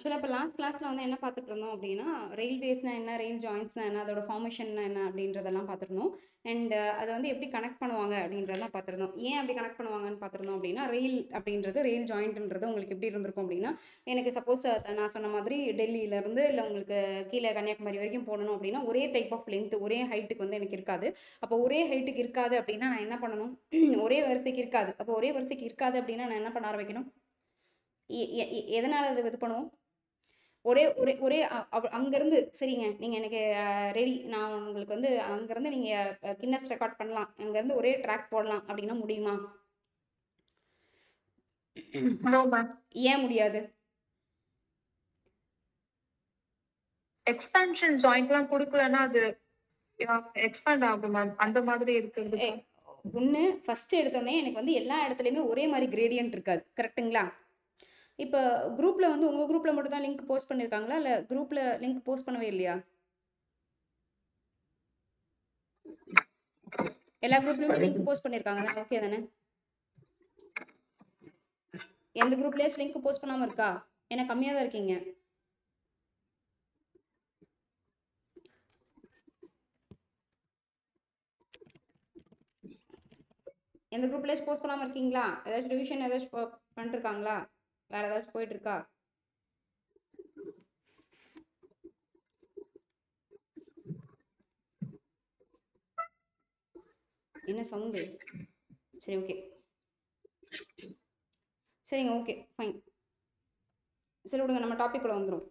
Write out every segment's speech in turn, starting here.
ஆக்சுவலா இப்ப லாஸ்ட் கிளாஸ்ல வந்து என்ன பார்த்துட்டு இருந்தோம் அப்படின்னா, ரயில்வேஸ்னா என்ன, ரயில் ஜாயிண்ட்ஸ்னா என்ன, அதோட ஃபார்மேஷன்னா என்ன அப்படின்றதெல்லாம் பார்த்துருந்தோம். அண்ட் அத வந்து எப்படி கனெக்ட் பண்ணுவாங்க அப்படின்றதெல்லாம் பார்த்துருந்தோம். ஏன் அப்படி கனெக்ட் பண்ணுவாங்கன்னு பார்த்துருந்தோம் அப்படின்னா, ரயில் அப்படின்றது, ரயில் ஜாயிண்ட்ன்றது உங்களுக்கு எப்படி இருந்திருக்கும் அப்படின்னா, எனக்கு சப்போஸ் நான் சொன்ன மாதிரி டெல்லியிலேருந்து இல்லை உங்களுக்கு கீழே கன்னியாகுமரி வரைக்கும் போகணும் அப்படின்னா, ஒரே டைப் ஆஃப் லென்த், ஒரே ஹைட்டுக்கு வந்து எனக்கு இருக்காது. அப்போ ஒரே ஹைட்டுக்கு இருக்காது அப்படின்னா நான் என்ன பண்ணணும்? ஒரே வரிசைக்கு இருக்காது. அப்போ ஒரே வரிசைக்கு இருக்காது அப்படின்னா நான் என்ன பண்ண ஆரம்பிக்கணும்? எதனால அது இது பண்ணுவோம்? ஒரே ஒரே ஒரே அங்கேருந்து சரிங்க நீங்கள் எனக்கு ரெடி, நான் உங்களுக்கு வந்து அங்கேருந்து நீங்கள் கின்னஸ் ரெக்கார்ட் பண்ணலாம், அங்கேருந்து ஒரே ட்ராக் போடலாம் அப்படின்னா முடியுமா? ஏன் முடியாது? எக்ஸ்பான்ஷன் ஜாயிண்ட்லாம் கொடுக்கலன்னா அது எக்ஸ்பேண்ட் ஆகும் மேம். அந்த மாதிரி இருக்கிறது ஒன்று ஃபர்ஸ்ட் எடுத்தோடனே எனக்கு வந்து எல்லா இடத்துலையுமே ஒரே மாதிரி கிரேடியன்ட் இருக்காது. கரெக்டுங்களா? இப்போ குரூப்பில் வந்து உங்கள் குரூப்பில் மட்டும் தான் லிங்க் போஸ்ட் பண்ணியிருக்காங்களா, இல்லை குரூப்பில் லிங்க் போஸ்ட் பண்ணவே இல்லையா? எல்லா குரூப்லையுமே லிங்க் போஸ்ட் பண்ணியிருக்காங்க தானே? ஓகே தானே? எந்த குரூப்லேயாச்சும் லிங்க் போஸ்ட் பண்ணாமல் இருக்கா? ஏன்னா கம்மியாக தான் இருக்கீங்க. எந்த குரூப்லேயாச்சும் போஸ்ட் பண்ணாமல் இருக்கீங்களா? ஏதாச்சும் ரிவிஷன் ஏதாச்சும் பண்ணிருக்காங்களா? வேறு ஏதாச்சும் போயிட்டு இருக்கா? என்ன சவுண்டு? சரி ஓகே, சரிங்க, ஓகே ஃபைன். சரி விடுங்க, நம்ம டாபிக்குள்ளே வந்துடும்.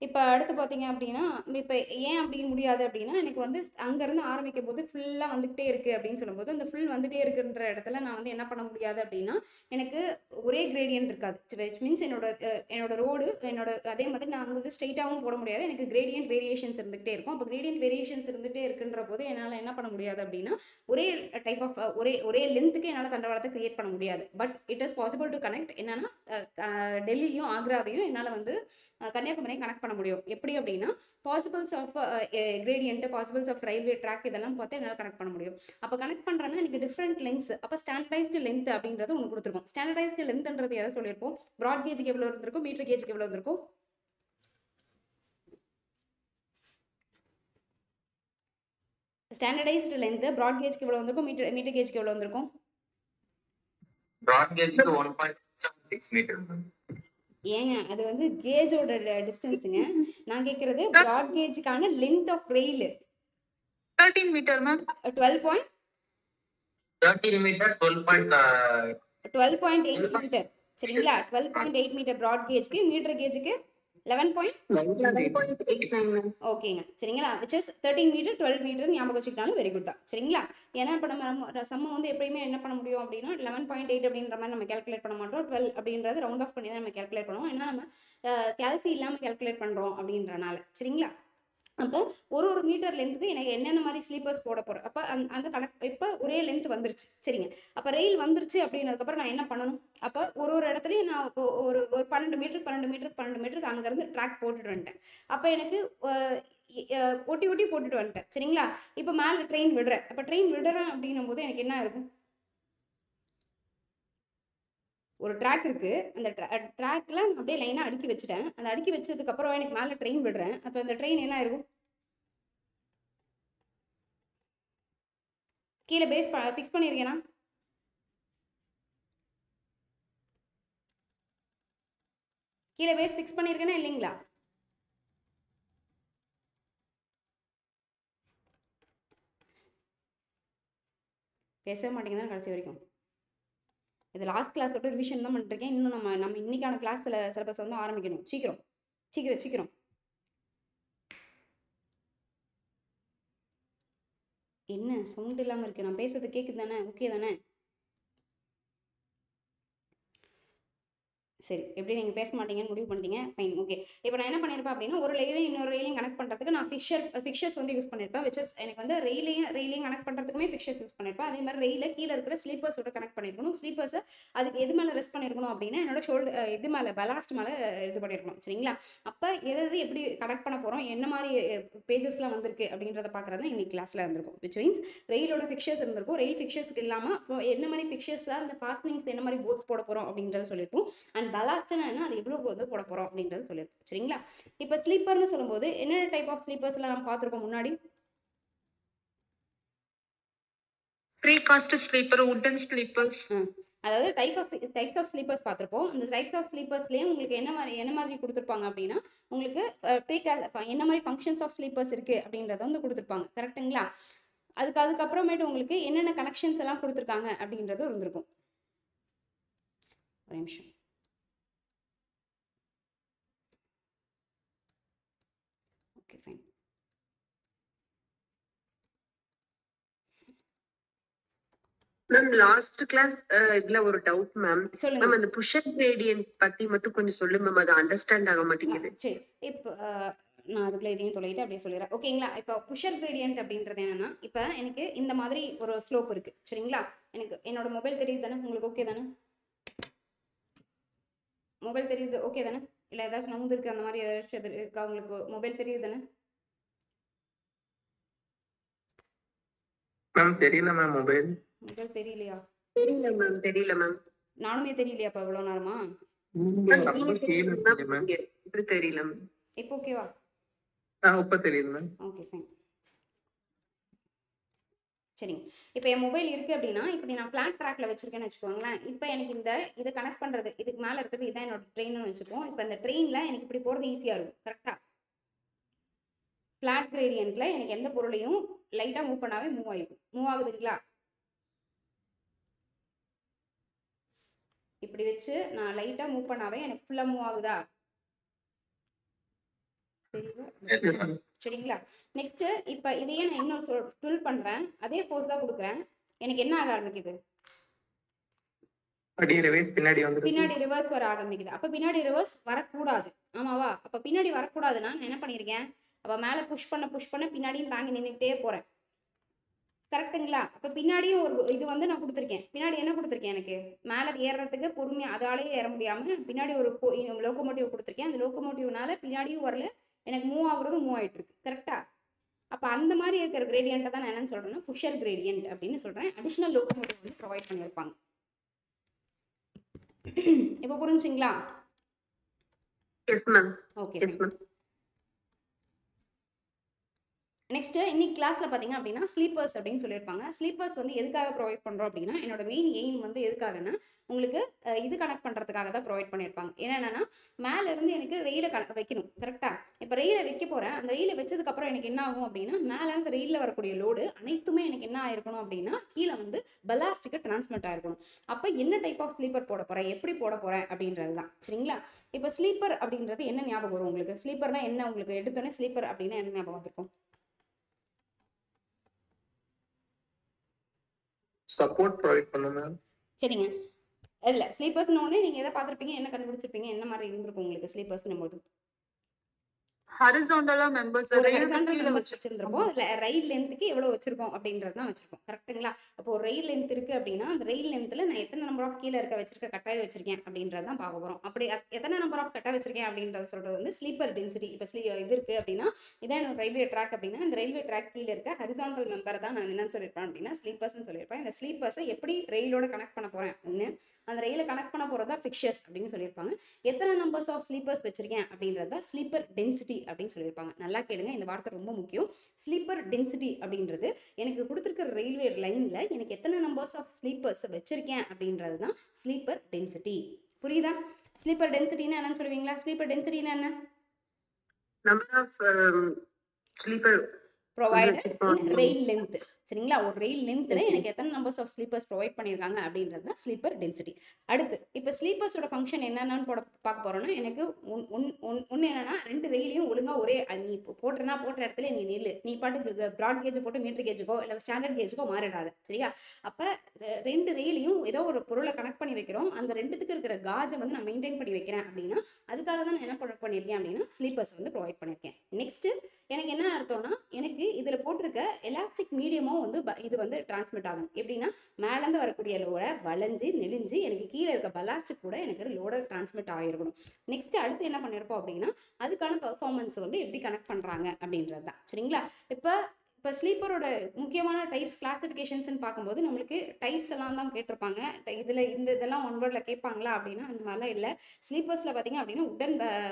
இப்போ அடுத்து பார்த்தீங்க அப்படின்னா, இப்போ ஏன் அப்படி முடியாது அப்படின்னா, எனக்கு வந்து அங்கேருந்து ஆரம்பிக்கும் போது ஃபுல்லாக வந்துகிட்டே இருக்குது அப்படின்னு சொல்லும்போது, அந்த ஃபுல் வந்துட்டே இருக்குன்ற இடத்துல நான் வந்து என்ன பண்ண முடியாது அப்படின்னா, எனக்கு ஒரே கிரேடியன்ட் இருக்காது. விச் மீன்ஸ் என்னோட ரோடு அதே மாதிரி நான் அங்கே வந்து ஸ்ட்ரெயிட்டாகவும் போட முடியாது. எனக்கு கிரேடியன்ட் வேரியேஷன்ஸ் இருந்துகிட்டே இருக்கும். அப்போ கிரேடியன்ட் வேரியேஷன்ஸ் இருந்துகிட்டே இருக்குன்ற போது என்னால் என்ன பண்ண முடியாது அப்படின்னா, ஒரே டைப் ஆஃப் ஒரே லென்த்துக்கு என்னால் தண்டவாளத்தை கிரியேட் பண்ண முடியாது. But it is possible to connect. என்னன்னா டெல்லியும் ஆக்ராவையும் என்னால் வந்து கன்னியாகுமரியை கனெக்ட் பண்ண முடியும். எப்படி அப்படின்னா, possibles of gradient, possibles of railway track இதெல்லாம் பார்த்து என்னால் கனெக்ட் பண்ண முடியும். அப்போ கனெக்ட் பண்ணுறேன்னா எனக்கு டிஃப்ரெண்ட் லென்த்ஸ், அப்போ ஸ்டாண்டர்டைஸ்டு லென்த் அப்படின்றது ஒன்று கொடுத்துருக்கும். ஸ்டாண்டர்டைஸ்டு லென்த்ன்றது எதை சொல்லியிருப்போம்? ப்ராட் கேஜுக்கு எவ்வளோ இருந்திருக்கும், மீட்டர் கேஜுக்கு எவ்வளோ இருந்திருக்கும்? ஸ்டாண்டர்டைஸ்டு லென்த் ப்ராட் கேஜுக்கு எவ்வளோ வந்திருக்கும், மீட்டர் கேஜுக்கு எவ்வளோ வந்திருக்கும்? ப்ராட் கேஜுக்கு 1.76 மீட்டர். ஏங்க அது வந்து கேஜோட டிஸ்டன்ஸுங்க. நான் கேட்கறது ப்ராட் கேஜுக்கான length of rail 13 metre ma'am. 13 metre 12.8 metre சரிங்களா? 12.8 மீட்டர் ப்ராட் கேஜ்க்கு, மீட்டர் கேஜுக்கு 11.89 ஓகேங்க சரிங்களா? விச் இஸ் 13 மீட்டர் 12 மீட்டர் ஞாபகம் வச்சுக்கிட்டாலும் வெரி குட் தான் சரிங்களா? ஏன்னா இப்போ நம்ம சம்ம வந்து எப்பயுமே என்ன பண்ண முடியும் அப்படின்னா 11.8 அப்படின்ற மாதிரி நம்ம கேல்குலேட் பண்ண மாட்டோம். 12 அப்படின்றது ரவுண்ட் ஆஃப் பண்ணி தான் நம்ம கேல்குலேட் பண்ணுவோம். ஏன்னா நம்ம கேல்சி இல்லாமல் கேல்குலேட் பண்ணுறோம் அப்படின்றனால சரிங்களா? அப்போ ஒரு மீட்டர் லென்த்துக்கு எனக்கு என்னென்ன மாதிரி ஸ்லீப்பர்ஸ் போட போகிறேன். அப்போ அந்த கணக்கு இப்போ ஒரே லென்த் வந்துருச்சு சரிங்க. அப்போ ரயில் வந்துருச்சு அப்படின்னதுக்கப்புறம் நான் என்ன பண்ணணும்? அப்போ ஒரு இடத்துலையும் நான் இப்போ ஒரு 12 மீட்டருக்கு அங்கேருந்து ட்ராக் போட்டுட்டு வந்துட்டேன். அப்போ எனக்கு ஒட்டி போட்டுட்டு வந்துட்டேன் சரிங்களா? இப்போ மேலே ட்ரெயின் விடுறேன். அப்போ ட்ரெயின் விடுறேன் அப்படின்னும் போது எனக்கு என்ன இருக்கும்? ஒரு ட்ராக் இருக்குது. அந்த ட்ராக்ல நான் அப்படியே லைனாக அடுக்கி வச்சுட்டேன். அந்த அடுக்கி வச்சதுக்கப்புறம் எனக்கு மேலே ட்ரெயின் விடுறேன். அப்போ அந்த ட்ரெயின் என்ன இருக்கும்? கீழே பேஸ் ஃபிக்ஸ் பண்ணியிருக்கேனா? கீழே பேஸ் ஃபிக்ஸ் பண்ணியிருக்கேனா இல்லைங்களா? பேசவே மாட்டேங்குது கடைசி வரைக்கும். இது லாஸ்ட் கிளாஸ் விட்டு ரிவிஷன் தான் பண்ணிருக்கேன். இன்னும் நம்ம இன்னைக்கான கிளாஸில் சிலபஸ் வந்து ஆரம்பிக்கணும். சீக்கிரம் என்ன சவுண்ட் இல்லாமல் இருக்குது? நான் பேசுறது கேட்குது தானே? ஓகே தானே? சரி, எப்படி நீங்கள் பேச மாட்டீங்கன்னு முடிவு பண்ணிட்டீங்க, ஃபைன் ஓகே. இப்போ நான் என்ன பண்ணியிருப்பேன் அப்படின்னா, ஒரு ரயிலையும் இன்னொரு ரயிலையும் கனெக்ட் பண்ணுறதுக்கு நான் ஃபிக்ஷர்ஸ் வந்து யூஸ் பண்ணியிருப்பேன். விச் இஸ் எனக்கு வந்து ரயிலையும் கனெக்ட் பண்ணுறதுக்குமே ஃபிக்ஷர்ஸ் யூஸ் பண்ணியிருப்பேன். அதே மாதிரி ரயிலில் கீழே இருக்கிற ஸ்லீப்பர்ஸோட கனெக்ட் பண்ணியிருக்கணும். ஸ்லீப்பர்ஸை அதுக்கு எது மேலே ரெஸ்ட் பண்ணியிருக்கணும் அப்படின்னா, என்னோட ஷோல்டர் இது மேலே பலாஸ்ட் மேலே இது பண்ணியிருக்கணும் சரிங்களா? அப்போ எது எப்படி கனெக்ட் பண்ண போகிறோம், என்ன மாதிரி பேஜஸ்லாம் வந்திருக்கு அப்படின்றத பார்க்குறது தான் இன்னைக்கு கிளாஸில் இருந்திருக்கும். விச் மீன்ஸ் ரயிலோட ஃபிக்ஷர்ஸ் இருந்திருக்கும். ரயில் ஃபிக்ஷர்ஸ்க்கு இல்லாமல் இப்போ என்ன மாதிரி ஃபிக்ஷர்ஸாக அந்த ஃபாஸ்டிங்ஸ் என்ன மாதிரி போர்ட்ஸ் போட போகிறோம் அப்படின்றத சொல்லியிருப்போம். அண்ட் பலாஸ்ட்னா என்ன, அது எவ்வளோ வந்து போட போகிறோம் அப்படின்றது சொல்லியிருக்கோம். சரிங்களா? இப்போ ஸ்லீப்பர்னு சொல்லும்போது என்னென்ன டைப் ஆஃப் ஸ்லீப்பர்ஸ்லாம் நம்ம பார்த்துருக்கோம் முன்னாடி? Precast sleeper, wooden sleepers. அதாவது டைப்ஸ் ஆஃப் ஸ்லீப்பர்ஸ் பார்த்துருப்போம். அந்த டைப்ஸ் ஆஃப் ஸ்லீப்பர்ஸ்லேயே உங்களுக்கு என்ன மாதிரி கொடுத்துருப்பாங்க அப்படின்னா, உங்களுக்கு என்ன மாதிரி ஃபங்க்ஷன்ஸ் ஆஃப் ஸ்லீப்பர்ஸ் இருக்குது அப்படின்றத வந்து கொடுத்துருப்பாங்க. கரெக்டுங்களா? அதுக்கப்புறமேட்டு உங்களுக்கு என்னென்ன கனெக்ஷன்ஸ் எல்லாம் கொடுத்துருக்காங்க அப்படின்றதும் இருந்திருக்கும். ஒரு நிமிஷம். Okay, fine. Ma'am last class இதுல ஒரு டவுட் மேம். சொல்லுங்க. மேம் அந்த புஷ் அப் கிரேடியன்ட் பத்தி மட்டும் கொஞ்சம் சொல்லுங்க மேம். அது அண்டர்ஸ்டாண்ட் ஆக மாட்டேங்குது. சரி, இப்போ நான் அதுக்குள்ள இதையும் சொல்லிட்டு அப்படியே சொல்லிடுறேன். ஓகேங்களா? இப்போ புஷர் கிரேடியன்ட் அப்படின்றது என்னன்னா, இப்போ எனக்கு இந்த மாதிரி ஒரு ஸ்லோப் இருக்கு. சரிங்களா? எனக்கு என்னோட மொபைல் தெரியுது தானே? உங்களுக்கு ஓகே தானே? மொபைல் தெரியுது ஓகே தானே? இல்லை ஏதாச்சும் நவுந்து இருக்கு அந்த மாதிரி ஏதாச்சும் இருக்கா? உங்களுக்கு மொபைல் தெரியுது தானே? மேம் தெரியல மேம் மொபைல் தெரியலையா? தெரியல மேம், தெரியல மேம். நானுமே தெரியலையா இப்போ இவ்வளோ நேரமா? இப்படி தெரியல மேம். இப்போ ஓகேவா? இப்ப தெரியுது மேம். Okay, fine. சரிங்க. இப்போ என் மொபைல் இருக்குது அப்படின்னா, இப்படி நான் ஃப்ளாட் ட்ராக்ல வச்சிருக்கேன்னு வச்சுக்கோங்களேன். இப்போ எனக்கு இதை கனெக்ட் பண்ணுறது, இதுக்கு மேலே இருக்கிறது இதுதான் என்னோட ட்ரெயின்னு வச்சுப்போம். இப்போ இந்த ட்ரெயினில் எனக்கு இப்படி போகிறது ஈஸியாக இருக்கும். கரெக்டாக ஃப்ளாட் கிரேடியன்ட்டில் எனக்கு எந்த பொருளையும் லைட்டாக மூவ் பண்ணாவே மூவ் ஆகுதுங்களா? இப்படி வச்சு நான் லைட்டாக மூவ் பண்ணாவே எனக்கு ஃபுல்லாக மூவ் ஆகுதா? தெரியுதா? சரிங்களா? நெக்ஸ்ட் இப்போ இதையே நான் இன்னொரு டுல் பண்றேன், அதே ஃபோர்ஸ் தான் கொடுக்குறேன். எனக்கு என்ன ஆக ஆரம்பிக்குது? பின்னாடி ரிவர்ஸ் வர ஆரம்பிக்குது. அப்ப பின்னாடி ரிவர்ஸ் வரக்கூடாது, ஆமாவா? அப்ப பின்னாடி வரக்கூடாதுன்னா நான் என்ன பண்ணிருக்கேன், அப்ப மேல புஷ் பண்ண பின்னாடியும் தாங்கி நின்றுட்டே போறேன். கரெக்டுங்களா? அப்ப பின்னாடியும் ஒரு இது வந்து நான் கொடுத்துருக்கேன். பின்னாடி என்ன கொடுத்துருக்கேன், எனக்கு மேலே ஏறுறதுக்கு பொறுமையா அதாலேயே ஏற முடியாம பின்னாடி ஒரு லோகோமோட்டிவ் கொடுத்துருக்கேன். அந்த லோகோமோட்டிவ்னால பின்னாடியும் வரல, எனக்கு மூவ் ஆகுறதும் மூவ் ஆயிட்டு இருக்கு. கரெக்டா? அப்போ அந்த மாதிரி இருக்கிற கிரேடியண்ட்டை தான் நான் என்னன்னு சொல்றேன்னா புஷர் கிரேடியன்ட் அப்படின்னு சொல்றேன். அடிஷனல் லோகோமோட்டிவ் வந்து ப்ரொவைட் பண்ணியிருப்பாங்க. இப்போ புரிஞ்சுங்களா? Yes ma'am. Okay, yes ma'am. Next இன்னைக்கு கிளாஸ்ல பாத்தீங்க அப்படின்னா ஸ்லீப்பர்ஸ் அப்படின்னு சொல்லியிருப்பாங்க. ஸ்லீப்பர்ஸ் வந்து எதுக்காக ப்ரொவைட் பண்றோம் அப்படின்னா, என்னோட மெயின் எய்ம் வந்து எதுக்காகன்னா, உங்களுக்கு இது கனெக்ட் பண்றதுக்காக தான் ப்ரொவைட் பண்ணியிருப்பாங்க. என்னன்னா, மேல இருந்து எனக்கு ரெயில வைக்கணும். கரெக்டா? இப்போ ரெயில வைக்க போறேன். அந்த ரெயில வச்சதுக்கு அப்புறம் எனக்கு என்ன ஆகும் அப்படின்னா, மேல இருந்து ரெயில வரக்கூடிய லோடு அனைத்துமே எனக்கு என்ன ஆயிருக்கணும் அப்படின்னா, கீழே வந்து பலாஸ்டிக்கு டிரான்ஸ்மிட் ஆயிருக்கணும். அப்ப என்ன டைப் ஆஃப் ஸ்லீப்பர் போட போறேன், எப்படி போட போறேன் அப்படின்றது தான். சரிங்களா? இப்போ ஸ்லீப்பர் அப்படின்றது என்ன ஞாபகம் வரும் உங்களுக்கு? ஸ்லீப்பர்னா என்ன? உங்களுக்கு எடுத்தோன்னே ஸ்லீப்பர் அப்படின்னா என்ன ஞாபகம் வந்திருக்கும்? சப்போர்ட் ப்ரொவைட் பண்ணுங்க. சரிங்க. இல்ல ஸ்லீப்பர்ஸ்னு ஒண்ணே நீங்க எதை பார்த்திருப்பீங்க, என்ன கண்டுபிடிச்சிருப்பீங்க, என்ன மாதிரி இருந்திருக்கும் உங்களுக்கு ஸ்லீப்பர்ஸ்னும் போது? ஹாரிசான்டலா மெம்பர்ஸ் ஒரு ஹரிசாண்டல் மெம்பர்ஸ் வச்சிருந்திருப்போம். இல்ல ரயில் லென்த்துக்கு எவ்வளவு வச்சிருக்கோம் அப்படின்றது தான் வச்சிருக்கோம். கரெக்ட்டுங்களா? அப்போ ஒரு ரயில் லென்த் இருக்கு அப்படின்னா, அந்த ரயில் லென்த்ல நான் எத்தனை நம்பர் ஆஃப் கீழே வச்சிருக்க கட்டாயம் வச்சிருக்கேன் அப்படின்றது தான் பார்க்க போறோம். அப்படி எத்தனை நம்பர் ஆஃப் கட்டாயம் வச்சிருக்கேன் அப்படின்றது சொல்றது வந்து ஸ்லீப்பர் டென்சிட்டி. இப்போ இது இருக்கு அப்படின்னா, இதான் ரயில்வே ட்ராக் அப்படின்னா, இந்த ரயில்வே ட்ராக் கீழே இருக்க ஹரிசாண்டல் மெம்பர் தான் நான் என்னன்னு சொல்லியிருப்பேன் அப்படின்னா ஸ்லீப்பர்ஸ்னு சொல்லியிருப்பேன். இந்த ஸ்லீப்பர்ஸை எப்படி ரயிலோட கனெக்ட் பண்ண போறேன் ஒன்று, அந்த ரயிலை கனெக்ட் பண்ண போறதா ஃபிக்சர்ஸ் அப்படின்னு சொல்லியிருப்பாங்க. எத்தனை நம்பர்ஸ் ஆஃப் ஸ்லீப்பர்ஸ் வச்சிருக்கேன் அப்படின்றது தான் ஸ்லீப்பர் டென்சிட்டி அப்படின்னு சொல்லியிருப்பாங்க. நல்லா கேளுங்க, இந்த வார்த்தை ரொம்ப முக்கியம். ஸ்லீப்பர் டென்சிட்டி அப்படின்றது எனக்கு கொடுத்துருக்கிற ரயில்வே லைன்ல எனக்கு எத்தனை நம்பர்ஸ் ஆஃப் ஸ்லீப்பர்ஸ் வச்சிருக்கேன் அப்படின்றது தான் ஸ்லீப்பர் டென்சிட்டி. புரியுதா? ஸ்லீப்பர் டென்சிட்டினா என்னன்னு சொல்லுவீங்களா? ஸ்லீப்பர் டென்சிட்டினா என்ன? Number of sleeper provided in rail length. சரிங்களா? ஒரு ரயில் லென்த்ல எனக்கு எத்தனை நம்பர்ஸ் ஆஃப் ஸ்லீப்பர்ஸ் ப்ரொவைட் பண்ணியிருக்காங்க அப்படின்றது தான் ஸ்லீப்பர் டென்சிட்டி. அடுத்து இப்போ ஸ்லீப்பர்ஸோட ஃபங்க்ஷன் என்னென்னு பார்க்க போறோம்னா, எனக்கு ஒன்று என்னன்னா, ரெண்டு ரயிலையும் ஒழுங்கா ஒரே நீ போட்ட இடத்துல நீ நில்லு, நீ பாட்டுக்கு ப்ராட் கேஜ் போட்டு மீட்டர் கேஜுக்கோ இல்லை ஸ்டாண்டர்ட் கேஜுக்கோ மாறிடாது. சரியா? அப்போ ரெண்டு ரயிலையும் ஏதோ ஒரு பொருளை கனெக்ட் பண்ணி வைக்கிறோம். அந்த ரெண்டுத்துக்கு இருக்கிற காஜை வந்து நான் மெயின்டைன் பண்ணி வைக்கிறேன் அப்படின்னா, அதுக்காக தான் நான் என்ன பண்ணியிருக்கேன் அப்படின்னா ஸ்லீப்பர்ஸ் வந்து ப்ரொவைட் பண்ணியிருக்கேன். நெக்ஸ்ட் எனக்கு என்ன அர்த்தம்னா, எனக்கு இதுல போட்டிருக்க எலாஸ்டிக் மீடியமும் வந்து இது வந்து டிரான்ஸ்மிட் ஆகும். எப்படின்னா, மேலேருந்து வரக்கூடிய லோட வளைஞ்சு நெளிஞ்சு எனக்கு கீழே இருக்க பலாஸ்டிக் கூட எனக்கு லோட டிரான்ஸ்மிட் ஆகிருக்கணும். நெக்ஸ்ட் அடுத்து என்ன பண்ணியிருப்போம் அப்படின்னா, அதுக்கான பெர்ஃபார்மன்ஸ் வந்து எப்படி கனெக்ட் பண்றாங்க அப்படின்றது தான். சரிங்களா? இப்போ இப்போ ஸ்லீப்பரோட முக்கியமான டைப்ஸ் கிளாசிஃபிகேஷன்ஸ்னு பார்க்கும்போது நம்மளுக்கு டைப்ஸ் எல்லாம் தான் கேட்டிருப்பாங்க. இதில் இதெல்லாம் ஒன் வேர்டில் கேட்பாங்களா அப்படின்னா அந்த மாதிரிலாம் இல்லை. ஸ்லீப்பர்ஸில் பார்த்தீங்க அப்படின்னா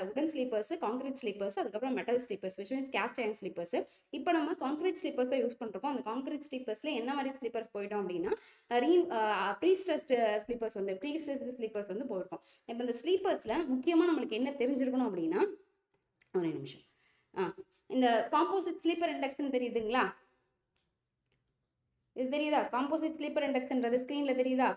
உடன் ஸ்லீப்பர்ஸ், கான்கிரீட் ஸ்லீப்பர்ஸ், அதுக்கப்புறம் metal sleepers, which means cast iron sleepers. இப்போ நம்ம கான்கிரீட் ஸ்லீப்பர்ஸ் தான் யூஸ் பண்ணிருக்கோம். அந்த கான்கிரீட் ஸ்லீப்பர்ஸில் என்ன மாதிரி ஸ்லீப்பர் போயிட்டோம் அப்படின்னா ப்ரீஸ்ட்ரெஸ்ட் ஸ்லீப்பர்ஸ் வந்து போயிருக்கோம். இப்போ இந்த ஸ்லீப்பர்ஸில் முக்கியமாக நம்மளுக்கு என்ன தெரிஞ்சிருக்கணும் அப்படின்னா, ஒரு நிமிஷம், இந்த காம்போசிட் ஸ்லீப்பர் இண்டெக்ஸ்ன்னு தெரியுதுங்களா? இது தெரியுதா? காம்போசிட் ஸ்லீப்பர் இண்டெக்ஸ்ன்றது ஸ்க்ரீன்ல தெரியுதா?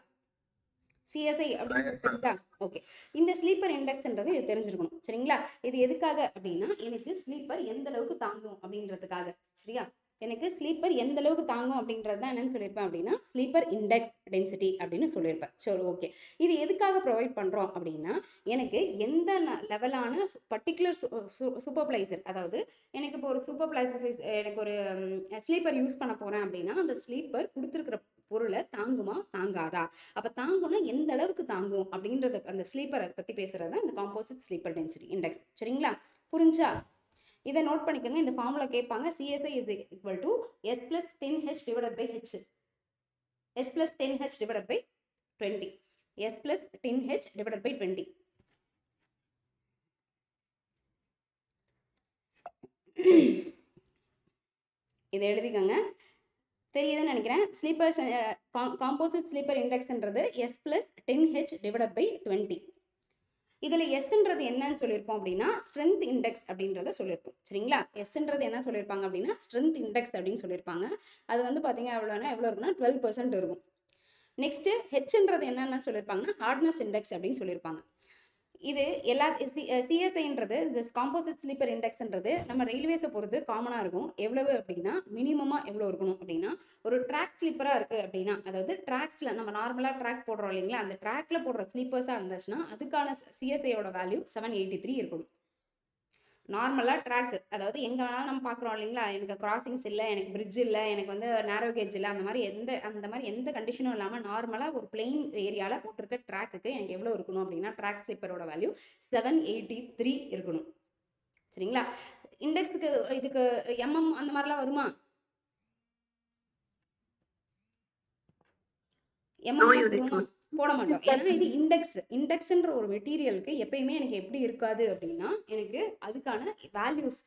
சிஎஸ்ஐ அப்படின்னு தெரியுதா? ஓகே. இந்த ஸ்லீப்பர் இண்டெக்ஸ்ன்றது இது தெரிஞ்சிருக்கணும். சரிங்களா? இது எதுக்காக அப்படின்னா எனக்கு ஸ்லீப்பர் எந்த அளவுக்கு தாங்கும் அப்படின்றதுக்காக. சரியா? எனக்கு ஸ்லீப்பர் எந்த அளவுக்கு தாங்கும் அப்படின்றது தான் என்னன்னு சொல்லியிருப்பேன் அப்படின்னா ஸ்லீப்பர் இண்டெக்ஸ் டென்சிட்டி அப்படின்னு சொல்லியிருப்பேன். சரி, ஓகே. இது எதுக்காக ப்ரொவைட் பண்ணுறோம் அப்படின்னா எனக்கு எந்த லெவலான பர்டிகுலர் சூப்பர்ப்ளைசர், அதாவது எனக்கு இப்போ ஒரு சூப்பர்ப்ளைசர், எனக்கு ஒரு ஸ்லீப்பர் யூஸ் பண்ண போகிறேன் அப்படின்னா அந்த ஸ்லீப்பர் கொடுத்துருக்கிற பொருளை தாங்குமா தாங்காதா, அப்போ தாங்கும்னா எந்த அளவுக்கு தாங்கும் அப்படின்றத அந்த ஸ்லீப்பரை பற்றி பேசுகிறது தான் இந்த காம்போசிட் ஸ்லீப்பர் டென்சிட்டி இண்டெக்ஸ். சரிங்களா? புரிஞ்சா? இதை நோட் பண்ணிக்கோங்க. இந்த ஃபார்முலா கேட்பாங்க. CSI is equal to S plus 10H divided by H. S plus 10H divided by 20. S plus 10H divided by 20. இதை எழுதிக்கோங்க. தெரியுதுன்னு நினைக்கிறேன். ஸ்லீப்பர்ஸ் காம்போசிட் ஸ்லீப்பர் இண்டெக்ஸ்ன்றது S plus 10H divided by 20. இதில் எஸ்ன்றது என்னன்னு சொல்லியிருப்போம் அப்படின்னா ஸ்ட்ரென்த் இண்டெக்ஸ் அப்படின்றத சொல்லியிருப்போம். சரிங்களா? எஸ்ன்றது என்ன சொல்லியிருப்பாங்க அப்படின்னா ஸ்ட்ரென்த் இண்டெக்ஸ் அப்படின்னு சொல்லியிருப்பாங்க. அது வந்து பார்த்தீங்க எவ்வளோ இருக்குன்னா 12% இருக்கும். நெக்ஸ்ட்டு ஹெச்ன்றது என்னென்ன சொல்லியிருப்பாங்கன்னா ஹார்ட்னஸ் இண்டெக்ஸ் அப்படின்னு சொல்லியிருப்பாங்க. இது எல்லா சிஎஸ்ஐன்றது இந்த காம்போசிட் ஸ்லீப்பர் இண்டெக்ஸ்ன்றது நம்ம ரயில்வேஸை பொறுத்து காமனாக இருக்கும். எவ்வளவு அப்படின்னா மினிமமாக எவ்வளோ இருக்கணும் அப்படின்னா ஒரு ட்ராக் ஸ்லீப்பராக இருக்குது அப்படின்னா, அதாவது ட்ராக்ஸில் நம்ம நார்மலாக ட்ராக் போடுறோம் இல்லைங்களா, அந்த ட்ராக்ல போடுற ஸ்லீப்பர்ஸாக இருந்துச்சுன்னா அதுக்கான சிஎஸ்ஐயோட வேல்யூ 783 இருக்கணும். நார்மலாக ட்ராக்கு, அதாவது எங்கே வேணாலும் நம்ம பார்க்குறோம் இல்லைங்களா, எனக்கு கிராசிங்ஸ் இல்லை, எனக்கு பிரிட்ஜ் இல்லை, எனக்கு வந்து நேரோ கேஜ் இல்லை, அந்த மாதிரி எந்த கண்டிஷனும் இல்லாமல் நார்மலாக ஒரு பிளெயின் ஏரியாவில் போட்டிருக்க ட்ராக்குக்கு எனக்கு எவ்வளோ இருக்கணும் அப்படின்னா ட்ராக் ஸ்லீப்பரோட வேல்யூ 783 இருக்கணும். சரிங்களா? இண்டெக்ஸுக்கு இதுக்கு எம்எம் அந்த மாதிரிலாம் வருமா? எம்எம் போட மாட்டோம். ஏன்னா இது இண்டெக்ஸ்ன்ற ஒரு மெட்டீரியலுக்கு எப்பயுமே எனக்கு எப்படி இருக்காது அப்படின்னா எனக்கு அதுக்கான வேல்யூஸ்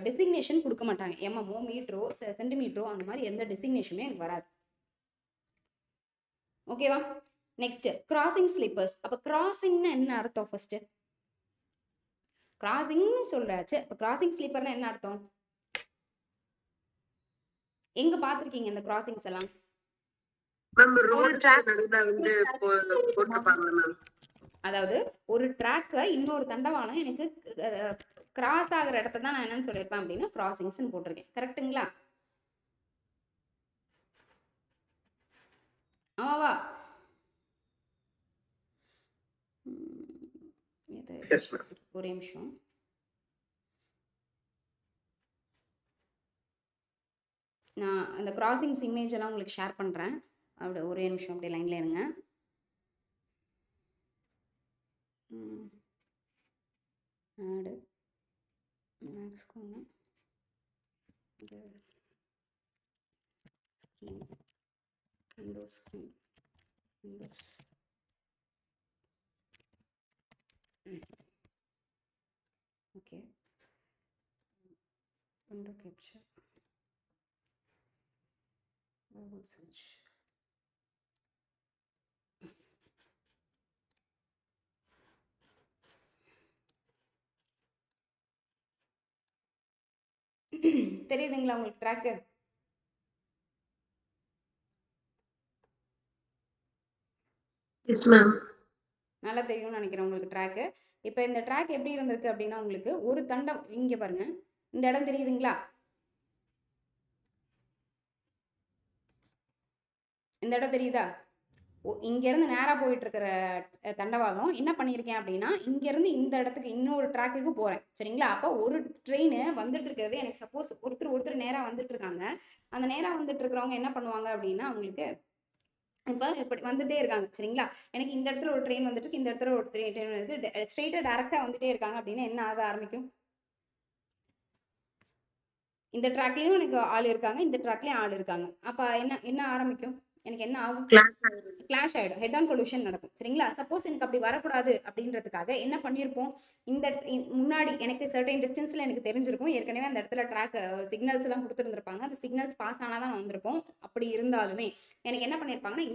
டெசிக்னேஷன் கொடுக்க மாட்டாங்க. எம்எம்ஓ, மீட்டரோ, சென்டிமீட்டரோ அந்த மாதிரி எந்த டெசிக்னேஷனுமே எனக்கு வராது. ஓகேவா? Next crossing sleepers. அப்போ கிராசிங்னா என்ன அர்த்தம்? ஃபர்ஸ்ட் கிராசிங்னு சொல்றாச்சு. அப்போ கிராசிங் ஸ்லீப்பர்னா என்ன அர்த்தம்? எங்க பார்த்துருக்கீங்க இந்த கிராசிங்ஸ் எல்லாம்? அதாவது ஒரு ட்ராக்கை இன்னொரு தண்டவாளம் எனக்கு கிராஸ் ஆகிற இடத்த தான் நான் என்னன்னு சொல்லியிருப்பேன் அப்படின்னா கிராசிங்ஸ்ன்னு போட்டிருக்கேன். கரெக்டுங்களா? ஆமாவா? ஒரே நிமிஷம். நான் அந்த கிராசிங்ஸ் இமேஜ் எல்லாம் உங்களுக்கு ஷேர் பண்ணுறேன். அப்படி ஒரே நிமிஷம் அப்படியே லைனில் இருங்க. ஆடு மேக்ஸ்க்கு windows okay, window capture, Google search. தெரியுதுங்களா உங்களுக்கு ட்ராக்கு? நல்லா தெரியும்னு நினைக்கிறேன் உங்களுக்கு ட்ராக்கு. இப்போ இந்த ட்ராக் எப்படி இருந்திருக்கு அப்படின்னா உங்களுக்கு ஒரு தண்டம் இங்கே பாருங்க, இந்த இடம் தெரியுதுங்களா? இந்த இடம் தெரியுதா? இங்கேருந்து நேராக போயிட்டு இருக்கிற தண்டவாளம் என்ன பண்ணியிருக்கேன் அப்படின்னா இங்கேருந்து இந்த இடத்துக்கு இன்னொரு ட்ராக்குக்கு போகிறேன். சரிங்களா? அப்போ ஒரு ட்ரெயின் வந்துட்டு இருக்கிறது எனக்கு சப்போஸ் ஒருத்தர் நேராக வந்துட்டு இருக்காங்க. அந்த நேராக வந்துட்டு இருக்கிறவங்க என்ன பண்ணுவாங்க அப்படின்னா அவங்களுக்கு இப்போ இப்படி வந்துட்டே இருக்காங்க. சரிங்களா? எனக்கு இந்த இடத்துல ஒரு ட்ரெயின் வந்துட்டு இந்த இடத்துல ஒரு ட்ரெயின் இருக்குது, ஸ்ட்ரெயிட்டாக டேரெக்டாக வந்துட்டே இருக்காங்க அப்படின்னா என்ன ஆக ஆரம்பிக்கும்? இந்த ட்ராக்லயும் எனக்கு ஆள் இருக்காங்க, இந்த ட்ராக்லயும் ஆள் இருக்காங்க. அப்ப என்ன என்ன ஆரம்பிக்கும்? எனக்கு என்ன ஆகும்? கிளாஷ் ஆயிடும். ஹெட் ஆன் கொலிஷன் நடக்கும். சரிங்களா? சப்போஸ் எனக்கு அப்படி வரக்கூடாது அப்படின்றதுக்காக என்ன பண்ணியிருப்போம், முன்னாடி எனக்கு சர்டைன் டிஸ்டன்ஸ்ல எனக்கு தெரிஞ்சிருக்கும். ஏற்கனவே அந்த இடத்துல ட்ராக் சிக்னல்ஸ் எல்லாம் கொடுத்துருந்துருப்பாங்க. அந்த சிக்னல்ஸ் பாஸ் ஆனாதான் வந்திருப்போம். அப்படி இருந்தாலுமே எனக்கு என்ன பண்ணியிருப்பாங்கன்னா,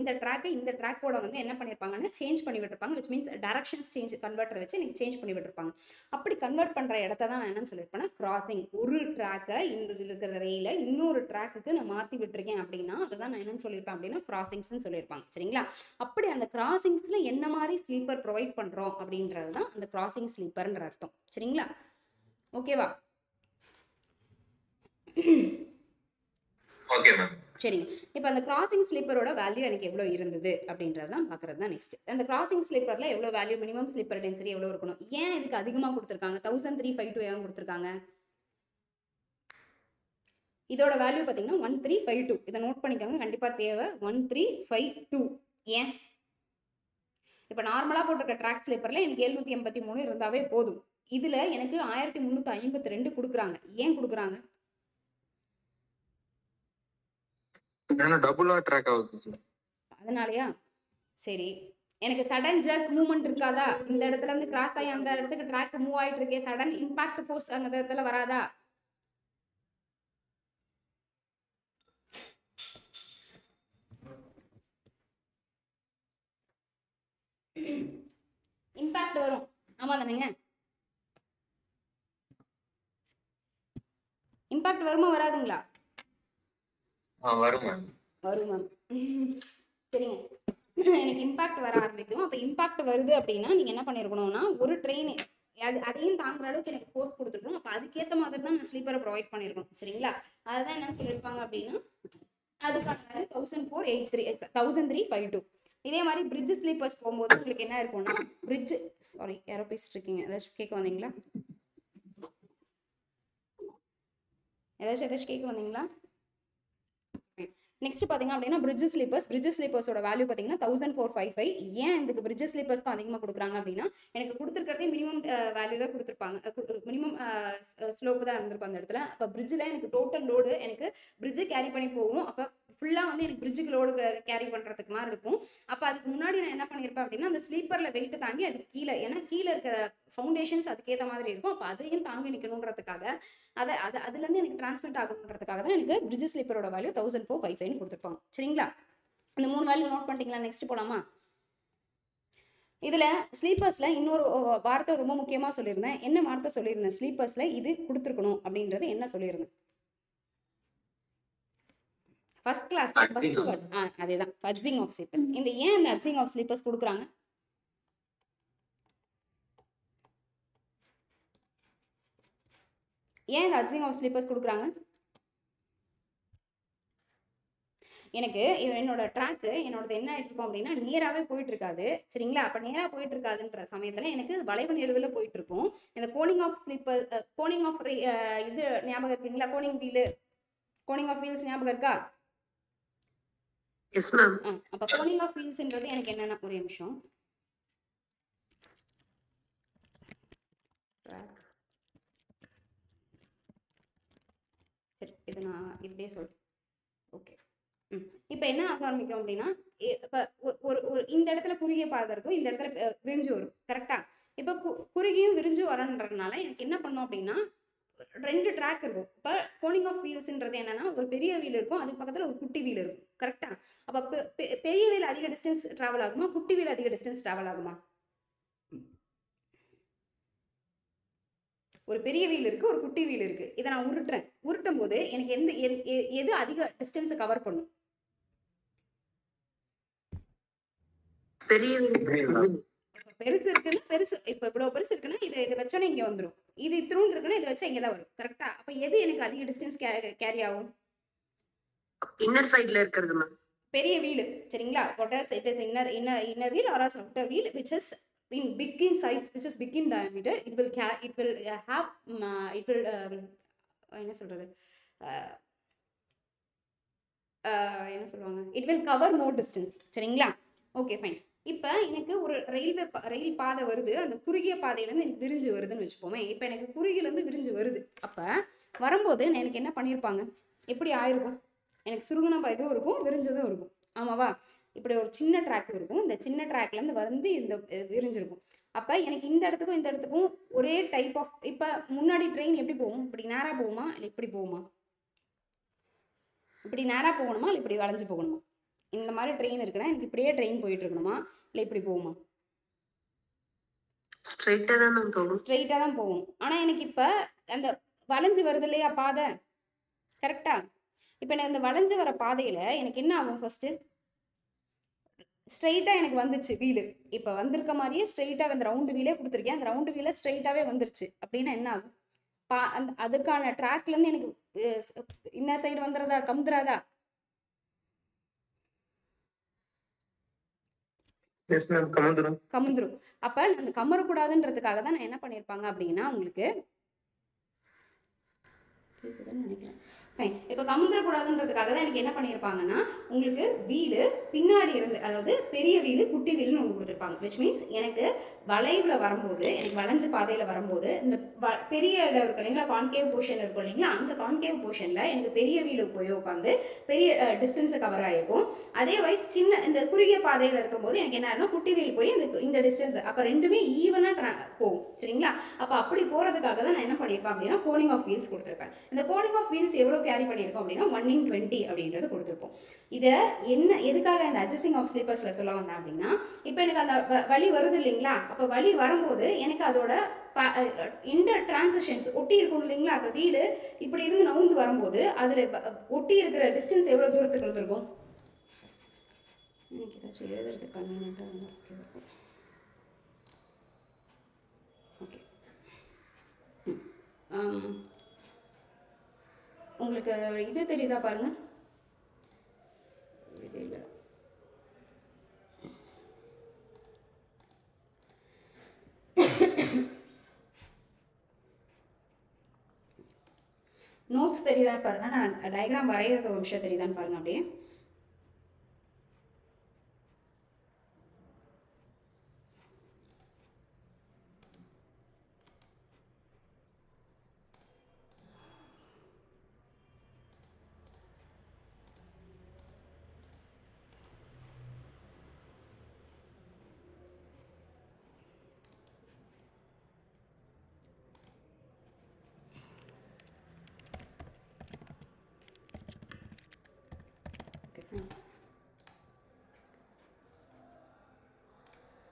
இந்த ட்ராக்கோட வந்து என்ன பண்ணியிருப்பாங்கன்னா சேஞ்ச் பண்ணி விட்டுருப்பாங்க. Which means directions change converter வச்சு எனக்கு சேஞ்ச் பண்ணி விட்டுருப்பாங்க. அப்படி கன்வெர்ட் பண்ற இடத்த தான் நான் என்னன்னு சொல்லியிருப்பேன்னா கிராசிங். ஒரு ட்ராக்கை இருக்கிற ரயில இன்னொரு ட்ராக்குக்கு நான் மாத்தி விட்டுருக்கேன் அப்படின்னா அதுதான் நான் என்னன்னு சொல்லியிருப்பேன் அப்படின்னா கிராசிங்ஸ்ன்னு சொல்லியிருப்பாங்க. சரிங்களா? அப்படி அந்த கிராசிங்ஸ்ல என்ன மாதிரி ஸ்லீப்பர் ப்ரொவைட் பண்றோம் அப்படின்றது தான் அந்த கிராசிங் ஸ்லீப்பர்ன்ற அர்த்தம். சரிங்களா? ஓகேவா? Okay ma'am. சரிங்க. இப்போ அந்த கிராசிங் ஸ்லீப்பரோட வேல்யூ எனக்கு எவ்வளோ இருந்தது அப்படின்றது தான் பார்க்கறது தான் நெக்ஸ்ட். அந்த கிராசிங் ஸ்லீப்பர்ல எவ்வளோ வேல்யூ, மினிமம் ஸ்லீப்பர் டென்சிட்டி எவ்வளோ இருக்கணும்? ஏன் இதுக்கு அதிகமாக கொடுத்துருக்காங்க? 1352 ஏன் கொடுத்துருக்காங்க? இதோட வேல்யூ பார்த்தீங்கன்னா 1352. இதை நோட் பண்ணிக்கோங்க, கண்டிப்பா தேவை. 1352 ஏன்? இப்போ நார்மலா போட்டிருக்க ட்ராக் ஸ்லீப்பர்ல எனக்கு 783 இருந்தாவே போதும். இதுல எனக்கு 1352 கொடுக்குறாங்க. ஏன் கொடுக்குறாங்க? ஏன்னா டபுளா ட்ராக் ஆகுது. அதனாலயா? சரி, எனக்கு சடன் ஜர்க் மூவ்மெண்ட் இருக்காதா? இந்த இடத்துல இருந்து கிராஸ் ஆகி அந்த இடத்துக்கு ட்ராக் மூவ் ஆயிட்டு இருக்கே, சடன் இம்பாக்ட் ஃபோர்ஸ் அந்த இடத்துல வராதா? இம்பாக்ட் வரும். ஆமா தானேங்க? இம்பாக்ட் வருமா வராதுங்களா? வரும் மேம். வரும் மேம். சரிங்க, எனக்கு இம்பாக்ட் வர ஆரம்பிக்கும். அப்போ இம்பாக்ட் வருது அப்படின்னா நீங்க என்ன பண்ணிருக்கணும்னா, ஒரு ட்ரெயின் அதையும் தாங்குற அளவுக்கு எனக்கு ஃபோர்ஸ் கொடுத்துருக்கணும். அப்போ அதுக்கேற்ற மாதிரி தான் நான் ஸ்லீப்பரை ப்ரொவைட் பண்ணியிருக்கணும். சரிங்களா? அதுதான் என்ன சொல்லியிருப்பாங்க அப்படின்னா அதுக்கான 1352. இதே மாதிரி பிரிட்ஜ் ஸ்லீப்பர்ஸ் போகும்போது உங்களுக்கு என்ன இருக்கும்னா, பிரிட்ஜ் சாரி யாரோ பேசிட்டு இருக்கீங்க, ஏதாச்சும் கேட்க வந்தீங்களா? ஏதாச்சும் கேட்க வந்தீங்களா? நெக்ஸ்ட் பாத்தீங்க அப்படின்னா பிரிட்ஜ் ஸ்லீப்பர்ஸோட வேல்யூ பாத்தீங்கன்னா 1455. ஏன் இதுக்கு பிரிட்ஜ் ஸ்லீப்பர்ஸ்க்கு அதிகமாக கொடுக்குறாங்க அப்படின்னா எனக்கு கொடுத்துருக்கிறதே மினிமம் வேல்யூ தான் கொடுத்துருப்பாங்க. மினிமம் ஸ்லோப்பு தான் இருந்திருக்கும் அந்த இடத்துல. அப்போ பிரிட்ஜில் எனக்கு டோட்டல் லோடு எனக்கு பிரிட்ஜை கேரி பண்ணி போகும். அப்போ ஃபுல்லாக வந்து எனக்கு பிரிட்ஜுக்கு லோடு கேரி பண்ணுறதுக்கு மாதிரி இருக்கும். அப்போ அதுக்கு முன்னாடி நான் என்ன பண்ணியிருப்பேன் அப்படின்னா அந்த ஸ்லீப்பரில் வெயிட்டு தாங்கி அதுக்கு கீழே, ஏன்னா கீழே இருக்கிற ஃபவுண்டேஷன்ஸ் அதுக்கேற்ற மாதிரி இருக்கும். அப்போ அதையும் தாங்கி நிற்கணுன்றதுக்காக அதுலேருந்து எனக்கு டிரான்ஸ்மிட் ஆகணுன்றதுக்காக தான் எனக்கு பிரிட்ஜ் ஸ்லீப்பரோட வேல்யூ 1455 கொடுத்துருப்பாங்க. சரிங்களா? இந்த 3 வேல்யூ நோட் பண்ணிட்டீங்களா? நெக்ஸ்ட் போலாமா? இதுல ஸ்லீப்பர்ஸ்ல இன்னொரு வார்த்தை ரொம்ப முக்கியமா சொல்லியிருந்தேன். என்ன வார்த்தை சொல்லியிருந்தேன்? ஸ்லீப்பர்ஸ்ல இது கொடுத்துருக்கணும் அப்படின்றது என்ன சொல்லியிருந்தேன்? ஃபர்ஸ்ட் கிளாஸ் அதேதான், ஃபட்ஜிங் ஆஃப் ஸ்லீப்பர்ஸ். இந்த ஏன் அந்த ஃபட்ஜிங் ஆஃப் ஸ்லீப்பர்ஸ் கொடுக்குறாங்க? ஏன் இந்த ஃபட்ஜிங் ஆஃப் ஸ்லீப்பர்ஸ் கொடுக்குறாங்க? எனக்கு என்னோட ட்ராக்கு என்னோடது என்ன ஆயிருக்கும் அப்படின்னா நேராகவே போயிட்டு இருக்காது. சரிங்களா? அப்போ நேராக போயிட்டு இருக்காதுன்ற சமயத்தில் எனக்கு வளைவு நெடுவில் போயிட்டு இருக்கும். இந்த கோனிங் ஆஃப் ஸ்லீப்பர், கோனிங் ஆஃப் இது ஞாபகம் இருக்குங்களா? கோனிங் ஆஃப் வீல்ஸ் ஞாபகம் இருக்கா? Yes ma'am. அப்போ கோனிங் ஆஃப் வீல்ஸ்ன்றது எனக்கு என்னன்னா, ஒரு நிமிஷம், சரி இது நான் இப்படியே சொல்றேன். ஓகே, இப்போ என்ன ஆக ஆரம்பிக்கும் அப்படின்னா, இப்போ ஒரு இந்த இடத்துல குறுகிய பாதை இருக்கும், இந்த இடத்துல விரிஞ்சு வரும். கரெக்டா? இப்போ குறுகியும் விரிஞ்சு வரன்றதுனால எனக்கு என்ன பண்ணும் அப்படின்னா 2 ட்ராக் இருக்கும். இப்போ கோனிங் ஆஃப் வீல்ஸ்ன்றது என்னன்னா ஒரு பெரிய வீல் இருக்கும், அதுக்கு பக்கத்தில் ஒரு குட்டி வீல் இருக்கும். கரெக்டா? அப்போ பெரிய வீல் அதிக டிஸ்டன்ஸ் டிராவல் ஆகுமா, குட்டி வீல் அதிக டிஸ்டன்ஸ் டிராவல் ஆகுமா? ஒரு பெரிய வீல் இருக்கு, ஒரு குட்டி வீல் இருக்கு. இதை நான் உருட்டும் போது எனக்கு எது அதிக டிஸ்டன்ஸை கவர் பண்ணும்? பெரிய பெருசு இருக்குன்னா பெருசு, இப்போ இவ்வளவு பெருசு இருக்குன்னா இதை வச்சோன்னே இங்க வந்துடும். இது இத்திரூண்டு இருக்குன்னா இதை வச்சா இங்கதான் வரும். கரெக்டா? அப்ப எது எனக்கு அதிக டிஸ்டன்ஸ் கேரி ஆகும்? இன்னர் சைடுல இருக்கிறது மேம். பெரிய வீல். சரிங்களா? what is it is inner wheel or a outer wheel which is big in size, which is big in diameter. It will have என்ன சொல்றது, என்ன சொல்லுவாங்க, it will cover more distance. சரிங்களா? Okay fine. இப்போ எனக்கு ஒரு ரயில் பாதை வருது. அந்த குறுகிய பாதையிலேருந்து எனக்கு விரிஞ்சு வருதுன்னு வச்சுப்போமே. இப்போ எனக்கு குறுகிலேருந்து விரிஞ்சு வருது. அப்போ வரும்போது எனக்கு என்ன பண்ணியிருப்பாங்க? எப்படி ஆயிருக்கும்? எனக்கு சுருங்கின இதுவும் இருக்கும், விரிஞ்சதும் இருக்கும். ஆமாவா? இப்படி ஒரு சின்ன ட்ராக் இருக்கும். இந்த சின்ன ட்ராக்லேருந்து வந்து இந்த விரிஞ்சிருக்கும். அப்போ எனக்கு இந்த இடத்துக்கும் இந்த இடத்துக்கும் ஒரே டைப் ஆஃப் இப்போ முன்னாடி ட்ரெயின் எப்படி போகும்? இப்படி நேராக போகுமா இல்லை இப்படி போகுமா? இப்படி நேராக போகணுமா இல்லை இப்படி வளைஞ்சு போகணுமா? இந்த மாதிரி ட்ரெயின் இருக்குன்னா எனக்கு இப்படியே ட்ரெயின் போயிட்டு இருக்கணுமா இல்லை இப்படி போகுமா? ஸ்ட்ரைட்டா தான் மேம் போகும். ஸ்ட்ரெயிட்டாக தான் போகணும். ஆனால் எனக்கு இப்போ அந்த வளைஞ்சு வருது இல்லையா பாதை, கரெக்டா? இப்போ எனக்கு இந்த வளைஞ்சு வர பாதையில் எனக்கு என்ன ஆகும்? ஃபர்ஸ்ட்டு ஸ்ட்ரெயிட்டாக எனக்கு வந்துச்சு வீலு. இப்போ வந்திருக்க மாதிரியே ஸ்ட்ரெயிட்டாக அந்த ரவுண்டு வீலே கொடுத்துருக்கேன். அந்த ரவுண்டு வீலே ஸ்ட்ரெயிட்டாகவே வந்துருச்சு அப்படின்னா என்ன ஆகும்? அந்த அதுக்கான ட்ராக்லேருந்து எனக்கு இந்த சைடு வந்துடுறதா, கமுந்துராதா? எஸ் மேம், கமந்துரும். கமுந்துரும். அப்போ அந்த கமரக்கூடாதுன்றதுக்காக தான் நான் என்ன பண்ணியிருப்பாங்க அப்படின்னா உங்களுக்கு நினைக்கிறேன். ஃபைன். இப்போ கமுந்துடக்கூடாதுன்றதுக்காக தான் எனக்கு என்ன பண்ணியிருப்பாங்கன்னா உங்களுக்கு வீலு பின்னாடி இருந்து, அதாவது பெரிய வீலு குட்டி வீலுன்னு ஒன்று கொடுத்துருப்பாங்க. விச் மீன்ஸ் எனக்கு வளைவில் வரும்போது, எனக்கு வளைஞ்ச பாதையில் வரும்போது இந்த பெரிய இடம் இருக்கும் இல்லைங்களா, கான்கேவ் போர்ஷன் இருக்கும் இல்லைங்களா, அந்த கான்கேவ் போர்ஷனில் எனக்கு பெரிய வீலு போய் உட்காந்து பெரிய டிஸ்டன்ஸை கவர் ஆகிருக்கும். அதே வைஸ் சின்ன இந்த குறுகிய பாதையில் இருக்கும்போது எனக்கு என்ன ஆகும்னா குட்டி வீல் போய் இந்த டிஸ்டன்ஸ், அப்போ ரெண்டுமே ஈவனாக போகும். சரிங்களா? அப்போ அப்படி போகிறதுக்காக தான் நான் என்ன பண்ணியிருப்பேன் அப்படின்னா கோனிங் ஆஃப் வீல்ஸ் கொடுத்துருப்பேன். இந்த கோனிங் ஆஃப் வீல்ஸ் எவ்வளோ கேரி பண்ணியிருக்கோம் அப்படின்னா 1/20 அப்படின்றது கொடுத்துருப்போம். இதை எதுக்காக இந்த அட்ஜஸ்டிங் ஆஃப் ஸ்லீப்பர்ஸில் சொல்ல வந்தேன் அப்படின்னா, இப்போ எனக்கு அந்த வழி வருது இல்லைங்களா, அப்போ வழி வரும்போது எனக்கு அதோட இன்டர் டிரான்சிஷன்ஸ் ஒட்டி இருக்கும் இல்லைங்களா. அப்போ வீடு இப்படி இருந்து நவுந்து வரும்போது அதில் ஒட்டி இருக்கிற டிஸ்டன்ஸ் எவ்வளோ தூரத்துக்கு இருந்திருக்கும்? எனக்கு ஏதாச்சும் எழுதுறது கன்வீனியன்ட்டாக இருக்கும். ஓகே, உங்களுக்கு இது தெரியுதா பாருங்க. இது இல்லை, நோட்ஸ் தெரியுதான்னு பாருங்க. நான் டயக்ராம் வரைகிறது ஒரு விஷயம் தெரியுதான்னு பாருங்க. அப்படியே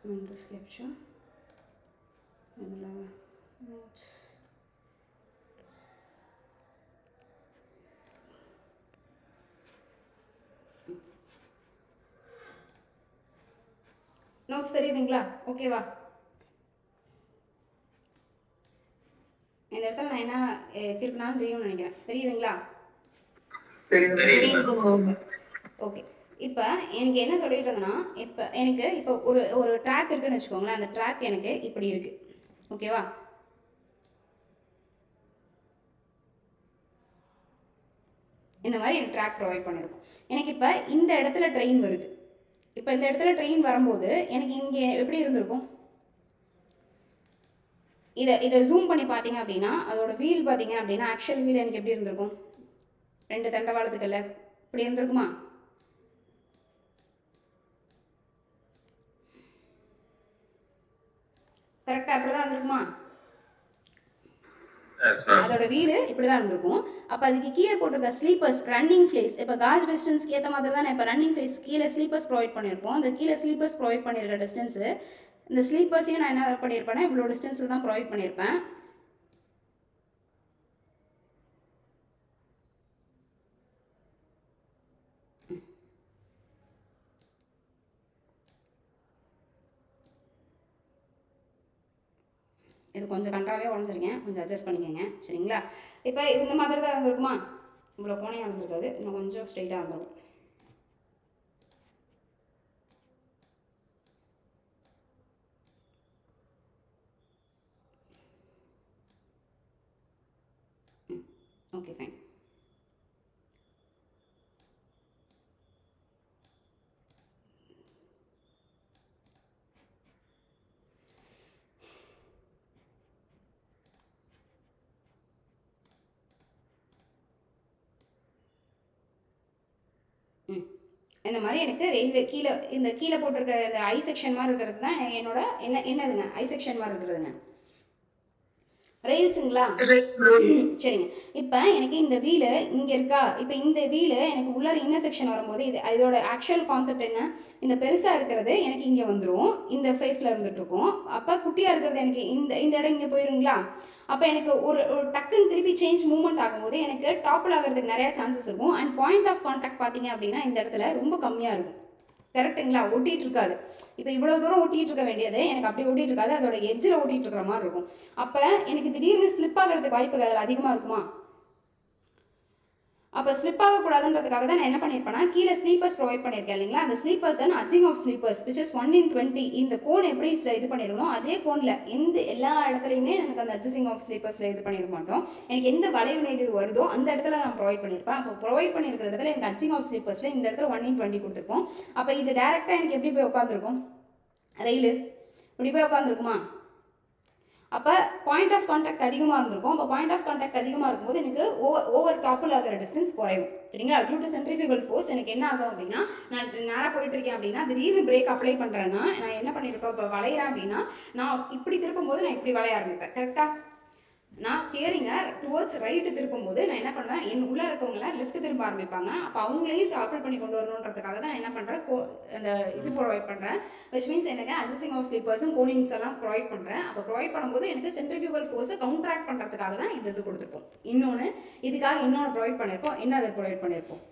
Windows capture இதில் notes நோட்ஸ் தெரியுதுங்களா? ஓகேவா? இந்த இடத்துல நான் என்ன இருக்குனாலும் தெரியும்னு நினைக்கிறேன். தெரியுதுங்களா? ஓகே. இப்போ எனக்கு என்ன சொல்லிட்டு இருந்தேன்னா, இப்போ எனக்கு இப்போ ஒரு ட்ராக் இருக்குன்னு வச்சுக்கோங்களேன். அந்த ட்ராக் எனக்கு இப்படி இருக்கு. ஓகேவா? இந்த மாதிரி எனக்கு ட்ராக் ப்ரொவைட் பண்ணியிருக்கோம். எனக்கு இப்போ இந்த இடத்துல ட்ரெயின் வருது. இப்போ இந்த இடத்துல ட்ரெயின் வரும்போது எனக்கு இங்கே எப்படி இருந்திருக்கும்? இதை ஜூம் பண்ணி பார்த்தீங்க அப்படின்னா அதோட வீல் பார்த்தீங்க அப்படின்னா ஆக்சுவல் வீல் எனக்கு எப்படி இருந்திருக்கும்? 2 தண்டவாளத்துக்குள்ள இப்படி இருந்திருக்குமா? கரெக்டாக அப்படி தான் இருந்திருக்குமா? அதோட வீடு இப்படிதான் இருந்திருக்கும். அப்போ அதுக்கு கீழே போட்டிருக்க ஸ்லீப்பர்ஸ் ரன்னிங் ஃபேஸ், இப்போ காஜ் டிஸ்டன்ஸ்க்கு ஏற்ற மாதிரி தான் இப்போ ரன்னிங் ஃபேஸ் கீழே ஸ்லீப்பர்ஸ் ப்ரொவைட் பண்ணியிருப்போம். அந்த கீழே ஸ்லீப்பர்ஸ் ப்ரொவைட் பண்ணியிருக்க டிஸ்டன்ஸு, இந்த ஸ்லீப்பர்ஸையும் நான் என்ன பண்ணியிருப்பேன்னா இவ்வளோ டிஸ்டன்ஸில் தான் ப்ரொவைட் பண்ணியிருப்பேன். இது கொஞ்சம் கண்டாவே உடஞ்சிருக்கேன், கொஞ்சம் அட்ஜஸ்ட் பண்ணிக்கோங்க. சரிங்களா? இப்போ இந்த மாதிரி தான் இருந்திருக்குமா? இவ்வளோ கோணையாக இருந்திருக்காது, இன்னும் கொஞ்சம் ஸ்ட்ரைட்டாக இருந்திருக்கும். Okay, fine. இந்த மாதிரி எனக்கு ரயில்வே கீழே போட்டிருக்கிற இந்த ஐ செக்ஷன் மாதிரி இருக்கிறது தான் என்னோட என்னதுங்க ஐ செக்ஷன் மாதிரி இருக்கிறதுங்க. ரயில்ஸுங்களா? சரிங்க. இப்போ எனக்கு இந்த வீலு இங்கே இருக்கா? இப்போ இந்த வீலு எனக்கு உள்ளார இன்னர் செக்ஷன் வரும்போது இதோட ஆக்சுவல் கான்செப்ட் என்ன? இந்த பெருசாக இருக்கிறது எனக்கு இங்கே வந்துடும், இந்த ஃபேஸில் இருந்துகிட்ருக்கும். அப்போ குட்டியாக இருக்கிறது எனக்கு இந்த இடம் இங்கே போயிருங்களா? அப்போ எனக்கு ஒரு டக்குன்னு திருப்பி சேஞ்ச் மூவ்மெண்ட் ஆகும்போது எனக்கு டாப்பில் ஆகிறதுக்கு நிறையா சான்சஸ் இருக்கும். அண்ட் பாயிண்ட் ஆஃப் கான்டாக்ட் பார்த்தீங்க அப்படின்னா இந்த இடத்துல ரொம்ப கம்மியாக இருக்கும். கரெக்டுங்களா? ஒட்டிகிட்டு இருக்காது. இப்போ இவ்வளோ தூரம் ஒட்டிகிட்டு இருக்க வேண்டியது எனக்கு அப்படி ஒட்டிகிட்டு இருக்காது, அதோட எட்ஜில் ஒட்டிகிட்டு இருக்கிற மாதிரி இருக்கும். அப்போ எனக்கு திடீர்னு ஸ்லிப் ஆகிறதுக்கு வாய்ப்புகள் அதில் அதிகமாக இருக்குமா? அப்போ ஸ்லிப் ஆகக்கூடாதுன்றதுக்காக தான் நான் என்ன பண்ணியிருப்பேன்னா கீழே ஸ்லீப்பர்ஸ் ப்ரொவைட் பண்ணியிருக்கேன் இல்லைங்களா? அந்த sleepers and arching of sleepers which is 1/20. இந்த கோன் எப்படி இது பண்ணியிருக்கணும் அதே கோனில் எல்லா இடத்துலையுமே எனக்கு அந்த அட்ஜஸ்டிங் ஆஃப் ஸ்லீப்பர்ஸில் இது பண்ணியிருக்க மாட்டோம். எனக்கு எந்த வளைவு நெறிவு வருதோ அந்த இடத்துல நான் ப்ரொவைட் பண்ணியிருப்பேன். அப்போ ப்ரொவைட் பண்ணியிருக்கிற இடத்துல எனக்கு அட்ஜஸ்டிங் ஆஃப் ஸ்லீப்பர்ஸில் இந்த இடத்துல 1/20 கொடுத்துருப்போம். அப்போ இது டேரெக்டாக எனக்கு எப்படி போய் உட்காந்துருக்கும்? ரயிலு இப்படி போய் உட்காந்துருக்குமா? அப்போ பாயிண்ட் ஆஃப் கான்டாக்ட் அதிகமாக இருந்திருக்கும். அப்போ பாயிண்ட் ஆஃப் கான்டாக்ட் அதிகமாக இருக்கும்போது எனக்கு ஓவர் டாப்பில் ஆகிற டிஸ்டன்ஸ் குறையும். சரிங்களா? டியூ டு சென்ட்ரிஃபியூகல் ஃபோர்ஸ் எனக்கு என்ன ஆகும் அப்படின்னா நான் நேராக போயிட்டு இருக்கேன் அப்படின்னா திடீர்னு பிரேக் அப்ளை பண்ணுறேன்னா நான் என்ன பண்ணியிருப்பேன்? இப்போ வளையிறேன் அப்படின்னா நான் இப்படி திருப்பும்போது நான் இப்படி வளைய ஆரம்பிப்பேன். கரெக்டாக? நான் ஸ்டியரிங்கை டுவர்ட்ஸ் ரைட்டு திருப்பும்போது நான் என்ன பண்ணுவேன்? என் உள்ளே இருக்கவங்களாம் லெஃப்ட் திரும்ப ஆரம்பிப்பாங்க. அப்போ அவங்களையும் டாப்பிள் பண்ணி கொண்டு வரணுன்றதுக்காக தான் என்ன பண்ணுறேன்? அந்த இது ப்ரொவைட் பண்ணுறேன். விச் மீன்ஸ் எனக்கு அட்ஜஸ்டிங் ஆஃப் ஸ்லீப்பர்ஸும் கோனிங்ஸ் எல்லாம் ப்ரொவைட் பண்ணுறேன். அப்போ ப்ரொவைட் பண்ணும்போது எனக்கு சென்ட்ரிஃபியூகல் ஃபோர்ஸை கவுண்ட்ராக்ட் பண்ணுறதுக்காக தான் இந்த இது கொடுத்துருப்போம். இதுக்காக இன்னொன்று ப்ரொவைட் பண்ணியிருப்போம். என்ன அதை ப்ரொவைட் பண்ணியிருப்போம்?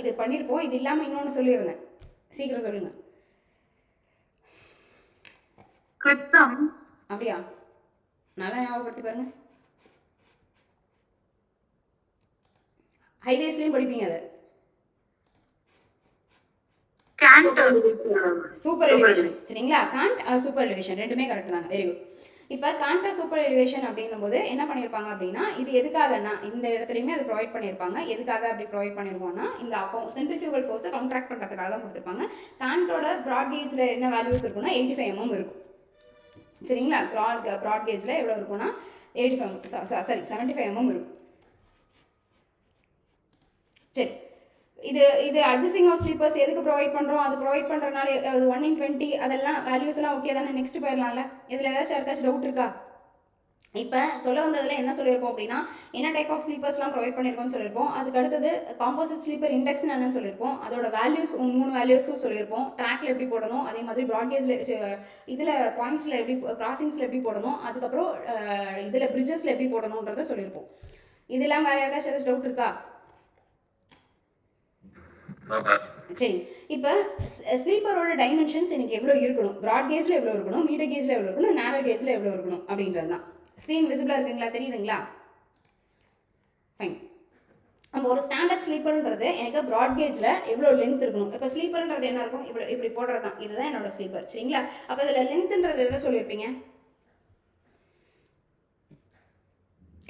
இது பண்ணியிருப்போம். இது இல்லாமல் இன்னொன்று சொல்லியிருந்தேன், சீக்கிரம் சொல்லுங்க. அப்படியா? நல்லா ஞாபகப்படுத்தி பாருங்க. ஹைவேஸ்லயும் படிப்பீங்க அதை. Super elevation. சரிங்களா? காண்ட் சூப்பர் எலிவேஷன் ரெண்டுமே கரெக்ட் தாங்க. Very good. இப்போ காண்டா சூப்பர் எலிவேஷன் அப்படின்னும் போது என்ன பண்ணியிருப்பாங்க அப்படின்னா இது எதுக்காகனா இந்த இடத்துலையுமே அது ப்ரொவைட் பண்ணியிருப்பாங்க. எதுக்காக அப்படி ப்ரொவைட் பண்ணியிருக்கோம்னா இந்த சென்ட்ரிஃபியூகல் ஃபோர்ஸை கான்ட்ராக்ட் பண்ணுறதுக்காக தான் கொடுத்துருப்பாங்க. காண்டோட ப்ராட் கேஜில் என்ன வேல்யூஸ் இருக்குன்னா 85 mm இருக்கும். சரிங்களா? ப்ராட் கேஜில் எவ்வளோ இருக்கும்னா 75 mm இருக்கும். சரி, இது அட்ஜஸ்டிங் ஆஃப் ஸ்லீப்பர்ஸ் எதுக்கு ப்ரொவைட் பண்ணுறோம்? அது ப்ரொவைட் பண்ணுறதுனால 1/20 அதெல்லாம் வேல்யூஸ் எல்லாம் ஓகே தானே? நெக்ஸ்ட் போயிடலாம்ல. இதில் ஏதாச்சும் டவுட் இருக்கா? இப்போ சொல்ல வந்ததில் என்ன சொல்லியிருப்போம் அப்படின்னா என்ன டைப் ஆஃப் ஸ்லீப்பர்ஸ்லாம் ப்ரொவைட் பண்ணியிருக்கோம்னு சொல்லியிருப்போம். அதுக்கு அடுத்தது காம்போசிட் ஸ்லீப்பர் இண்டெக்ஸ்னு என்னன்னு சொல்லியிருப்போம். அதோட வேல்யூஸ் 3 வேல்யூஸும் சொல்லியிருப்போம். ட்ராக்ல எப்படி போடணும், அதே மாதிரி ப்ராட்கேஜில் இதில் பாயிண்ட்ஸில் எப்படி கிராசிங்ஸில் எப்படி போடணும், அதுக்கப்புறம் இதில் பிரிட்ஜஸில் எப்படி போடணுன்றதை சொல்லியிருப்போம். இதெல்லாம் வேறு யாருக்காச்சும் ஏதாச்சும் டவுட் இருக்கா? சரி, இப்போ ஸ்லீப்பரோட டைமென்ஷன்ஸ் எனக்கு எவ்வளோ இருக்கணும், ப்ராட் கேஜில் எவ்வளோ இருக்கணும், மீட்டர் கேஜில் எவ்வளோ இருக்கணும், நேரோ கேஜில் எவ்வளோ இருக்கணும் அப்படின்றது தான். ஸ்க்ரீன் விசிபிளாக இருக்குங்களா? தெரியுதுங்களா? ஃபைன். அப்போ ஒரு ஸ்டாண்டர்ட் ஸ்லீப்பர்ன்றது எனக்கு ப்ராட் கேஜில் எவ்வளோ லென்த் இருக்கணும். இப்போ ஸ்லீப்பர்ன்றது என்ன இருக்கும்? இப்படி போடுறது தான். இதுதான் என்னோட ஸ்லீப்பர். சரிங்களா? அப்போ இதில் லென்த்ன்றது எதை சொல்லியிருப்பீங்க?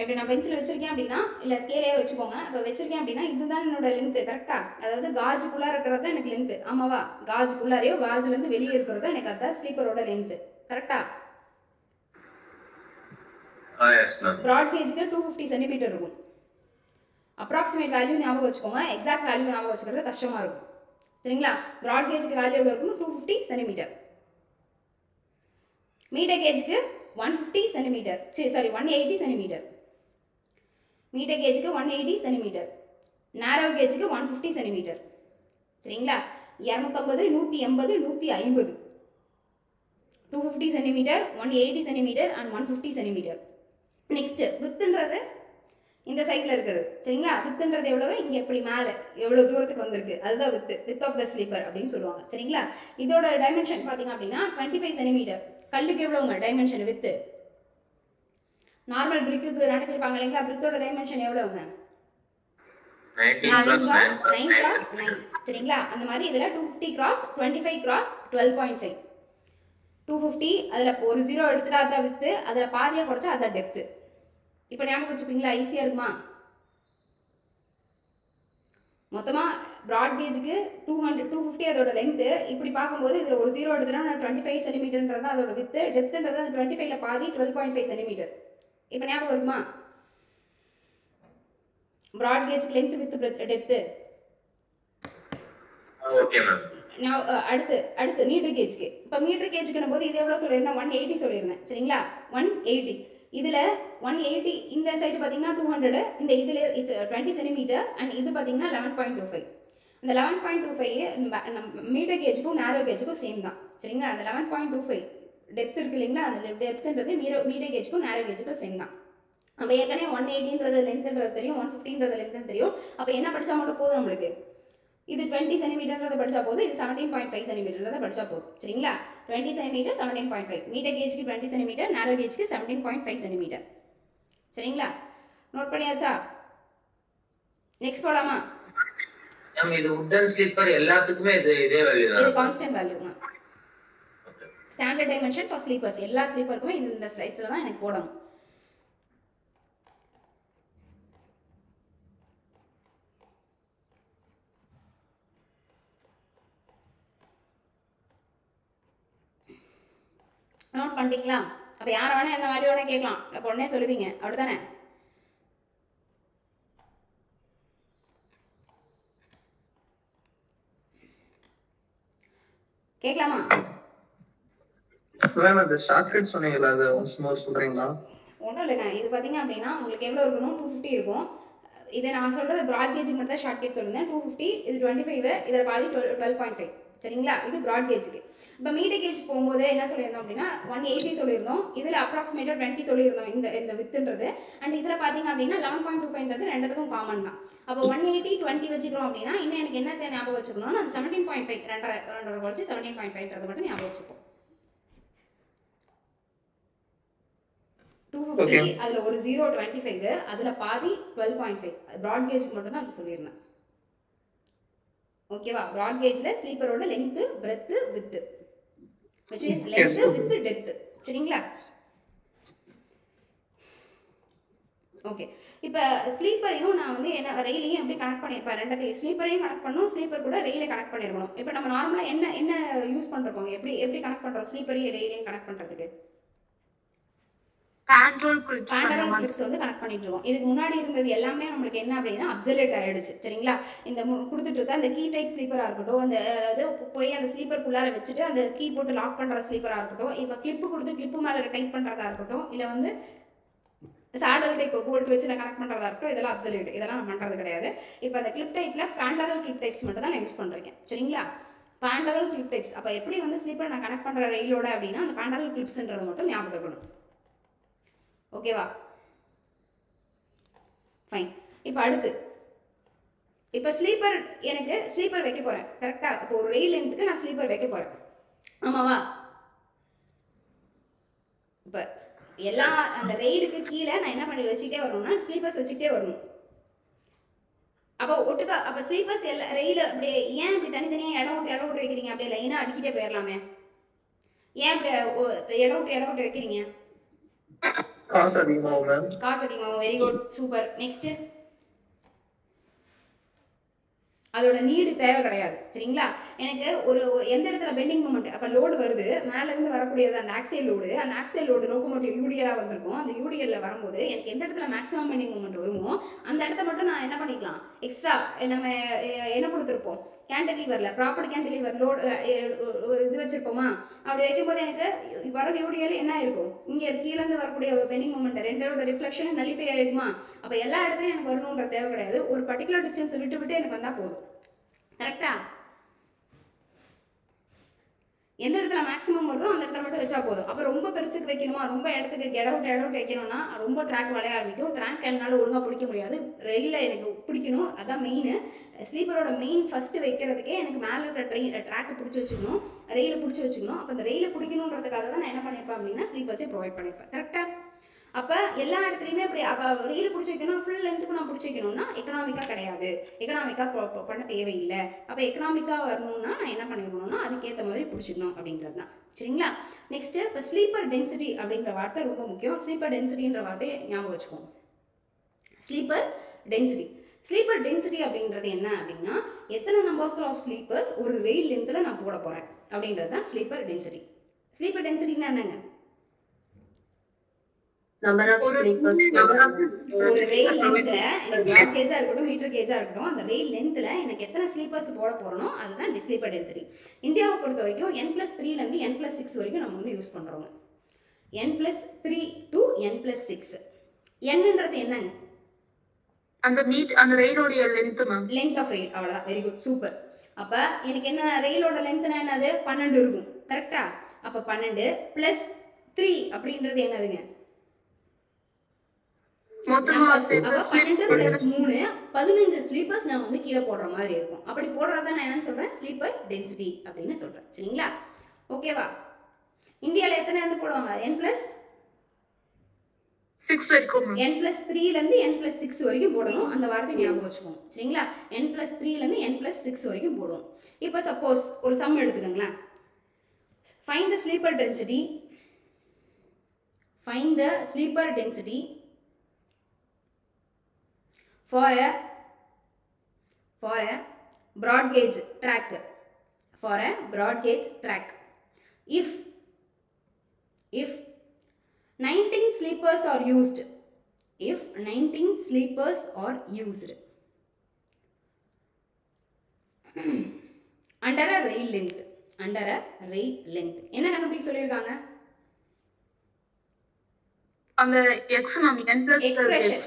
எப்படி நான் பென்சில் வச்சிருக்கேன் அப்படின்னா இல்லை ஸ்கேலே வச்சுக்கோங்க. இப்போ வச்சிருக்கேன் அப்படின்னா இதுதான் என்னோட லென்த்து. கரெக்டாக? அதாவது காஜுக்குள்ளே இருக்கிறது தான் எனக்கு லென்த்து. ஆமாவா? காஜுக்குள்ளாரையோ காஜுலேருந்து வெளியே இருக்கிறதோ எனக்கு அதுதான் ஸ்லீப்பரோட லென்த்து. கரெக்டா? ப்ராட் கேஜுக்கு 250 சென்டிமீட்டர் இருக்கும். அப்ராக்சிமேட் வேல்யூ ஞாபகம் வச்சுக்கோங்க. எக்ஸாக்ட் வேல்யூ ஞாபகம் வச்சுக்கிறது கஷ்டமாக இருக்கும். சரிங்களா? ப்ராட் கேஜுக்கு வேல்யூ எவ்வளோ இருக்கும்? 250 சென்டிமீட்டர். மீட்டர் கேஜுக்கு 150 சென்டிமீட்டர். Sorry 180 centimetre. மீட்டர் கேஜுக்கு 180 சென்டிமீட்டர். நேரோ கேஜுக்கு 150 சென்டிமீட்டர். சரிங்களா? 250, 180, 150, 250 centimetre, 180 centimetre and 150 centimetre. Next வித்துன்றது இந்த சைடில் இருக்கிறது. சரிங்களா? வித்துன்றது எவ்வளவு? இங்கே எப்படி மேலே எவ்வளோ தூரத்துக்கு வந்திருக்கு அதுதான் வித் ஆஃப் த ஸ்லீப்பர் அப்படின்னு சொல்லுவாங்க. சரிங்களா? இதோட டைமென்ஷன் பார்த்தீங்க அப்படின்னா 25 சென்டிமீட்டர். கல்லுக்கு எவ்வளோங்க டைமென்ஷன் வித்து? நார்மல் பிரிக்குக்கு நடத்திருப்பாங்க இல்லைங்களா? பிரிக்கோட டைமென்ஷன் எவ்வளவுங்க? 9 × 9. சரிங்களா? அந்த மாதிரி இதில் 250 × 25 × 12.5. 250 அதில் ஒரு 0 எடுத்துட்டா அதான் வித்து, அதில் பாதியாக குறைச்சா அதான் டெப்த்து. இப்போ ஞாபகம் வச்சுப்பீங்களா? ஈஸியாக இருக்குமா? மொத்தமாக ப்ராட் கேஜுக்கு 250 அதோட லென்த்து. இப்படி பார்க்கும்போது இதில் ஒரு 0 எடுத்துட்டா 25 சென்டிமீட்டர்ன்றது அதோட வித்து. டெப்த்துன்றது அந்த 25ல் பாதி 12.5 சென்டிமீட்டர். இப்போ ஞாபகம் வருமா? Broad gauge length with depth. Okay ma'am. அடுத்து மீட்டர் கேஜ்க்கு. இப்போ மீட்டர் கேஜ்க்குன்னும் போது இது எவ்வளோ சொல்லியிருந்தேன்? 180 சொல்லியிருந்தேன் சரிங்களா? 180. இதில் 180 இந்த சைடு பார்த்தீங்கன்னா 200, இந்த இதில் 20 சென்டிமீட்டர் அண்ட் இது பார்த்தீங்கன்னா 11.25. இந்த 11.25 மீட்டர் கேஜுக்கும் நேரோ கேஜுக்கும் சேம் தான் சரிங்களா? அந்த 11.25 டெப்த் இருக்கு இல்லைங்களா? அந்த டெப்த்துன்றது மீட்டர் கேஜுக்கும் நேரோ கேஜுக்கும் சேம் தான். நம்ம ஏற்கனவே 180ன்றது லென்த்ன்றது தெரியும், 150ன்றது லென்த்னு தெரியும். அப்போ என்ன படித்தா மட்டும் போதும் நம்மளுக்கு? இது 20 சென்டிமீட்டர்ன்றதை படித்தா போதும், இது 17.5 சென்டிமீட்டர்ன்றதை படித்தா போதும் சரிங்களா? 20 சென்டிமீட்டர் 17.5, மீட்டர் கேஜுக்கு 20 சென்டிமீட்டர், நேரோ கேஜுக்கு 17.5 சென்டிமீட்டர் சரிங்களா? நோட் பண்ணியாச்சா? நெக்ஸ்ட் போலாமா? மேம் இது வுடன் ஸ்லீப்பர் எல்லாத்துக்குமே இதே வேல்யூ தான். இது கான்ஸ்டன்ட் வேல்யூங்க. ஸ்டாண்டர்ட் டைமென்ஷன் ஃபார் ஸ்லீப்பர்ஸ் எல்லா ஸ்லீப்பருக்குமே இது இந்த ஸ்லைஸில் தான் எனக்கு போடணும். நோட் பண்ணிட்டீங்களா? அப்போ யாரை வேணால் எந்த வேல்யூ வேணால் கேட்கலாம், அப்போ உடனே சொல்லுவீங்க அப்படிதானே? கேட்கலாமா? மேம் அந்த ஷார்ட்கட் சொன்னீங்களா, அது ஒன்ஸ் மோர் சொல்றீங்களா? ஒன்றும் இல்லைங்க. இது பார்த்தீங்க அப்படின்னா உங்களுக்கு எவ்வளோ இருக்கணும்? 250 இருக்கும். இதை நான் சொல்கிறது ப்ராட் கேஜுக்கு மட்டும் தான் ஷார்ட் கேட் சொல்லியிருந்தேன். 250, இது 25, இதில் பாதி 12.5 சரிங்களா? இது ப்ராட் கேஜுக்கு. இப்போ மீட்டர் கேஜ் போகும்போது என்ன சொல்லியிருந்தோம் அப்படின்னா 180 சொல்லியிருந்தோம், இதில் அப்ராக்சிமேட்டாக 20 சொல்லியிருந்தோம் இந்த வித்துன்றது. அண்ட் இதில் பார்த்தீங்க அப்படின்னா 11.25ன்றது ரெண்டுத்துக்கும் காமன் தான். அப்போ 180 20 வச்சுக்கிறோம் அப்படின்னா இன்னும் எனக்கு என்ன ஞாபகம் வச்சுக்கணும்னா அந்த 17.5 ரெண்டரை குறைச்சி 17.5ன்றது மட்டும் ஞாபகம் வச்சுப்போம். 250 அதில் ஒரு 0.25, அதில் பாதி 12.5. ப்ராட் கேஜுக்கு மட்டும் தான் அது சொல்லியிருந்தேன். ஓகேவா? Broad கேஜில் ஸ்லீப்பரோட length breadth with length with depth சரிங்களா? ஓகே. இப்போ ஸ்லீப்பரையும் நான் வந்து என்ன ரெயிலையும் எப்படி கனெக்ட் பண்ணியிருப்பேன்? ரெண்டத்தையும் ஸ்லீப்பரையும் கனெக்ட் பண்ணணும், ஸ்லீப்பர் கூட ரெயிலை கனெக்ட் பண்ணியிருக்கணும். இப்போ நம்ம நார்மலாக என்ன யூஸ் பண்ணுறோம்? எப்படி கனெக்ட் பண்ணுறோம் ஸ்லீப்பரையும் ரெயிலையும் கனெக்ட் பண்ணுறதுக்கு? பேண்ட்ரோல் கிளிப்ஸ் வந்து கனெக்ட் பண்ணிட்டு இருக்கோம். இதுக்கு முன்னாடி இருந்தது எல்லாமே நம்மளுக்கு என்ன அப்படின்னா அப்சல்யூட் ஆயிடுச்சு சரிங்களா? இந்த கொடுத்துட்டு இருக்க அந்த கீ டைப் ஸ்லீப்பராக இருக்கட்டும், அந்த அதாவது போய் அந்த ஸ்லீப்பருக்குள்ளார வச்சுட்டு அந்த கீ போட்டு லாக் பண்ணுற ஸ்லீப்பராக இருக்கட்டும், இப்போ கிளிப்பு கொடுத்து கிளிப்பு மேலே டைப் பண்ணுறதா இருக்கட்டும், இல்லை வந்து சாடல் டைப் போல்ட் வச்சு நான் கனெக்ட் பண்ணுறதா இருக்கட்டும், இதெல்லாம் அப்சல்யூட். இதெல்லாம் நான் பண்ணுறது கிடையாது. இப்போ அந்த கிளிப் டைப்பில் பேண்டரல் கிளிப் டைப்ஸ் மட்டும் தான் நான் யூஸ் பண்ணுறேன் சரிங்களா? பேண்டரல் கிளிப் டைப்ஸ். அப்போ எப்படி வந்து ஸ்லீப்பர் நான் கனெக்ட் பண்ணுற ரெயிலோட அப்படின்னா அந்த பேண்டரல் கிளிப்ஸ்ன்றது மட்டும் ஞாபகம் இருக்கணும். ஓகேவா? ஃபைன். இப்போ அடுத்து இப்போ எனக்கு ஸ்லீப்பர் வைக்க போகிறேன் கரெக்டாக? இப்போ ஒரு ரெயில் லென்த்துக்கு நான் ஸ்லீப்பர் வைக்க போகிறேன் ஆமாவா? இப்போ எல்லா அந்த ரெயிலுக்கு கீழே நான் என்ன பண்ணி வச்சுக்கிட்டே வரணும்னா ஸ்லீப்பர்ஸ் வச்சுக்கிட்டே வரணும். அப்போ ஒட்டுக்கா அப்போ ஸ்லீப்பர்ஸ் ரெயில் அப்படியே ஏன் இப்படி தனித்தனியாக இடம் விட்டு வைக்கிறீங்க? அப்படியே லைனாக அடிக்கிட்டே போயிடலாமே. ஏன் இப்படி இடம் விட்டு வைக்கிறீங்க? காசு அதிகமாகும் மேம். காசு அதிகமாகும். Very good, super. நெக்ஸ்ட், அதோட நீடு தேவை கிடையாது சரிங்களா? எனக்கு ஒரு எந்த இடத்துல பெண்டிங் மூமெண்ட் அப்போ லோடு வருது, மேலேருந்து வரக்கூடியது அந்த ஆக்சியல் லோடு லோகோமோட்டிவ் யூடிஎலாக வந்திருக்கும். அந்த யூடிஎல்ல வரும்போது எனக்கு எந்த இடத்துல மேக்ஸிமம் பெண்டிங் மூமெண்ட் வருமோ அந்த இடத்த மட்டும் நான் என்ன பண்ணிக்கலாம், எக்ஸ்ட்ரா நம்ம என்ன கொடுத்துருப்போம், கேண்டிலீவரில் ப்ராப்பர் கேண்டிலீவர் லோடு ஒரு இது வச்சுருப்போமா? அப்படி வைக்கும்போது எனக்கு வர யூடிஎல் என்ன இருக்கும், இங்கே கீழேருந்து வரக்கூடிய பெண்டிங் மூமெண்ட் ரெண்டோட ரிஃப்ளெக்ஷன் நலிஃபை ஆகிருக்குமா? அப்போ எல்லா இடத்துலையும் எனக்கு வரணுன்ற தேவை கிடையாது. ஒரு பர்டிகுலர் டிஸ்டன்ஸை விட்டு எனக்கு வந்தால் போதும். கரெக்டா? எந்த இடத்துல மேக்ஸிமம் வருதோ அந்த இடத்துல மட்டும் வச்சா போதும். அப்போ ரொம்ப பெருசுக்கு வைக்கணுமா, ரொம்ப இடத்துக்கு இடவுட் வைக்கணும்னா ரொம்ப ட்ராக் வளைய ஆரம்பிக்கும். ட்ராக் என்னால் ஒழுங்காக பிடிக்க முடியாது. ரெயிலில் எனக்கு பிடிக்கணும், அதான் மெயின். ஸ்லீப்பரோட மெயின் ஃபஸ்ட்டு வைக்கிறதுக்கே எனக்கு மேலே இருக்கிற ட்ராக்கை பிடிச்சி வச்சுக்கணும், ரெயிலை பிடிச்சி வச்சுக்கணும். அப்போ அந்த ரெயிலை பிடிக்கணுன்றதுக்காக தான் நான் என்ன பண்ணியிருப்பேன் அப்படின்னா ஸ்லீப்பர்ஸே ப்ரொவைட் பண்ணியிருப்பேன். கரெக்டாக? அப்போ எல்லா இடத்துலையுமே அப்படி அப்போ ரெயில் பிடிச்சி வைக்கணும், ஃபுல் லென்த்துக்கு நான் பிடிச்சி வைக்கணும்னா எக்கனாமிக்காக கிடையாது, எக்கனாமிக்காக பண்ண தேவையில்லை. அப்போ எக்கனாமிக்காக வரணும்னா நான் என்ன பண்ணிடணும்னா அதுக்கேற்ற மாதிரி பிடிச்சிக்கணும் அப்படின்றது தான் சரிங்களா? நெக்ஸ்ட்டு இப்போ ஸ்லீப்பர் டென்சிட்டி அப்படின்ற வார்த்தை ரொம்ப முக்கியம். ஸ்லீப்பர் டென்சிட்டின்ற வார்த்தையை ஞாபகம் வச்சுக்கோங்க. ஸ்லீப்பர் டென்சிட்டி அப்படின்றது என்ன அப்படின்னா எத்தனை நம்பர்ஸ் ஆஃப் ஸ்லீப்பர்ஸ் ஒரு ரெயில் லென்த்தில் நான் போட போகிறேன் அப்படின்றது தான் ஸ்லீப்பர் டென்சிட்டி. ஸ்லீப்பர் டென்சிட்டின்னா என்னங்க? நம்பர் ஆஃப் ஒரு ஸ்லீப்பர்ஸ் ஒரு ரெயில் லென்த்ல எனக்கு பிளாக் கேஜா இருக்கட்டும் மீட்டர் கேஜா இருக்கட்டும் அந்த ரெயில் லென்த்ல எனக்கு எத்தனை ஸ்லீப்பர்ஸ் போட போறனோ அதுதான் ஸ்லீப்பர் டென்சிட்டி. இந்தியாவை பொறுத்த வரைக்கும் n+3ல இருந்து n+6 வரைக்கும் நம்ம வந்து யூஸ் பண்றோம். n+3 to n+6. என்னன்றது என்னங்க? அந்த ரயிலோட length ma'am. Length of rail, அவ்வளவுதான். Very good, super. அப்ப எனக்கு என்ன ரெயிலோட லென்த்னா என்னது? 12 இருக்கும். கரெக்டா? அப்ப 12 + 3 அப்படின்றது என்னதுங்க? மொத்தமா அப்ப 12 + 3 15 ஸ்லீப்பர்ஸ் நான் வந்து கீழே போடுற மாதிரி இருக்கும். அப்படி போடுறதா நான் என்னன்னு சொல்றேன்? ஸ்லீப்பர் டென்சிட்டி அப்படின்னு சொல்றேன். சரிங்களா? ஓகேவா? இந்தியால எத்தனை வந்து போடுவாங்க? n+6 வரைக்கும். n+3ல இருந்து n+6 வரைக்கும் போடணும். அந்த வார்த்தை ஞாபகம் வச்சுக்கோங்க. சரிங்களா? n+3ல இருந்து n+6 வரைக்கும் போடுவோம். இப்போ சப்போஸ் ஒரு some எடுத்துக்கங்களேன். Find the sleeper density. Find the sleeper density for a broad gauge track. For a broad gauge track. If 19 sleepers are used. If 19 sleepers are used under a rail length. Under a rail length. என்ன கண்டுபிடிக்க சொல்லியிருக்காங்க? அந்த x ma'am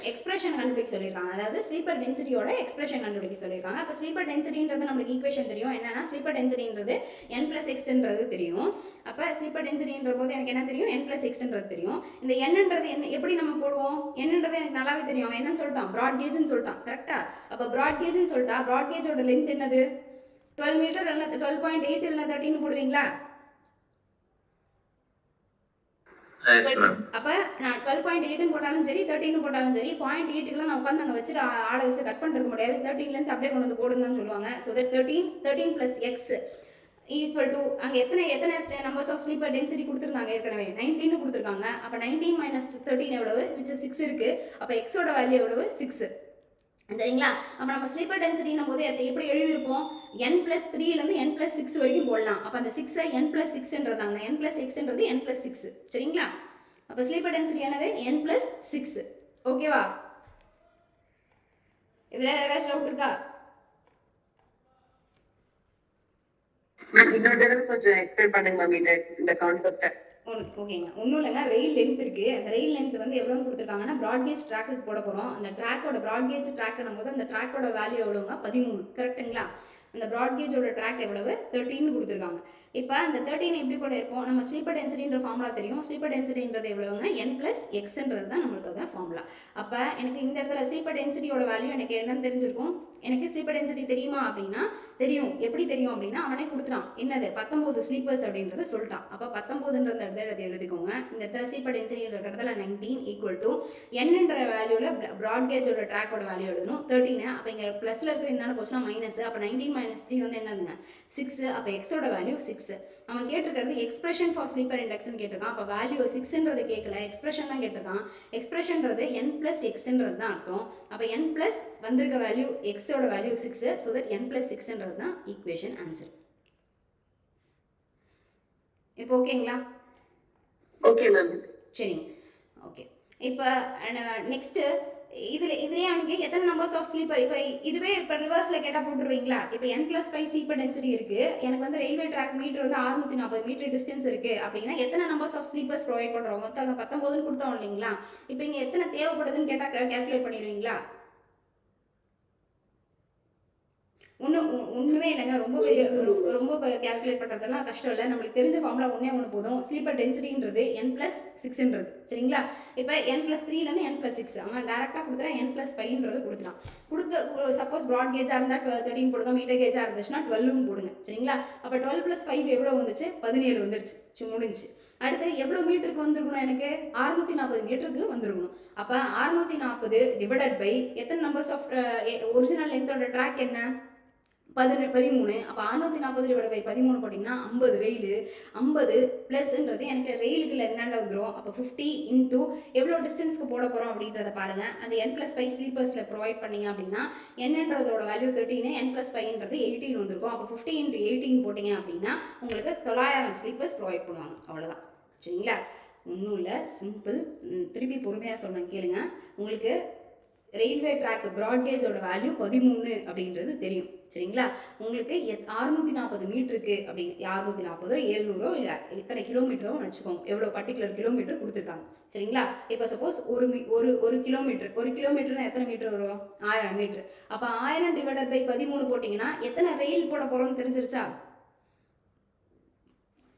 expression கண்டுபிடிக்க சொல்லியிருக்காங்க. அதாவது sleeper டென்சிட்டியோட expression கண்டுபிடிக்க சொல்லியிருக்காங்க. அப்போ ஸ்லீப்பர் டென்சிட்டின்றது நம்மளுக்கு ஈக்குவேஷன் தெரியும். என்னன்னா ஸ்லீப்பர் டென்சிட்டின்றது n+xன்றது தெரியும். அப்போ ஸ்லீப்பர் டென்சிட்டின்ற போது எனக்கு என்ன தெரியும்? n+xன்றது தெரியும். இந்த என்னன்றது என்ன எப்படி நம்ம போடுவோம்? என்னன்றது எனக்கு நல்லாவே தெரியும். அவன் என்னன்னு சொல்லிட்டான்? ப்ராட் கேஜ்னு சொல்லிட்டான். கரெக்டா? அப்போ ப்ராட் கேஜ்னு சொல்லிட்டா ப்ராட் கேஜோட லென்த் என்னது? 12 மீட்டர் இல்லைன்னா 12.8 இல்லைன்னா 13 போடுவீங்களா? அப்ப நான் 12.8 போட்டாலும் சரி 13 போட்டாலும் சரி 0.8க்குலாம் நான் உட்காந்து அங்கே வச்சுட்டு ஆளை வச்சு கட் பண்ணிருக்க முடியாது. 13லேருந்து அப்படியே கொண்டு வந்து போடுன்னு தான் சொல்லுவாங்க. So that 13 + x equal to அங்கே எத்தனை நம்பர்ஸ் ஆஃப் ஸ்லீப்பர் டென்சிட்டி கொடுத்துருந்தாங்க? ஏற்கனவே 19 கொடுத்துருக்காங்க. அப்போ 19 - 13 எவ்வளவு? which is 6 இருக்கு. அப்போ எக்ஸோட வேல்யூ எவ்வளவு? 6. சரிங்களா? அப்போ நம்ம ஸ்லீப்பர் டென்சிட்டின் போது எப்படி எழுதியிருப்போம்? n+3லேருந்து n+6 வரைக்கும் போடலாம். அப்போ அந்த 6ஐ n+6ன்றது அந்த n+xன்றது n+6. சரிங்களா? அப்போ ஸ்லீப்பர் டென்சிட்டி என்னது? n+6. ஓகேவா? இதில் ஏதாச்சும் டவுட் இருக்கா? இன்னொரு தடவை கொஞ்சம் எக்ஸ்பிளைன் பண்ணுங்க மேம் இந்த கான்செப்டை. ஓகேங்க, ஒன்றும் இல்லைங்க. ரெயில் லென்த் இருக்கு. அந்த ரெயில் லென்த் வந்து எவ்வளோன்னு கொடுத்துருக்காங்கன்னா ப்ராட் கேஜ் ட்ராக்கு போட போகிறோம். அந்த ட்ராக்கோட ப்ராட் கேஜ் ட்ராக்னும் போது அந்த ட்ராக்கோட வேல்யூ எவ்வளோங்க? 13. கரெக்டுங்களா? அந்த ப்ராட் கேஜோட ட்ராக் எவ்வளவு? 13 கொடுத்துருக்காங்க. இப்போ அந்த 13 எப்படி பண்ணியிருப்போம்? நம்ம ஸ்லீப்பர் டென்சிட்டின்ற ஃபார்முலா தெரியும். ஸ்லீப்பர் டென்சிட்டின்றது எவ்வளவுங்க? n+xன்றது தான் நம்மளுக்கு அதான் ஃபார்முலா. அப்போ எனக்கு இந்த இடத்துல ஸ்லீப்பர் டென்சிட்டியோட வேல்யூ எனக்கு என்னன்னு தெரிஞ்சிருக்கும்? எனக்கு ஸ்லீப்பர் டென்சிட்டி தெரியுமா அப்படின்னா தெரியும். எப்படி தெரியும் அப்படின்னா அவனே கொடுத்துட்டான். என்னது? 19 ஸ்லீப்பர்ஸ் அப்படின்றத சொல்லிட்டான். அப்போ 19ன்ற இடத்துல எழுதிக்கோங்க. இந்த இடத்துல ஸ்லீப்பர் டென்சிட்டின்ற இடத்துல 19 ஈக்குவல் டு என்னன்ற வேல்யூவில் ப்ராட் கேஜோட ட்ராக்கோட வேல்யூ எழுதணும் 13. அப்போ இங்கே ப்ளஸில் இருக்கிற இருந்தாலும் போச்சுன்னா மைனஸ். அப்போ 19 - 3 வந்து என்னதுங்க? 6. அப்போ எக்ஸோட வேல்யூ 6. அவன் கேட்டிருக்கிறது எக்ஸ்பிரஷன் ஃபார் ஸ்லீப்பர் இண்டெக்ஸ்னு கேட்டிருக்கான். அப்போ வேல்யூ 6ன்றது கேட்கல, எக்ஸ்பிரஷன் தான் கேட்டிருக்கான். எக்ஸ்பிரஷன்றது n+xன்றது தான் அர்த்தம். அப்போ n+ வந்திருக்க வேல்யூ எக்ஸோட வேல்யூ 6. ஸோ தட் n+6ன்றது தான் ஈக்குவேஷன் ஆன்சர். இப்போ ஓகேங்களா? Okay ma'am. சரிங்க, ஓகே. இப்போ நெக்ஸ்ட்டு இதுலேயே அவனுக்கு எத்தனை நம்பர்ஸ் ஆஃப் ஸ்லீப்பர்? இப்போ இதுவே இப்போ ரிவர்ஸில் கேட்டால் போட்டுருவீங்களா? இப்போ n+5 ஸ்லீப்பர் டென்சிட்டி இருக்குது. எனக்கு வந்து ரயில்வே ட்ராக் மீட்டர் வந்து 640 மீட்டர் டிஸ்டன்ஸ் இருக்குது அப்படின்னா எத்தனை நம்பர்ஸ் ஆஃப் ஸ்லீப்பர்ஸ் ப்ரொவைட் பண்ணுறோம்? மொத்தம் 19ன்னு கொடுத்தோம் இல்லைங்களா? இப்போ இங்கே எத்தனை தேவைப்படுதுன்னு கேட்டால் கேல்குலேட் பண்ணிடுவீங்களா? ஒன்றுமே இல்லைங்க. ரொம்ப கேல்குலேட் பண்ணுறதெல்லாம் கஷ்டம் இல்லை. நம்மளுக்கு தெரிஞ்ச ஃபார்முலா ஒன்று போதும். ஸ்லீப்பர் டென்சிட்டின்றது n+6ன்றது. சரிங்களா? இப்போ n+3லேருந்து n+6 அவன் டேரெக்டாக கொடுத்துறான். n+5ன்றது கொடுத்து சப்போஸ் ப்ராட் கேஜாக இருந்தால் 13 போடுங்க, மீட்டர் கேஜாக இருந்துச்சுன்னா 12ன்னு போடுங்க. சரிங்களா? அப்போ 12 + 5 எவ்வளோ வந்துச்சு? 17 வந்துருச்சு. முடிஞ்சு. அடுத்து எவ்வளோ மீட்டருக்கு வந்திருக்கணும்? எனக்கு 640 மீட்டருக்கு வந்திருக்கணும். அப்போ 640 டிவைடட் பை எத்தனை நம்பர்ஸ் ஆஃப் ஒரிஜினல் லென்த்தோட ட்ராக் என்ன? 13. அப்போ 640 டிவைட் பை 13 போட்டிங்கன்னா 50 ரெயிலு. 50 ப்ளஸ்ன்றது எனக்கு ரெயிலுக்குள்ள என்னென்ன வந்துடும்? அப்போ 50 இன்ட்டு எவ்வளோ டிஸ்டன்ஸ்க்கு போட போகிறோம் அப்படின்றத பாருங்கள். அந்த n+5 ஸ்லீப்பர்ஸில் ப்ரொவைட் பண்ணிங்க அப்படின்னா என்னன்றதோட வேல்யூ 13, n+5ன்றது 18 வந்திருக்கும். அப்போ 50 × 18 போட்டிங்க அப்படின்னா உங்களுக்கு 900 ஸ்லீப்பர்ஸ் ப்ரொவைட் பண்ணுவாங்க. அவ்வளோதான். சரிங்களா? ஒன்றும் இல்லை, சிம்பிள். திருப்பி பொறுமையாக சொன்னேன் கேளுங்க. உங்களுக்கு ரயில்வே ட்ராக் ப்ராட்கேஜோட வேல்யூ 13 அப்படின்றது தெரியும் சரிங்களா. உங்களுக்கு 640 மீட்டருக்கு அப்படின்னு 640 700 இல்லை இத்தனை கிலோமீட்டரோ வச்சுக்கோங்க, எவ்வளோ பர்டிகுலர் கிலோமீட்டர் கொடுத்துருக்காங்க சரிங்களா. இப்போ சப்போஸ் ஒரு கிலோமீட்டர்னா எத்தனை மீட்டர் வரும்? 1000 மீட்டர். அப்போ 1000 டிவைடட் பை 13 போட்டிங்கன்னா எத்தனை ரயில் போட போகிறோம்னு தெரிஞ்சிருச்சா?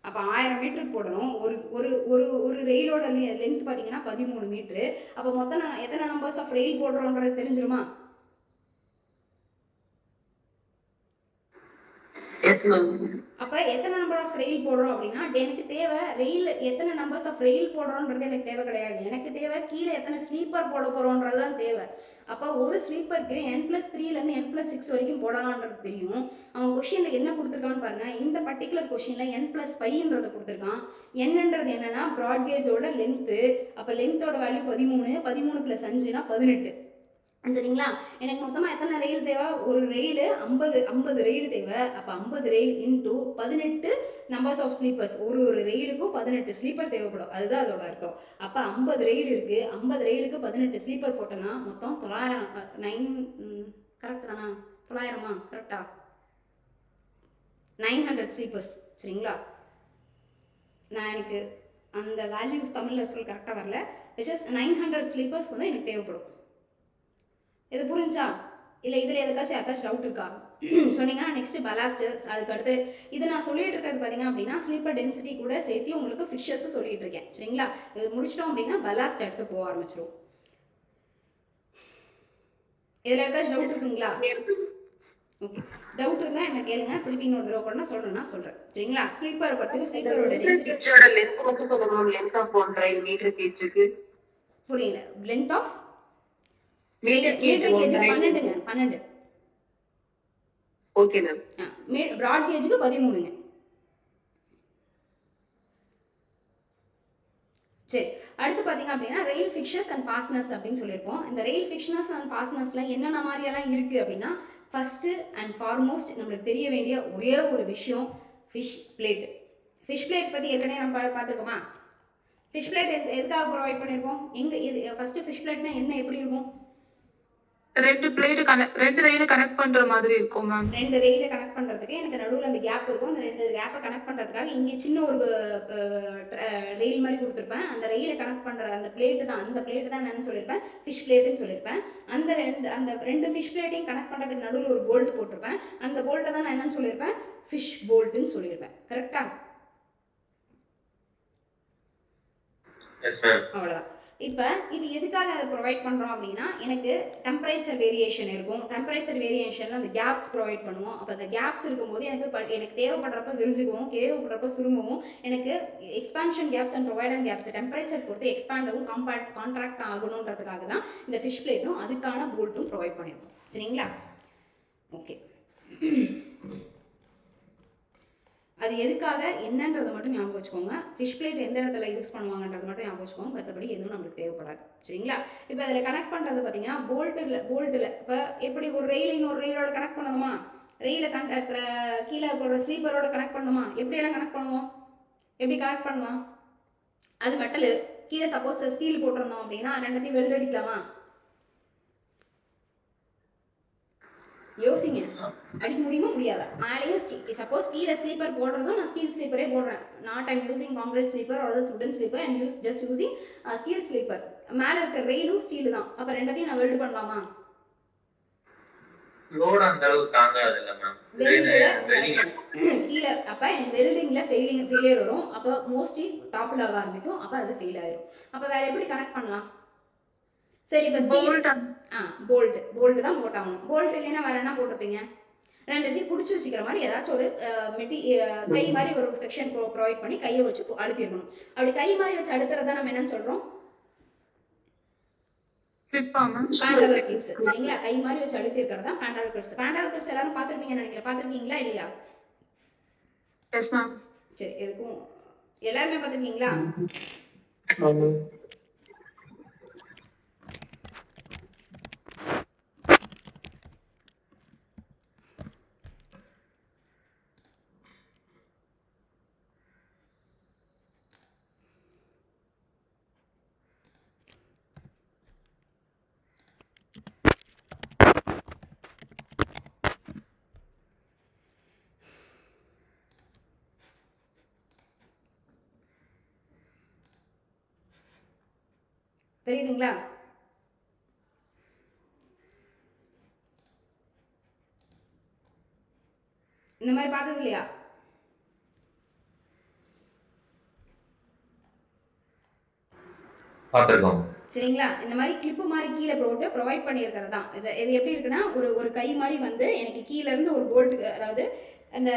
அப்போ 1000 மீட்டருக்கு போடணும். ஒரு ஒரு ஒரு ஒரு ரயிலோட லென்த் பார்த்தீங்கன்னா 13 மீட்ரு. அப்போ மொத்தம் எத்தனை நம்பர்ஸ் ஆஃப் ரயில் போடுறோன்றது தெரிஞ்சிருமா? அப்போ எத்தனை நம்பர் ஆஃப் ரயில் போடுறோம் அப்படின்னா எனக்கு தேவை ரயில் எத்தனை நம்பர்ஸ் ஆஃப் ரயில் போடுறோன்றது எனக்கு தேவை கிடையாது. எனக்கு தேவை கீழே எத்தனை ஸ்லீப்பர் போட போகிறோன்றது தான் தேவை. அப்போ ஒரு ஸ்லீப்பருக்கு N+3லேருந்து N+6 வரைக்கும் போடலான்றது தெரியும். அவன் கொஷினில் என்ன கொடுத்துருக்கான்னு பாருங்கள். இந்த பர்டிகுலர் கொஷினில் N+5ன்றதை கொடுத்துருக்கான். என்னன்றது என்னென்னா ப்ராட்கேஜோட லென்த்து. அப்போ லென்த்தோட வேல்யூ 13, 13 + 5னா 18 சரிங்களா. எனக்கு மொத்தமாக எத்தனை ரயில் தேவை? ஒரு ரயில் 50 ரயில் தேவை. அப்போ 50 ரயில் இன்டூ 18 நம்பர்ஸ் ஆஃப் ஸ்லீப்பர்ஸ். ஒரு ரயிலுக்கும் 18 ஸ்லீப்பர் தேவைப்படும், அதுதான் அதோட அர்த்தம். அப்போ 50 ரயில் இருக்குது, 50 ரயிலுக்கு 18 ஸ்லீப்பர் போட்டோன்னா மொத்தம் 900 கரெக்ட் தானா? 900மா? கரெக்டா? 900 ஸ்லீப்பர்ஸ் சரிங்களா. நான் எனக்கு அந்த வேல்யூஸ் தமிழில் சொல்ல கரெக்டாக வரல. விச் இஸ் 900 ஸ்லீப்பர்ஸ் வந்து எனக்கு தேவைப்படும். இது புரிஞ்சா? இல்லை இதில் யாருக்காச்சும் டவுட் இருக்கா சொன்னீங்கன்னா நெக்ஸ்ட் பலாஸ்ட். அதுக்கு அடுத்து இது நான் சொல்லிட்டு இருக்கிறது பார்த்தீங்க அப்படின்னா ஸ்லீப்பர் டென்சிட்டி கூட சேர்த்து உங்களுக்கு ஃபிஷர்ஸும் சொல்லிட்டு இருக்கேன் சரிங்களா. இது முடிச்சிட்டோம் அப்படின்னா பலாஸ்ட் எடுத்து போக ஆரம்பிச்சிடும். இதில் யாருக்காச்சும் டவுட் இருக்குங்களா? ஓகே, டவுட் இருந்தால் என்ன கேளுங்க, திருப்பி இன்னொரு தடவை கூட சொல்கிறேன்னா சொல்கிறேன் சரிங்களா. ஸ்லீப்பர் பற்றி ஸ்லீப்பரோட டென்சிட்டி புரியல. Length of metre gauge 12. Okay ma'am. Broad கேஜுக்கு 13ங்க. சரி, அடுத்து பார்த்தீங்க அப்படின்னா ரயில் ஃபிக்ஷர்ஸ் அண்ட் ஃபாஸ்ட்னஸ் அப்படின்னு சொல்லியிருப்போம். இந்த ரயில் ஃபிக்ஷர்ஸ் அண்ட் ஃபாஸ்ட்னஸ்ல என்னென்ன மாதிரியெல்லாம் இருக்குது அப்படின்னா ஃபர்ஸ்ட் அண்ட் ஃபார்மோஸ்ட் நம்மளுக்கு தெரிய வேண்டிய ஒரே ஒரு விஷயம் ஃபிஷ் பிளேட். ஃபிஷ் பிளேட் பற்றி ஏற்கனவே நம்ம பார்த்துருக்கோமா? ஃபிஷ் பிளேட் எதுக்காக ப்ரொவைட் பண்ணியிருக்கோம்? ஃபர்ஸ்ட் ஃபிஷ் பிளேட்னா என்ன, எப்படி இருக்கும்? ரெண்டு ரயில கனெக்ட் பண்ற மாதிரி இருக்கும் மேம். 2 ரயில கனெக்ட் பண்றதுக்கு எனக்கு நடுவில் அந்த கேப் இருக்கும். அந்த 2 கேப்பை கனெக்ட் பண்றதுக்காக இங்கே சின்ன ஒரு ரயில் மாதிரி கொடுத்துருப்பேன். அந்த ரயிலை கனெக்ட் பண்ற அந்த பிளேட்டு தான் என்னன்னு சொல்லியிருப்பேன், ஃபிஷ் பிளேட்டுன்னு சொல்லியிருப்பேன். அந்த ரெண்டு ஃபிஷ் பிளேட்டையும் கனெக்ட் பண்றதுக்கு நடுவில் ஒரு போல்ட் போட்டிருப்பேன். அந்த போல்ட்டை தான் நான் என்னன்னு சொல்லியிருப்பேன், ஃபிஷ் போல்ட்டுன்னு சொல்லியிருப்பேன். கரெக்டா? அவ்வளோதான். இப்போ இது எதுக்காக அதை ப்ரொவைட் பண்ணுறோம் அப்படின்னா எனக்கு டெம்பரேச்சர் வேரியேஷன் இருக்கும். டெம்பரேச்சர் வேரியேஷனில் அந்த கேப்ஸ் ப்ரொவைட் பண்ணுவோம். அப்போ அந்த கேப்ஸ் இருக்கும்போது எனக்கு தேவைப்படுறப்ப விரிஞ்சுக்கவும், தேவைப்படுறப்ப சுருங்கவும், எனக்கு expansion gaps and provided gaps temperature பொறுத்து எக்ஸ்பாண்டாகவும் கான்ட்ராக்ட் ஆகணுன்றதுக்காக தான் இந்த ஃபிஷ் பிளேட்டும் அதுக்கான போல்ட்டும் ப்ரொவைட் பண்ணியிருக்கோம் சரிங்களா. ஓகே, அது எதுக்காக என்னன்றதை மட்டும் ஞாபகம் வச்சுக்கோங்க. ஃபிஷ் பிளேட் எந்த இடத்துல யூஸ் பண்ணுவாங்கன்றது மட்டும் ஞாபகம் வச்சுக்கோங்க. மற்றபடி எதுவும் நம்மளுக்கு தேவைப்படாது சரிங்களா. இப்போ அதில் கனெக்ட் பண்ணுறது பார்த்தீங்கன்னா போல்ட்டில் இப்போ எப்படி ஒரு ரயில் இன்னொரு ரயிலோட கனெக்ட் பண்ணணுமா? ரயிலை கீழே போடுற ஸ்லீப்பரோட கனெக்ட் பண்ணணுமா? எப்படியெல்லாம் கனெக்ட் பண்ணுவோம்? எப்படி கனெக்ட் பண்ணலாம்? அது மெட்டல், கீழே சப்போஸ் ஸ்டீல் போட்டிருந்தோம் அப்படின்னா ரெண்டத்தையும் வெல்ட் அடிக்கலாமா? யோசிங்க, அடிக்க முடியுமா முடியாதா? மேலேயும் சப்போஸ் கீழே ஸ்லீப்பர் போடுறதும் நான் ஸ்டீல் ஸ்லீப்பரே போடுறேன். Not I'm using concrete sleeper or wooden sleeper, I'm just using steel sleeper. மேலே இருக்க ரெயிலும் ஸ்டீல் தான். அப்போ ரெண்டத்தையும் நான் வெல்ட் பண்ணலாமா? லோட் அந்த அளவுக்கு தாங்காது இல்ல மேம். கீழே அப்போ எனக்கு வெல்டிங்கில் ஃபெயிலியர் வரும். அப்போ மோஸ்ட்லி டாப்பில் ஆக ஆரம்பிக்கும். அப்போ அது ஃபெயில் ஆயிடும். அப்போ வேற எப்படி கனெக்ட் பண்ணலாம்? சரி, இப்போ போல்ட் தான் போட்டாகணும். போல்ட் இல்லைன்னா வேற என்ன போட்டிருப்பீங்க? ரெண்டத்தையும் பிடிச்சி வச்சுக்கிற மாதிரி ஏதாச்சும் ஒரு கை மாதிரி ஒரு செக்ஷன் ப்ரொவைட் பண்ணி கையை வச்சு அழுத்திடணும். அப்படி கை மாதிரி வச்சு அழுத்துறதா நம்ம என்னன்னு சொல்றோம்? பேண்டல் கிளிப்ஸ் சரிங்களா. கை மாதிரி வச்சு அழுத்தி இருக்கிறது தான் பேண்டல் கிளிப்ஸ். பேண்டல் கிளிப்ஸ் எல்லாரும் பார்த்துருப்பீங்கன்னு நினைக்கிறேன். பார்த்துருக்கீங்களா இல்லையா? சரி, எதுக்கும் எல்லாருமே பார்த்துருக்கீங்களா? தெரியுதுங்களா? இந்த மாதிரி பார்த்தது இல்லையா? பார்த்துருக்கோம். சரிங்களா? இந்த மாதிரி கிளிப்பு மாதிரி கீழே போட்டு ப்ரொவைட் பண்ணியிருக்கிறது தான். இது எப்படி இருக்குன்னா, ஒரு கை மாதிரி வந்து எனக்கு கீழேருந்து ஒரு போல்ட்டுக்கு, அதாவது அந்த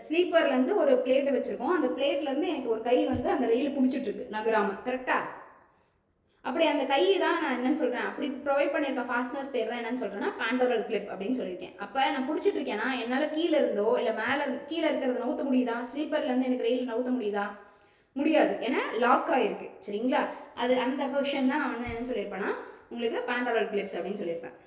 ஸ்லீப்பர்லேருந்து ஒரு பிளேட்டை வச்சுருக்கோம். அந்த பிளேட்லேருந்து எனக்கு ஒரு கை வந்து அந்த ரெயில் பிடிச்சிட்டு இருக்கு நகராமல். கரெக்டாக? அப்படி அந்த கை தான் நான் என்னன்னு சொல்கிறேன், அப்படி ப்ரொவைட் பண்ணியிருக்க ஃபாஸ்ட்னஸ் பேர் தான் என்னன்னு சொல்கிறேன்னா பேண்டோரல் கிளிப் அப்படின்னு சொல்லியிருக்கேன். அப்போ நான் பிடிச்சிட்டு இருக்கேன்னா என்னால் கீழே இருந்தோ இல்லை கீழே இருக்கிறத நவுத்த முடியுதா? ஸ்லீப்பர்லேருந்து எனக்கு ரெயில் நவுத்த முடியுதா? முடியாது. ஏன்னா லாக் ஆகிருக்கு. சரிங்களா? அது அந்த பொசிஷன் தான் நான் வந்து என்ன சொல்லியிருப்பேன்னா உங்களுக்கு பேண்டோரல் கிளிப்ஸ் அப்படின்னு சொல்லியிருப்பேன்.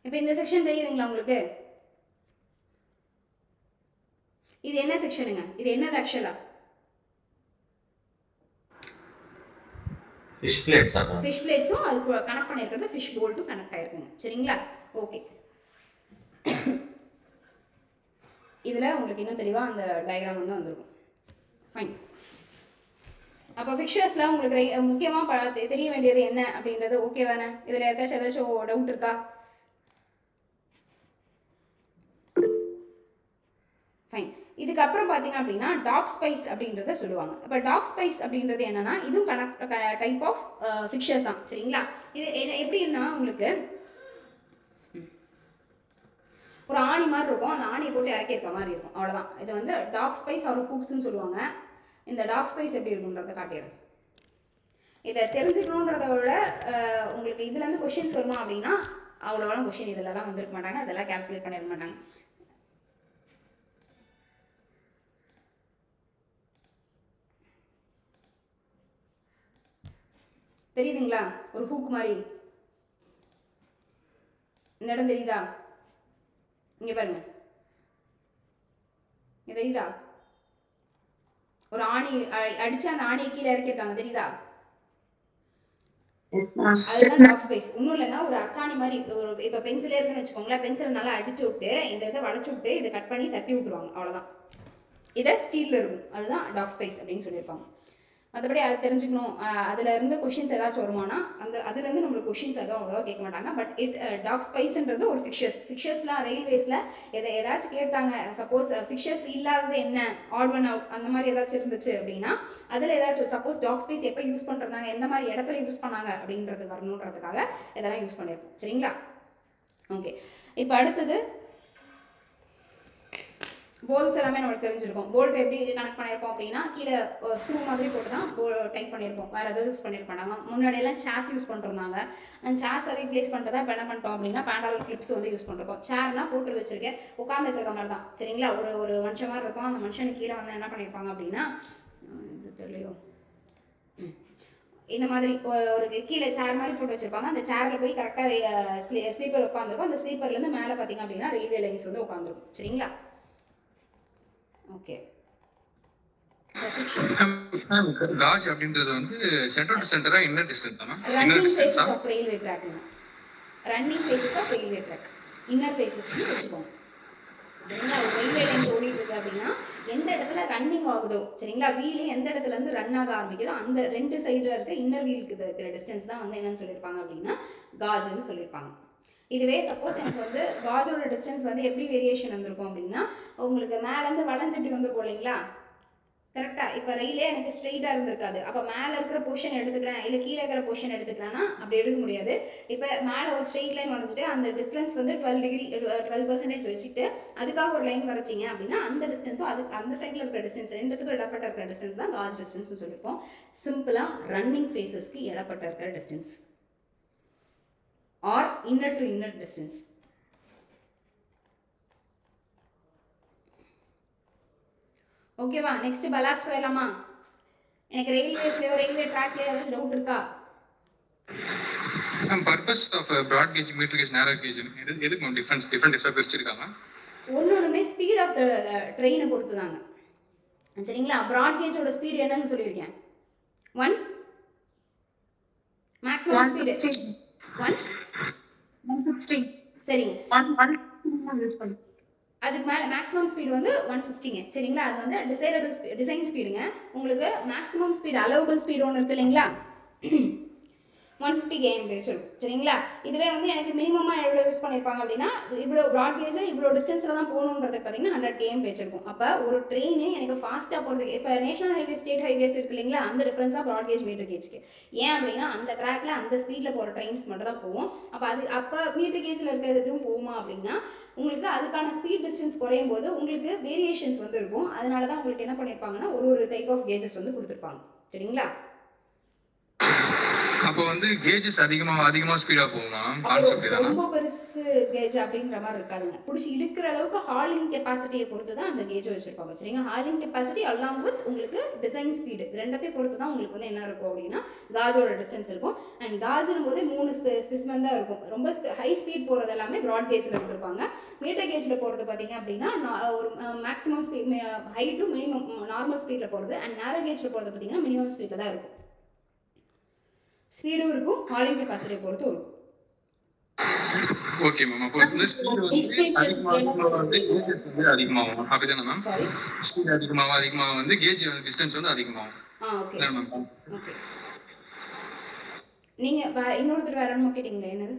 இப்போ இந்த செக்ஷன் தெரியுதுங்களா உங்களுக்கு? இது என்ன செக்ஷனுங்க? இது என்னது ஆக்சுவலா? Fish plates. ஃபிஷ் பிளேட்ஸும் அது கனெக்ட் பண்ணியிருக்கிறது ஃபிஷ் போல்ட்டும் கனெக்ட் ஆயிருக்குங்க. சரிங்களா? ஓகே. இதில் உங்களுக்கு இன்னும் தெளிவாக அந்த டயக்ராம் வந்து வந்துருக்கும். ஃபைன். அப்போ ஃபிக்சர்ஸில் உங்களுக்கு முக்கியமாக தெரிய வேண்டியது என்ன அப்படின்றது ஓகே தானே? இதில் யாருக்காச்சும் ஏதாச்சும் டவுட் இருக்கா? ஃபைன். இதுக்கப்புறம் பார்த்தீங்க அப்படின்னா டாக் ஸ்பைஸ் அப்படின்றத சொல்லுவாங்க. இப்போ டாக் ஸ்பைஸ் அப்படின்றது என்னன்னா இதுவும் டைப் ஆஃப் ஃபிக்சர்ஸ் தான். சரிங்களா? இது எப்படின்னா உங்களுக்கு ஒரு ஆணி மாதிரி இருக்கும். அந்த ஆணியை போட்டு இறக்கியிருக்க மாதிரி இருக்கும். அவ்வளோதான். இது வந்து டாக் ஸ்பைஸ் ஒரு ஹூக்ஸ்ன்னு சொல்லுவாங்க. இந்த டாக் ஸ்பைஸ் எப்படி இருக்குன்றத காட்டிடுறேன். இதை தெரிஞ்சுக்கணுன்றத விட உங்களுக்கு இதுலேருந்து கொஷின்ஸ் வருமா அப்படின்னா அவ்வளோலாம் கொஷின் இதெல்லாம் வந்திருக்க மாட்டாங்க. அதெல்லாம் கேல்குலேட் பண்ணிட மாட்டாங்க. தெரியுதுங்களா? ஒரு ஹூக் மாதிரி இந்த இடம் தெரியுதா? இங்க பாருங்க. இது தெரியுதா? ஒரு ஆணி அடிச்சு அந்த ஆணியை கீழே இறக்கியிருக்காங்க. தெரியுதா? அதுதான் டாக் ஸ்பைஸ். ஒன்றும் இல்லைங்க, ஒரு அச்சாணி மாதிரி ஒரு இப்போ பென்சிலே இருக்குன்னு வச்சுக்கோங்களேன். பென்சிலை நல்லா அடிச்சு விட்டு இந்த இதை வளைச்சு விட்டு இதை கட் பண்ணி தட்டி விட்டுருவாங்க. அவ்வளோதான். இதை ஸ்டீலில் இருக்கும். அதுதான் டாக் ஸ்பைஸ் அப்படின்னு சொல்லியிருப்பாங்க. மற்றபடி அதை தெரிஞ்சுக்கணும், அதில் இருந்து கொஷின்ஸ் ஏதாச்சும் வருமானா அதுலேருந்து நம்மளுக்கு கொஷின்ஸ் எதுவும் அவ்வளோவா கேட்க மாட்டாங்க. பட் டாக் ஸ்பைஸ்ன்றது ஒரு ஃபிக்ஷர்ஸில் ரயில்வேஸில் ஏதாச்சும் கேட்டாங்க. சப்போஸ் ஃபிக்ஷர்ஸ் இல்லாதது என்ன, ஆட் ஒன் அவுட் அந்த மாதிரி ஏதாச்சும் இருந்துச்சு அப்படின்னா அதில் ஏதாச்சும் சப்போஸ் டாக் ஸ்பைஸ் எப்போ யூஸ் பண்ணுறாங்க, எந்த மாதிரி இடத்துல யூஸ் பண்ணாங்க அப்படின்றது வரணுன்றதுக்காக இதெல்லாம் யூஸ் பண்ணியிருப்போம். சரிங்களா? ஓகே. இப்போ அடுத்தது போல்ட்ஸ் எல்லாமே நம்மளுக்கு தெரிஞ்சிருக்கும். போல்ட் எப்படி கனெக்ட் பண்ணியிருக்கோம் அப்படின்னா கீழே ஸ்க்ரூ மாதிரி போட்டு தான் டைப் பண்ணியிருப்போம். வேறு எதுவும் யூஸ் பண்ணியிருக்க மாட்டாங்க. முன்னாடியெல்லாம் சேஸ் யூஸ் பண்ணிருந்தாங்க. அந்த சேஸை ரீப்ளேஸ் பண்ணிட்டு தான் இப்போ என்ன பண்ணிட்டோம் அப்படின்னா பேண்டோரல் கிளிப்ஸ் வந்து யூஸ் பண்ணிருக்கோம். சேர்லாம் போட்டு வச்சிருக்கேன், உட்காந்துட்டு இருக்க மாதிரி தான். சரிங்களா? ஒரு மனுஷன் மாதிரி இருக்கும். அந்த மனுஷனுக்கு கீழே வந்து என்ன பண்ணியிருப்பாங்க அப்படின்னா இது தெரியலையோ, இந்த மாதிரி ஒரு கீழே சேர் மாதிரி போட்டு வச்சிருப்பாங்க. அந்த சேரில் போய் கரெக்டாக ஸ்லீப்பர் உட்காந்துருக்கும். அந்த ஸ்லீப்பர்லேருந்து மேலே பார்த்தீங்க அப்படின்னா ரயில்வே லைன்ஸ் வந்து உட்காந்துருக்கும். சரிங்களா? ஓகே. காஜ் அப்படின்றது வந்து சென்டர் டு சென்டரா இன்னர் டிஸ்டன்ஸ் தானா? ரன்னிங் ஃபேஸஸ் ஆஃப் ரயில்வே ட்ராக்குங்க. Running faces of railway track inner ஃபேஸஸ்னு வச்சுக்கோங்க. சரிங்களா? ஒரு ரயில்வே லைன் ஓடிட்டு இருக்கு அப்படின்னா எந்த இடத்துல ரன்னிங் ஆகுதோ, சரிங்களா, வீலு எந்த இடத்துல இருந்து ரன் ஆக ஆரம்பிக்குதோ அந்த ரெண்டு சைடில் இருக்க இன்னர் வீலுக்கு இருக்கிற டிஸ்டன்ஸ் தான் வந்து என்னன்னு சொல்லியிருப்பாங்க அப்படின்னா காஜ்னு சொல்லியிருப்பாங்க. இதுவே சப்போஸ் எனக்கு வந்து காஜோட டிஸ்டன்ஸ் வந்து எப்படி வேரியேஷன் வந்திருக்கும் அப்படின்னா உங்களுக்கு மேலேருந்து வளைஞ்சு இப்படி வந்திருக்கும் இல்லைங்களா? கரெக்டாக. இப்போ ரயிலே எனக்கு ஸ்ட்ரெயிட்டாக இருந்திருக்காது. அப்போ மேலே இருக்கிற போர்ஷன் எடுத்துக்கிறேன் இல்லை கீழே இருக்கிற போர்ஷன் எடுத்துக்கிறேன்னா அப்படி எடுக்க முடியாது. இப்போ மேலே ஒரு ஸ்ட்ரெயிட் லைன் வரைஞ்சிட்டு அந்த டிஃப்ரென்ஸ் வந்து 12% வச்சுட்டு அதுக்காக ஒரு லைன் வரைச்சிங்க அப்படின்னா அந்த டிஸ்டன்ஸும் அதுக்கு அந்த சைடில் இருக்கிற டிஸ்டன்ஸ் ரெண்டுத்துக்கும் இடப்பட்ட இருக்கிற டிஸ்டன்ஸ் தான் காஜ் டிஸ்டன்ஸ்னு சொல்லியிருப்போம். சிம்பிளாக ரன்னிங் ஃபேஸஸ்க்கு இடப்பட்ட இருக்கிற distance or inner to inner distance. ஓகேவா? நெக்ஸ்ட் பலாஸ்ட் போயிடலாமா? எனக்கு ரயில்வேஸ்லயோ ரயில்வே ட்ராக்லயோ ஏதாச்சும் டவுட் இருக்கா? Purpose of broad gauge, metre gauge, narrow gauge எதுக்கு டிஃபரண்ட் டைப்ஸா பிரிச்சிருக்காங்க? ஒன்னொன்றுமே ஸ்பீட் ஆஃப் த ட்ரெயினை பொறுத்து தாங்க. சரிங்களா? பிராட் கேஜோட ஸ்பீடு என்னன்னு சொல்லியிருக்கேன், 1 மேக்ஸிமம் ஸ்பீடு 160 சரிங்க. 1 யூஸ் பண்ணு. அதுக்கு மேலே மேக்ஸிமம் ஸ்பீடு வந்து 160ங்க சரிங்களா. அது வந்து டிசைன் ஸ்பீடுங்க. உங்களுக்கு மேக்ஸிமம் ஸ்பீடு அலோவபிள் ஸ்பீடு ஒன்று இருக்கு இல்லைங்களா, 150 km/h சரிங்களா. இதுவே வந்து எனக்கு மினிமமாக எவ்வளோ யூஸ் பண்ணியிருப்பாங்க அப்படின்னா, இவ்வளோ ப்ராட் கேஜ் இவ்வளோ டிஸ்டன்ஸில் தான் போகணுன்றது பார்த்தீங்கன்னா 100 km/h இருக்கும். அப்போ ஒரு ட்ரெயின் எனக்கு ஃபாஸ்ட்டாக போகிறதுக்கு இப்போ நேஷனல் ஹைவே ஸ்டேட் ஹைவேஸ் இருக்கு இல்லைங்களா, அந்த டிஃப்ரென்ஸ் தான் ப்ராட் கேஜ் மீட்டர் கேஜ்க்கு. ஏன் அப்படின்னா அந்த ட்ராக்ல அந்த ஸ்பீடில் போகிற ட்ரெயின்ஸ் மட்டும் தான் போகும். அப்போ மீட்டர் கேஜில் இருக்கிறது எதுவும் போகுமா அப்படின்னா உங்களுக்கு அதுக்கான ஸ்பீட் டிஸ்டன்ஸ் குறையும் போது உங்களுக்கு வேரியேஷன்ஸ் வந்து இருக்கும். அதனால தான் உங்களுக்கு என்ன பண்ணியிருப்பாங்கன்னா ஒரு டைப் ஆஃப் கேஜஸ் வந்து கொடுத்துருப்பாங்க சரிங்களா. அப்போ வந்து கேஜஸ் அதிகமா ஸ்பீடா போகுமா? கான்செப்ட் இதானா? ரொம்ப பெருசு கேஜ் அப்படின்ற மாதிரி இருக்காதுங்க. பிடிச்சி இழுக்கிற அளவுக்கு ஹாலிங் கெப்பாசிட்டியை பொறுத்து தான் அந்த கேஜ் வச்சிருப்பாங்க சரிங்க. ஹாலிங் கெப்பாசிட்டி அலாங் வித் உங்களுக்கு டிசைன் ஸ்பீடு ரெண்டத்தையும் பொறுத்து தான் உங்களுக்கு வந்து என்ன இருக்கும் அப்படின்னா காஜோட டிஸ்டன்ஸ் இருக்கும். அண்ட் காஜுன்னு போது 3 ஸ்பெசிமென் தான் இருக்கும். ரொம்ப ஹை ஸ்பீட் போகிறது எல்லாமே ப்ராட் கேஜில் விட்டுருப்பாங்க. மீட்டர் கேஜில் போகிறது பார்த்தீங்க அப்படின்னா ஒரு maximum speed high to minimum normal ஸ்பீடில் போகிறது. அண்ட் நேரோ கேஜில் போகிறது பார்த்தீங்கன்னா மினிமம் ஸ்பீடில் தான் இருக்கும். ஸ்பீடும் இருக்கும், ஹாலிங் கெப்பாசிட்டியை பொறுத்து இருக்கும். Okay ma'am. அப்போ வந்து ஸ்பீட் வந்து அதிகமாக வந்து கேஜஸ் வந்து அதிகமாகும் அப்படிதானே மேம்? சாரி, ஸ்பீட் அதிகமாக வந்து கேஜ் டிஸ்டன்ஸ் வந்து அதிகமாகும். ஓகே இல்ல மேம். ஓகே. நீங்கள் இன்னொருத்தர் வேற என்ன கேட்டிங்களா? என்னது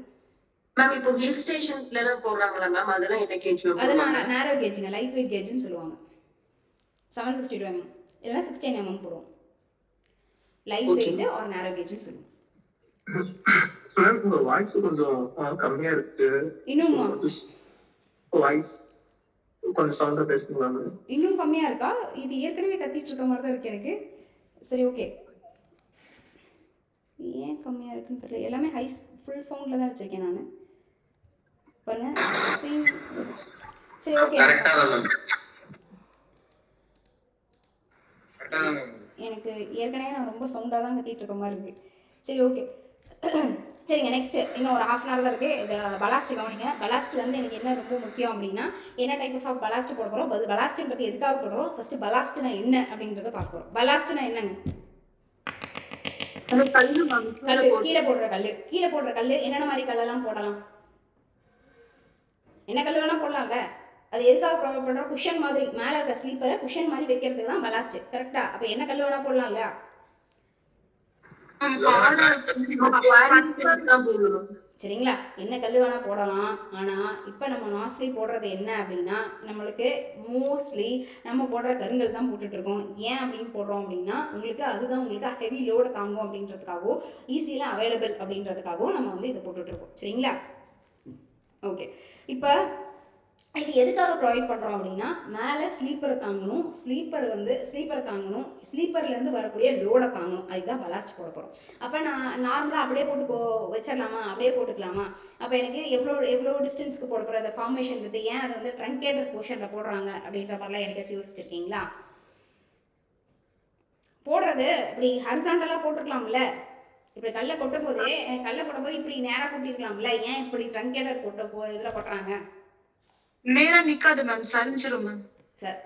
மேம் இப்போ ஹில் ஸ்டேஷன்ஸ்ல எல்லாம் போடுறாங்களா மேம், அதெல்லாம் என்ன கேஜ்? அது நான் நேரோ கேஜுங்க, லைட் வெயிட் கேஜ்னு சொல்லுவாங்க. 762 mm இல்லைன்னா 16 mm போடுவோம். லைட் வெயிட் ஆர் நேரோ கேஜ்னு சொல்லுவோம். மேம் உங்க வாய்ஸ் கொஞ்சம் கம்மியா இருக்கு. இன்னுமா வாய்ஸ் கொஞ்சம் சவுண்டா பேசுங்களா மேம்? இன்னும் கம்மியாக இருக்கா? இது ஏற்கனவே கத்திட்டு இருக்க மாதிரி தான் இருக்கு எனக்கு. சரி ஓகே, ஏன் கம்மியாக இருக்குன்னு தெரியல. எல்லாமே ஃபுல் சவுண்டில் தான் வச்சுருக்கேன் நான். பாருங்க ஸ்க்ரீன். சரி ஓகே, எனக்கு ஏற்கனவே நான் ரொம்ப சவுண்டாக தான் கத்திட்டு இருக்க மாதிரி இருக்குது. சரி ஓகே சரிங்க. நெக்ஸ்ட் இன்னும் ஒரு ½ hour தான் இருக்குது. இது பலாஸ்ட் கவனிங்க. பலாஸ்ட் வந்து எனக்கு என்ன ரொம்ப முக்கியம் அப்படின்னா என்ன டைப்ஸ் ஆஃப் பலாஸ்ட் போட போகிறோம், பலாஸ்ட்ன்றது எதுக்காக போடுறோம், ஃபஸ்ட்டு பலாஸ்ட்னா என்ன அப்படின்றத பார்க்க போகிறோம். பலாஸ்ட்னா என்னங்க? கல், கீழே போடுற கல். என்னென்ன மாதிரி கல்லெல்லாம் போடலாம்? என்ன கல் வேணால் போடலாம்ல. அது எதுக்காக ப்ரொவைட் பண்ணுறோம்? குஷன் மாதிரி மேலே இருக்கிற ஸ்லீப்பரை குஷன் மாதிரி வைக்கிறதுக்கு தான் பலாஸ்ட். கரெக்டாக? அப்போ என்ன கல் வேணால் போடலாம் இல்லையா? சரிங்களா, என்ன கல் வேணால் போடலாம். ஆனால் இப்போ நம்ம நாஸ்ட்லி போடுறது என்ன அப்படின்னா நம்மளுக்கு மோஸ்ட்லி நம்ம போடுற கருங்கல் தான் போட்டுட்ருக்கோம். ஏன் அப்படின்னு போடுறோம் அப்படின்னா உங்களுக்கு அதுதான் உங்களுக்கு ஹெவி லோடு தாங்கும் அப்படின்றதுக்காகவும் ஈஸியில் அவைலபிள் அப்படின்றதுக்காகவும் நம்ம வந்து இதை போட்டுட்ருக்கோம் சரிங்களா. ஓகே, இப்போ இது எதுக்காக ப்ரொவைட் பண்ணுறோம் அப்படின்னா மேலே ஸ்லீப்பரை தாங்கணும், ஸ்லீப்பர்லேருந்து வரக்கூடிய லோடை தாங்கணும். அதுதான் பலாஸ்ட் போட போகிறோம். அப்போ நான் நார்மலாக அப்படியே போட்டு வச்சிடலாமா, அப்படியே போட்டுக்கலாமா? அப்போ எனக்கு எவ்வளோ டிஸ்டன்ஸ்க்கு போட போகிற அந்த ஃபார்மேஷன் இருக்குது, ஏன் அதை வந்து ட்ரங்கேட்டட் போர்ஷனில் போடுறாங்க அப்படின்ற மாதிரிலாம் எனக்கு யோசிச்சிருக்கீங்களா? போடுறது இப்படி ஹரிசாண்டலாக போட்டுருக்கலாம்ல. இப்படி கல்லை கொட்டும் போது இப்படி நேராக கொட்டிருக்கலாம்ல. ஏன் இப்படி ட்ரங்கேட்டட் இதில் கொட்டுறாங்க? நேரா நிக்காது மேம், சரிஞ்சிரும் மேம்.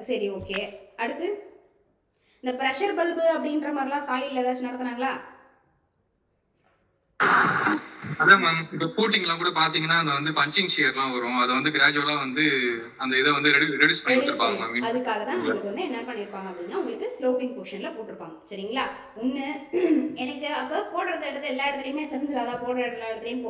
சரி ஓகே. அடுத்து இந்த ப்ரெஷர் பல்பு அப்படின்ற மாதிரிலாம் சாயில்ல ஏதாச்சும் நடத்துனாங்களா? அதான் மேம். இப்போ ஃபூட்டிங்லாம் கூட பாத்தீங்கன்னா அந்த வந்து பஞ்சிங் ஷியர்லாம் வரும். அதை வந்து கிராஜுவலா வந்து அந்த இதை வந்து ரெடியூஸ் பண்ணி கொடுப்பாங்க மேம். அதுக்காக தான் உங்களுக்கு வந்து என்ன பண்ணியிருப்பாங்க அப்படின்னா உங்களுக்கு ஸ்லோப்பிங் பொசிஷனில் போட்டிருப்பாங்க சரிங்களா. ஒன்று எனக்கு அப்போ போடுறது எல்லா இடத்துலையுமே செஞ்சிடாதா, போடுற எல்லா இடத்துலையும்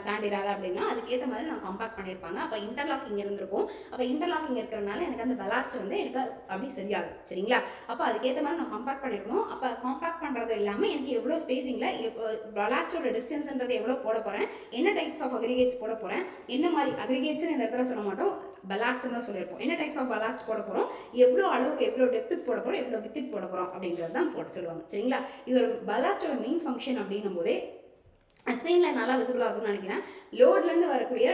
தாண்டிடாதா அப்படின்னா அதுக்கேற்ற மாதிரி நான் கம்பேக்ட் பண்ணியிருப்பாங்க. அப்போ இன்டர்லாக்கிங் இருந்திருக்கும். அப்போ இன்டர்லாக்கிங் இருக்கிறனால எனக்கு அந்த பலாஸ்ட் வந்து எனக்கு அப்படி சரியாகும் சரிங்களா. அப்போ அதுக்கேற்ற மாதிரி நான் கம்பேக்ட் பண்ணியிருக்கணும். அப்போ கம்பேக்ட் பண்ணுறது இல்லாமல் எனக்கு எவ்வளோ ஸ்பேசிங்கில் பலாஸ்டோட டிஸ்டன்ஸ்ன்றது எவ்வளோ போட போகிறேன், என்ன டைப்ஸ் ஆஃப் அக்ரிகேட்ஸ் போட போகிறேன், என்ன மாதிரி அக்ரிகேட்ஸ்னு இந்த இடத்துல சொல்ல மாட்டோம், பலாஸ்ட் தான் சொல்லியிருப்போம். என்ன டைப்ஸ் ஆஃப் பலாஸ்ட் போட போகிறோம், எவ்வளோ அளவுக்கு எவ்வளோ டெப்த்துக்கு போட போகிறோம், எவ்வளோ வித்துக்கு போட போகிறோம் அப்படின்றது தான் போட சொல்லுவாங்க சரிங்களா. இது ஒரு பலாஸ்டோட மெயின் ஃபங்க்ஷன் அப்படின்னும் போதே ஸ்க்ரீனில் நல்லா விசிபிள் ஆகும்னு நினைக்கிறேன். லோட்லேருந்து வரக்கூடிய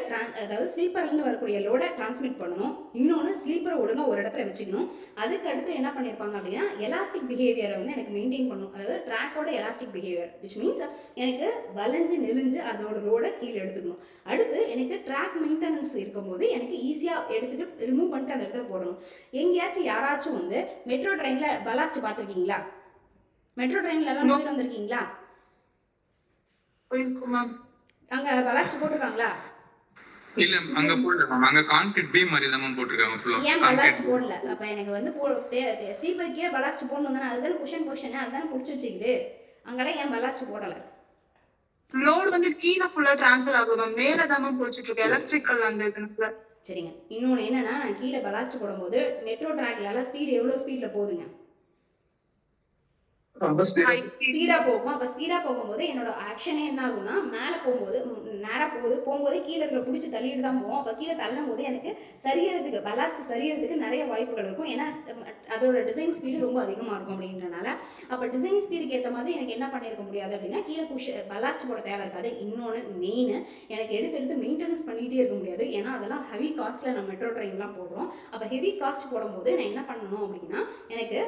அதாவது ஸ்லீப்பர்லேருந்து வரக்கூடிய லோடை டிரான்ஸ்மிட் பண்ணணும். இன்னொன்று ஸ்லீப்பரை ஒழுங்காக ஒரு இடத்துல வச்சுக்கணும். அதுக்கு அடுத்து என்ன பண்ணியிருப்பாங்க அப்படின்னா எலாஸ்டிக் பிஹேவியரை வந்து எனக்கு மெயின்டைன் பண்ணணும். அதாவது ட்ராக்கோட எலாஸ்டிக் பிஹேவியர் விச் மீன்ஸ் எனக்கு வளைஞ்சு நெளிஞ்சு அதோட லோடை கீழே எடுத்துக்கணும். அடுத்து எனக்கு ட்ராக் மெயின்டெனன்ஸ் இருக்கும்போது எனக்கு ஈஸியாக எடுத்துகிட்டு ரிமூவ் பண்ணிட்டு அந்த இடத்துல போடணும். எங்கேயாச்சும் யாராச்சும் வந்து மெட்ரோ ட்ரெயினில் பலாஸ்ட் பார்த்துருக்கீங்களா? மெட்ரோ ட்ரெயின்லலாம் போயிட்டு வந்திருக்கீங்களா? போயிருக்கும் மேம். அங்க பலாஸ்ட் போட்டிருக்காங்களா? இல்ல அங்க போடல மேம், அங்க கான்கிரீட் பீம் மாதிரி தான் மேம் போட்டிருக்காங்க ஃபுல்லா. ஏன் பலாஸ்ட் போடல? அப்ப எனக்கு வந்து ஸ்லீப்பர் கீழே பலாஸ்ட் போடணும் தானே, அதுதானே பொசிஷன் அதுதானே பிடிச்சி வச்சுக்குது. அங்கெல்லாம் ஏன் பலாஸ்ட் போடல? லோடு வந்து கீழே ஃபுல்லா ட்ரான்ஸ்ஃபர் ஆகுது மேம், மேல தான் மேம் போச்சுட்டு இருக்கு எலக்ட்ரிக்கல் அந்த இதுல. சரிங்க. இன்னொன்று என்னன்னா, நான் கீழே பலாஸ்ட் போடும்போது மெட்ரோ ட்ராக்ல ஸ்பீடு எவ்வளோ ஸ்பீட்ல போகுதுங்க? ரொம்ப ஸ்பீடா போகும். அப்ப ஸ்பீடா போகும்போது என்னோட ஆக்ஷனே என்ன ஆகும்னா, மேலே போகும்போது நேராக போகும்போது கீழே இருக்கிற பிடிச்சி தள்ளிட்டு தான் போகும். அப்போ கீழே தள்ளும் போது எனக்கு சரியறதுக்கு பலாஸ்ட் சரியறதுக்கு நிறைய வாய்ப்புகள் இருக்கும். ஏன்னா அதோட டிசைன் ஸ்பீடு ரொம்ப அதிகமாக இருக்கும் அப்படின்றனால. அப்போ டிசைன் ஸ்பீடுக்கு ஏற்ற மாதிரி எனக்கு என்ன பண்ணியிருக்க முடியாது அப்படின்னா, கீழே பலாஸ்ட் போட தேவை இருக்காது. இன்னொன்று மெயின், எனக்கு எடுத்து மெயின்டெனன்ஸ் பண்ணிகிட்டே இருக்க முடியாது. ஏன்னா அதெல்லாம் ஹெவி காஸ்ட்டில் நம்ம மெட்ரோ ட்ரெயின்லாம் போடுறோம். அப்போ ஹெவி காஸ்ட் போடும்போது நான் என்ன பண்ணணும் அப்படின்னா, எனக்கு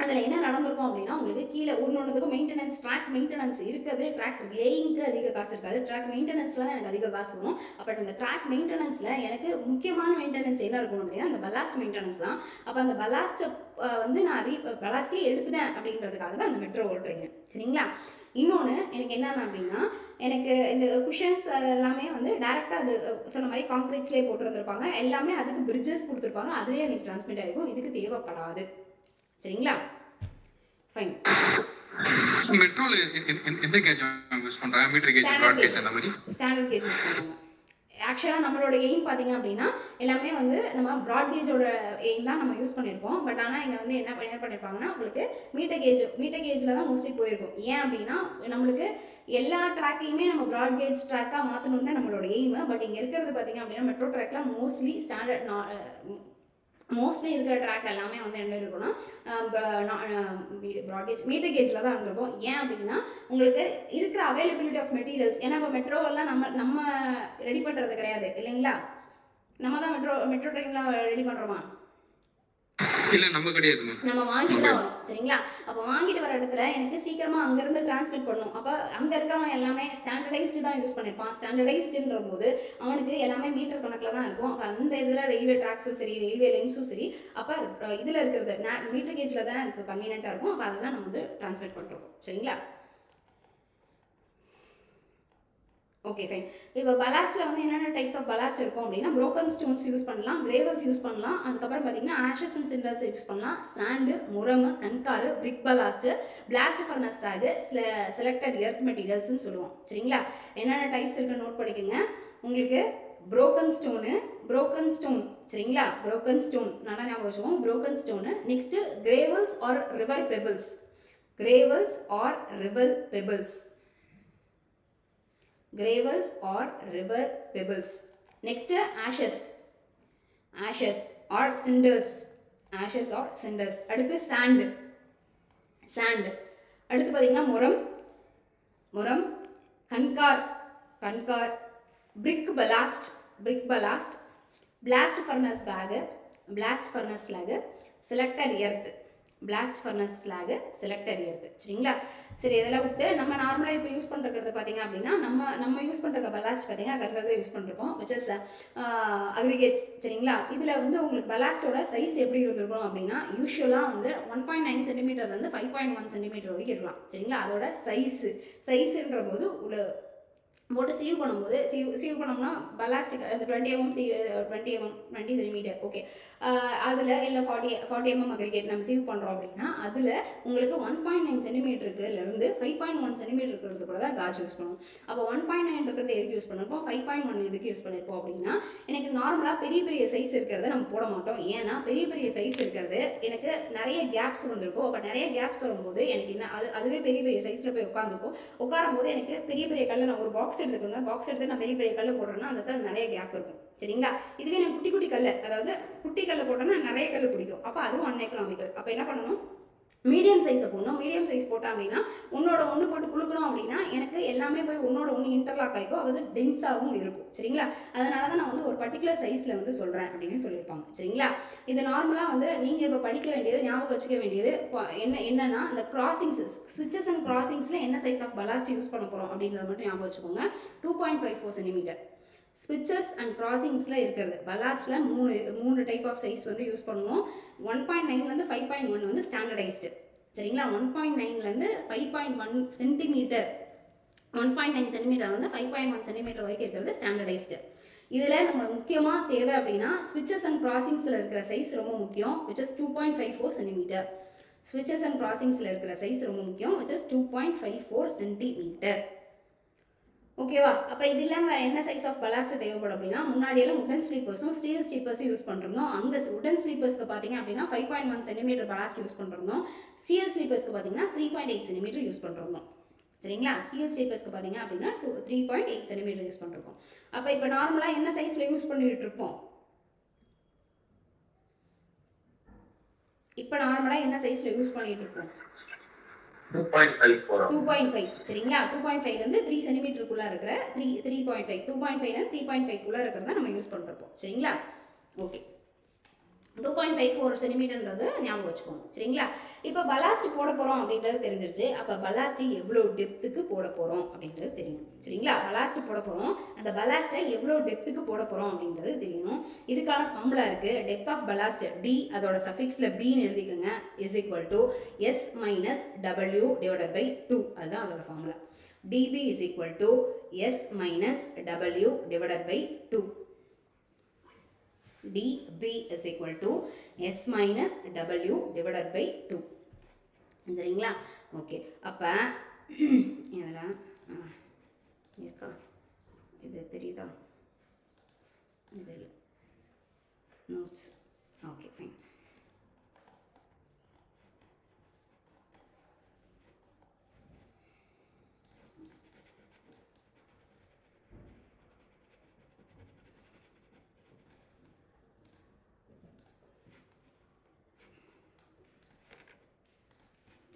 அதில் என்ன நடந்திருக்கும் அப்படின்னா, உங்களுக்கு கீழே ஒன்றுக்கும் மெயின்டெனன்ஸ் ட்ராக் மெயின்டெனன்ஸ் இருக்குது. ட்ராக் லேயிங்க்கு அதிக காசு இருக்காது. ட்ராக் மெயின்டெனன்ஸில் தான் எனக்கு அதிக காசு வரும். அப்போ அந்த ட்ராக் மெயின்டெனன்ஸில் எனக்கு முக்கியமான மெயின்டெனன்ஸ் என்ன இருக்கும் அப்படின்னா, அந்த பலாஸ்ட் மெயின்டெனன்ஸ் தான். அப்போ அந்த பலாஸ்ட்டை வந்து நான் பலாஸ்டே எடுத்துட்டேன் அப்படின்றதுக்காக தான் அந்த மெட்ரோ ஓட்டுறீங்க. சரிங்களா? இன்னொன்று எனக்கு என்னென்ன அப்படின்னா, எனக்கு இந்த குஷன்ஸ் எல்லாமே வந்து டேரெக்டாக அது சொன்ன மாதிரி கான்க்ரீட்ஸ்லேயே போட்டு வந்துருப்பாங்க. எல்லாமே அதுக்கு பிரிட்ஜஸ் கொடுத்துருப்பாங்க. அதுலேயே எனக்கு டிரான்ஸ்மிட் ஆகிருக்கும். இதுக்கு தேவைப்படாது. சரிங்களா? ஃபைன். மெட்ரோல எந்த கேஜ் யூஸ் பண்றாங்க? மீட்டர் கேஜ், பிராட் கேஜ் அந்த மாதிரி ஸ்டாண்டர்ட் கேஜ் யூஸ் பண்ணுவாங்க. ஆக்சுவலாக நம்மளோட எய்ம் பார்த்தீங்க அப்படின்னா, எல்லாமே வந்து நம்ம ப்ராட் கேஜோட எய்ம் தான் நம்ம யூஸ் பண்ணியிருப்போம். பட் ஆனால் இங்கே வந்து என்ன பண்ணியிருப்பாங்கன்னா, உங்களுக்கு மீட்டர் கேஜில் தான் மோஸ்ட்லி போயிருக்கும். ஏன் அப்படின்னா, நம்மளுக்கு எல்லா ட்ராக்கையுமே நம்ம ப்ராட் கேஜ் ட்ராக்காக மாற்றணும் தான் நம்மளோட எய்மு. பட் இங்கே இருக்கிறது பார்த்தீங்க அப்படின்னா, மெட்ரோ ட்ராக்லாம் மோஸ்ட்லி இருக்கிற ட்ராக் எல்லாமே வந்து என்ன இருக்குன்னா, ப்ராட்கேஜ் மீட்டர் கேஜில் தான் இருந்திருக்கும். ஏன் அப்படின்னா, உங்களுக்கு இருக்கிற அவைலபிலிட்டி ஆஃப் மெட்டீரியல்ஸ், ஏன்னா இப்போ மெட்ரோவெல்லாம் நம்ம ரெடி பண்ணுறது கிடையாது இல்லைங்களா? நம்ம தான் மெட்ரோ ட்ரெயின்லாம் ரெடி பண்ணுறோமா? இல்ல நம்ம கிடையாது, நம்ம வாங்கிட்டு தான் வரோம். சரிங்களா? அப்போ வாங்கிட்டு வர இடத்துல எனக்கு சீக்கிரமா அங்கேருந்து டிரான்ஸ்மிட் பண்ணணும். அப்போ அங்கே இருக்கிறவன் எல்லாமே ஸ்டாண்டர்டைஸ்டு தான் யூஸ் பண்ணியிருப்பான். ஸ்டாண்டர்டைஸ்டுன்ற போது அவனுக்கு எல்லாமே மீட்டர் கணக்கில் தான் இருக்கும். அப்போ அந்த இதில் ரயில்வே ட்ராக்ஸும் சரி, ரயில்வே லைன்ஸும் சரி, அப்போ இதில் இருக்கிறது மீட்டர் கேஜில் தான் எனக்கு கன்வீனியண்ட்டாக இருக்கும். அப்போ அதை தான் நம்ம வந்து டிரான்ஸ்மிட் பண்ணுறோம். சரிங்களா? Okay fine. இப்போ பலாஸ்ட்டில் வந்து என்னென்ன டைப்ஸ் ஆஃப் பலாஸ்ட் இருக்கும் அப்படின்னா, ப்ரோக்கன் ஸ்டோன்ஸ் யூஸ் பண்ணலாம், கிரேவல்ஸ் யூஸ் பண்ணலாம், அதுக்கப்புறம் பார்த்தீங்கன்னா ஆஷஸ் அண்ட் சிண்டர்ஸ் யூஸ் பண்ணலாம், சாண்டு, முரமு, கண்காரு, பிரிக் பலாஸ்ட்டு, பிளாஸ்ட் ஃபர்னஸ் சாகு, செலக்டட் எர்த் மெட்டீரியல்ஸ்னு சொல்லுவோம். சரிங்களா? என்னென்ன டைப்ஸ் இருக்குன்னு நோட் பண்ணிக்கோங்க. உங்களுக்கு ப்ரோக்கன் ஸ்டோன் சரிங்களா? ப்ரோக்கன் ஸ்டோன் நல்லா ஞாபகம் வச்சுக்கோங்க. Broken stone. Next gravels or river pebbles. Next ashes or cinders. அடுத்து sand. அடுத்து பார்த்தீங்கன்னா முரம், கண்கார், brick ballast, blast furnace slag, selected earth. சரிங்களா? சரி, இதெல்லாம் விட்டு நம்ம நார்மலாக இப்போ யூஸ் பண்ணுறது பார்த்தீங்க அப்படின்னா, நம்ம யூஸ் பண்ணுற பலாஸ்ட் பார்த்தீங்கன்னா கற்கிறத யூஸ் பண்ணிருக்கோம், விச் இஸ் அக்ரிகேட்ஸ். சரிங்களா? இதில் வந்து உங்களுக்கு பலாஸ்டோட சைஸ் எப்படி இருந்திருக்கும் அப்படின்னா, யூஸ்வலாக வந்து 1.9 சென்டிமீட்டர்லேருந்து 5.1 சென்டிமீட்டர் வரைக்கும் இருக்கலாம். சரிங்களா? அதோட சைஸுன்ற போது போட்டு சீவ் பண்ணோம்னா பலாஸ்டிக் அந்த 20 சென்டிமீட்டர் ஓகே, அதில் இல்லை 40 mm அக்ரிகேட் நம்ம சீவ் பண்ணுறோம் அப்படின்னா, அதில் உங்களுக்கு 1.9 சென்டிமீட்டருக்குலேருந்து 5.1 சென்டிமீட்டர் இருக்கிறது கூட தான் காஜ் யூஸ் பண்ணுவோம். அப்போ 1.9 இருக்கிறது எதுக்கு யூஸ் பண்ணிருப்போம், 5.1 எதுக்கு யூஸ் பண்ணியிருப்போம் அப்படின்னா, எனக்கு நார்மலாக பெரிய சைஸ் இருக்கிறத நம்ம போட மாட்டோம். ஏன்னா பெரிய சைஸ் இருக்கிறது எனக்கு நிறைய கேப்ஸ் வந்திருக்கும். அப்போ நிறைய கேப்ஸ் வரும்போது எனக்கு என்ன அதுவே பெரிய சைஸில் போய் உட்காரும் போது எனக்கு பெரிய கல்லை நான் ஒரு பாக்ஸ் எடுத்துக்கோங்க, பாக்ஸ் எடுத்து நான் பெரிய கல்லை போடுறேன்னா அந்த இடத்துல நிறைய கேப் இருக்கும். சரிங்களா? இதுவே நான் குட்டி கல், அதாவது குட்டி கல்லை போட்டோன்னா நிறைய கல் பிடிக்கும். அப்போ அதுவும் அன்எக்கனாமிக்கல். அப்போ என்ன பண்ணணும், மீடியம் சைஸை போடணும். மீடியம் சைஸ் போட்டோம் அப்படின்னா ஒன்னோட ஒன்று போட்டு குளுக்கணும் அப்படின்னா எனக்கு எல்லாமே போய் ஒன்னோட ஒன்று இன்டர்லாக் ஆகிக்கும், அது டென்ஸாகவும் இருக்கும். சரிங்களா? அதனால தான் நான் வந்து ஒரு பர்டிகுலர் சைஸில் வந்து சொல்கிறேன் அப்படின்னு சொல்லியிருப்பாங்க. சரிங்களா? இது நார்மலாக வந்து நீங்கள் இப்போ படிக்க வேண்டியது, ஞாபகம் வச்சுக்க வேண்டியது என்னன்னா, அந்த ஸ்விட்சஸ் அண்ட் கிராசிங்ஸில் என்ன சைஸ் ஆஃப் பலாஸ்ட் யூஸ் பண்ண போகிறோம் அப்படின்றத மட்டும் ஞாபகம் வச்சுக்கோங்க. 2.54 சென்டிமீட்டர். ஸ்விட்சஸ் அண்ட் கிராசிங்ஸில் இருக்கிறது பலாஸ்டில் மூணு டைப் ஆஃப் சைஸ் வந்து யூஸ் பண்ணுவோம். 1.9 5.1 வந்து ஸ்டாண்டர்டைஸ்டு. சரிங்களா? 1.9 5.1 சென்டிமீட்டர் 1.9 சென்டிமீட்டர் வந்து 5.1 சென்டிமீட்டர் வரைக்கும் இருக்கிறது ஸ்டாண்டர்டைஸ்டு. இதில் நம்மளுக்கு முக்கியமாக தேவை அப்படின்னா ஸ்விட்சஸ் அண்ட் கிராசிங்ஸில் இருக்கிற சைஸ் ரொம்ப முக்கியம், which is 2.54 சென்டிமீட்டர். ஸ்விட்சஸ் அண்ட் கிராசிங்ஸில் இருக்கிற சைஸ் ரொம்ப முக்கியம், which is 2.54 சென்டிமீட்டர். ஓகேவா? அப்போ இது இல்லாமல் வேறு என்ன சைஸ் ஆஃப் பலாஸ்ட் தேவைப்படும் அப்படின்னா, முன்னாடியெல்லாம் உடன் ஸ்லீப்பர்ஸும் ஸ்டீல் ஸ்லீப்பர்ஸும் யூஸ் பண்ணிருந்தோம். அங்கே உடன் ஸ்லீப்பர்ஸ்க்கு பார்த்தீங்க அப்படின்னா 5.1 சென்டிமீட்டர் பலாஸ்ட் யூஸ் பண்ணிருந்தோம். ஸ்டீல் ஸ்லீப்பர்ஸ்க்கு பார்த்தீங்கன்னா 3.8 சென்டிமீட்டர் யூஸ் பண்ணிருந்தோம். சரிங்களா? ஸ்டீல் ஸ்லீப்பர்ஸ்க்கு பார்த்தீங்க அப்படின்னா 3.8 சென்டிமீட்டர் யூஸ் பண்ணிருக்கோம். அப்போ இப்போ நார்மலாக என்ன சைஸில் யூஸ் பண்ணிட்டு இருப்போம்? இப்போ நார்மலாக என்ன சைஸில் யூஸ் பண்ணிட்டு இருக்கோம்? 2.5. சரிங்களா? 2.5லேருந்து 3 சென்டிமீட்டருக்குள்ளே இருக்கிற 3.5 2.5லேருந்து 3.5க்குள்ளே இருக்கிறத நம்ம யூஸ் பண்ணிருப்போம். சரிங்களா? ஓகே, 2.54 சென்டிமீட்டர்ன்றது ஞாபகம் வச்சுக்கோங்க. சரிங்களா? இப்போ பலாஸ்ட் போட போகிறோம் அப்படின்றது தெரிஞ்சிருச்சு. அப்போ பலாஸ்ட் எவ்வளோ டெப்த்துக்கு போட போகிறோம் அப்படின்றது தெரியணும். சரிங்களா? பலாஸ்ட் போட போகிறோம், அந்த பலாஸ்ட்டை எவ்வளோ டெப்த்துக்கு போட போகிறோம் அப்படின்றது தெரியணும். இதுக்கான ஃபார்முலா இருக்குது. டெப்த் ஆஃப் பலாஸ்ட் டி, அதோட சஃபிக்ஸில் பின்னு எழுதிக்கோங்க, is equal to S minus W divided by 2. அதுதான் அதோட formula. DB is equal to S minus W divided by 2. dB is equal to S minus W divided by 2. சரிங்களா? Okay, அப்போ இதில் இருக்கா, இது தெரியுதா? இது இல்லை, நோட்ஸ். Okay, fine.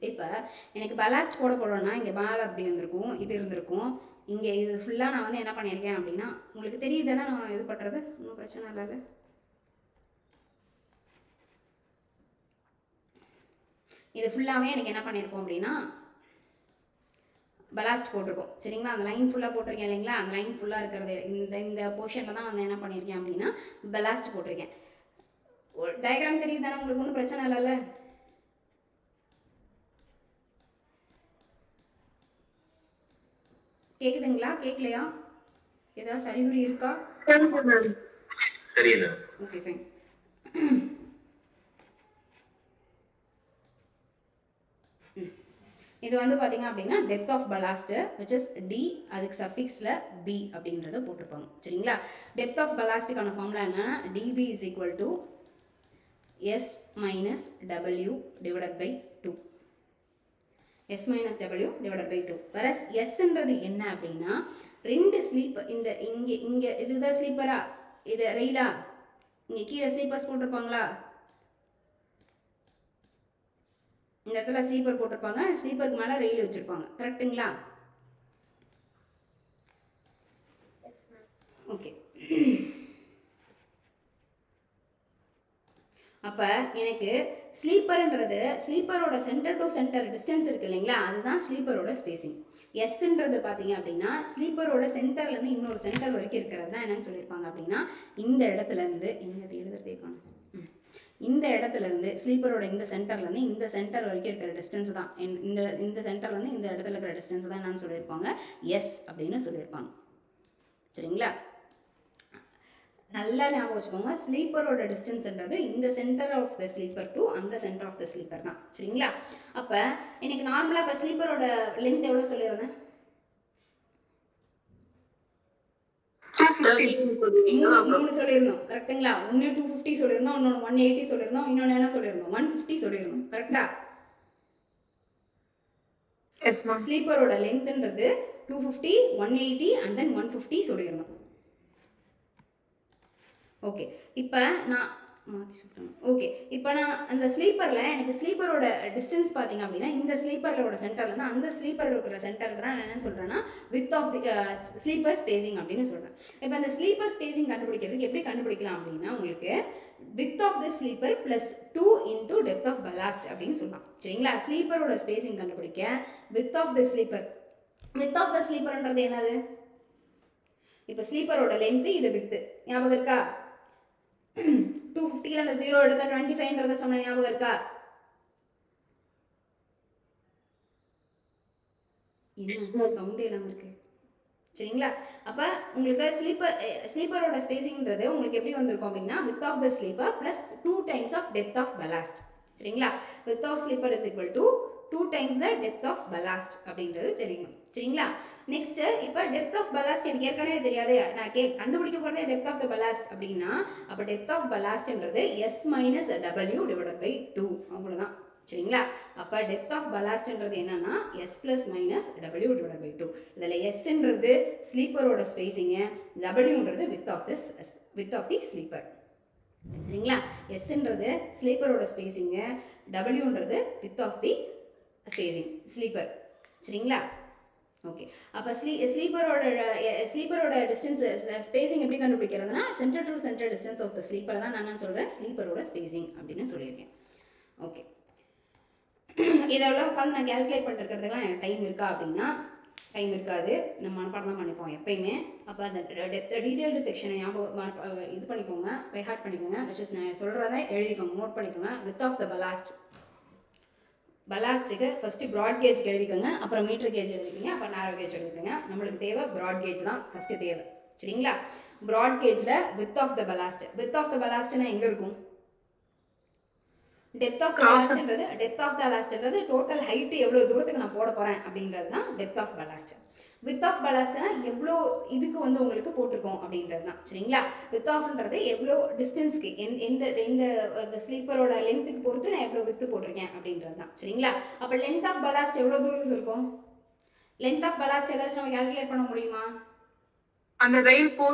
இப்போ எனக்கு பலாஸ்ட் போட போகிறோன்னா இங்கே பால் அப்படி இருந்திருக்கும், இது இருந்திருக்கும். இங்கே இது ஃபுல்லாக நான் வந்து என்ன பண்ணியிருக்கேன் அப்படின்னா, உங்களுக்கு தெரியுது தானே நான் இது பண்ணுறது, ஒன்றும் பிரச்சனை இல்லை. இது ஃபுல்லாகவே எனக்கு என்ன பண்ணியிருக்கோம் அப்படின்னா பலாஸ்ட் போட்டிருக்கோம். சரிங்களா? அந்த லைன் ஃபுல்லாக போட்டிருக்கேன் இல்லைங்களா? அந்த லைன் ஃபுல்லாக இருக்கிறது இந்த போர்ஷனில் தான் வந்து என்ன பண்ணியிருக்கேன் அப்படின்னா பலாஸ்ட் போட்டிருக்கேன். டயக்ராம் தெரியுது தானே உங்களுக்கு, ஒன்றும் பிரச்சனை இல்லைல்ல? கேக்குதுங்களா? கேட்கலையா? ஏதாச்சும் அறிகுறி இருக்கா? தெரியல. Okay, fine. இது வந்து பார்த்தீங்க அப்படின்னா depth of ballast which is D, அதுக்கு சஃபிக்ஸில் பி அப்படின்றத போட்டிருப்பாங்க. சரிங்களா? டெப்த் ஆஃப் பலாஸ்ட்டுக்கான ஃபார்முலா என்னன்னா DB is equal to S minus W divided by 2. S minus W divided by 2. Whereas Sன்றது என்ன அப்படின்னா, ரெண்டு ஸ்லீப்பர், இந்த இங்கே இதுதான் ஸ்லீப்பரா, இது ரெயிலா, இங்கே கீழே ஸ்லீப்பர்ஸ் போட்டிருப்பாங்களா, இந்த இடத்துல ஸ்லீப்பர் போட்டிருப்பாங்க, ஸ்லீப்பருக்கு மேலே ரெயில் வச்சுருப்பாங்க. கரெக்டுங்களா? ஓகே, அப்போ எனக்கு ஸ்லீப்பர்ன்றது ஸ்லீப்பரோட சென்டர் டு சென்டர் டிஸ்டன்ஸ் இருக்குது இல்லைங்களா, அதுதான் ஸ்லீப்பரோட ஸ்பேசிங். எஸ்ன்றது பார்த்தீங்க அப்படின்னா ஸ்லீப்பரோட சென்டர்லேருந்து இன்னொரு சென்டர் வரைக்கும் இருக்கிறது தான் என்னன்னு சொல்லியிருப்பாங்க அப்படின்னா, இந்த இடத்துலேருந்து எங்கே எழுதுறதே காணும், இந்த இடத்துலேருந்து ஸ்லீப்பரோட இந்த சென்டர்லேருந்து இந்த சென்டர் வரைக்கும் இருக்கிற டிஸ்டன்ஸ் தான், இந்த சென்டர்லேருந்து இந்த இடத்துல இருக்கிற டிஸ்டன்ஸ் தான் என்னன்னு சொல்லியிருப்பாங்க, எஸ் அப்படின்னு சொல்லியிருப்பாங்க. சரிங்களா? நல்லா ஞாபகம் வச்சுக்கோங்க, ஸ்லீப்பரோட டிஸ்டன்ஸ்ன்றது இந்த centre of the sleeper to அந்த சென்டர் ஆஃப் த ஸ்லீப்பர் தான். சரிங்களா? அப்போ எனக்கு நார்மலாக இப்போ ஸ்லீப்பரோட லென்த் எவ்வளோ சொல்லியிருந்தேன்? 3 சொல்லியிருந்தோம். கரெக்டுங்களா? ஒன்று 250 சொல்லியிருந்தோம், இன்னொன்று 180 சொல்லியிருந்தோம், இன்னொன்று என்ன சொல்லியிருந்தோம், 150 சொல்லியிருந்தோம். கரெக்டா? ஸ்லீப்பரோட லென்த்ன்றது 250, 180 அண்ட் தென் 150 சொல்லியிருந்தோம். ஓகே, இப்போ நான் மாற்றி சொல்கிறேன். ஓகே, இப்போ நான் அந்த ஸ்லீப்பரில் எனக்கு ஸ்லீப்பரோட டிஸ்டன்ஸ் பார்த்தீங்க அப்படின்னா இந்த ஸ்லீப்பரோட சென்டரில் தான், அந்த ஸ்லீப்பர் இருக்கிற சென்டருக்கு தான் நான் என்ன சொல்கிறேன்னா width of the sleeper spacing அப்படின்னு சொல்கிறேன். இப்போ அந்த ஸ்லீப்பர் ஸ்பேசிங் கண்டுபிடிக்கிறதுக்கு எப்படி கண்டுபிடிக்கலாம் அப்படின்னா, உங்களுக்கு width of the sleeper plus 2 into depth of ballast அப்படின்னு சொல்லலாம். சரிங்களா? ஸ்லீப்பரோட ஸ்பேசிங் கண்டுபிடிக்க வித் ஆஃப் தி ஸ்லீப்பர்ன்றது என்னது? இப்போ ஸ்லீப்பரோட லென்த்து, இது வித்து, ஞாபகம் இருக்கா? 250ல அந்த 0 எடுத்தா 25ன்றத சொன்ன ஞாபகம் இருக்கா? என்ன சவுண்டே இல்லாமல் இருக்குது சரிங்களா. அப்போ உங்களுக்கு ஸ்லீப்பரோட ஸ்பேசிங்கிறது உங்களுக்கு எப்படி வந்திருக்கும் அப்படின்னா width of the sleeper plus 2 times of depth of ballast சரிங்களா. Width of sleeper is equal to 2 times the depth of ballast அப்படின்றது தெரியும் சரிங்களா. நெக்ஸ்ட் இப்போ டெப்த் ஆஃப் பலாஸ்ட் எனக்கு ஏற்கனவே தெரியாது, நான் கண்டுபிடிக்க போகிறதே டெப்த் ஆஃப் த பலாஸ்ட் அப்படின்னா அப்போ டெப்த் ஆஃப் பலாஸ்ட்ன்றது S minus W divided by 2 அவ்வளோதான் சரிங்களா. அப்போ டெப்த் ஆஃப் பலாஸ்ட்ன்றது என்னன்னா S plus minus W divided by 2. இதில் Sன்றது ஸ்லீப்பரோட ஸ்பேசிங்கு, Wன்றது வித் ஆஃப் தி ஸ்லீப்பர் சரிங்களா. Sன்றது ஸ்லீப்பரோட ஸ்பேசிங்கு, Wன்றது width of the spacing sleeper சரிங்களா. ஓகே அப்போ ஸ்லீப்பரோட டிஸ்டன்ஸ் ஸ்பேசிங் எப்படி கண்டுபிடிக்கிறதுனா centre to centre distance of the sleeper தான் நான் சொல்கிறேன் ஸ்லீப்பரோட ஸ்பேசிங் அப்படின்னு சொல்லியிருக்கேன். ஓகே இதெல்லாம் உட்காந்து நான் கேல்குலேட் பண்ணிருக்கிறதுக்குலாம் எனக்கு டைம் இருக்கா அப்படின்னா டைம் இருக்காது, நம்ம மனப்பாடம் தான் பண்ணிப்போம் எப்பயுமே. அப்போ அந்த டீட்டெயில்டு செக்ஷனை இது பண்ணிக்கோங்க, பை ஹார்ட் பண்ணிக்கோங்க, விச் நான் சொல்கிறத எழுதிக்கோங்க, நோட் பண்ணிக்கோங்க. வித் ஆஃப் த பலாஸ்ட்டுக்கு ஃபஸ்ட்டு ப்ராட் கேஜ்க்கு எழுதிக்கோங்க, அப்புறம் மீட்டர் கேஜ் எழுதிக்கோங்க, அப்புறம் நேரோ கேஜ் எழுதிக்கோங்க. நம்மளுக்கு தேவை ப்ராட் கேஜ் தான் ஃபஸ்ட்டு தேவை சரிங்களா. ப்ராட் கேஜில் வித் ஆஃப் த பலாஸ்ட்னா எங்கே இருக்கும்? டெப்த் ஆஃப் த பலாஸ்ட்ன்றது டோட்டல் ஹைட்டு எவ்வளோ தூரத்துக்கு நான் போட போகிறேன் அப்படின்றது தான் depth of ballast. Width of பலாஸ்ட்னா எவ்வளோ இதுக்கு வந்து உங்களுக்கு போட்டிருக்கோம் அப்படின்றது தான் சரிங்களா. வித் ஆஃப்ன்றது எவ்வளோ டிஸ்டன்ஸ்க்கு இந்த ஸ்லீப்பரோட லென்த்துக்கு பொறுத்து நான் எவ்வளோ வித்து போட்டிருக்கேன் அப்படின்றது தான் சரிங்களா. அப்போ லென்த் ஆஃப் பலாஸ்ட் எவ்வளோ தூரத்துக்கு இருக்கும்? லென்த் ஆஃப் பலாஸ்ட் ஏதாச்சும் நம்ம கால்குலேட் பண்ண முடியுமா? அந்த ரயில் போற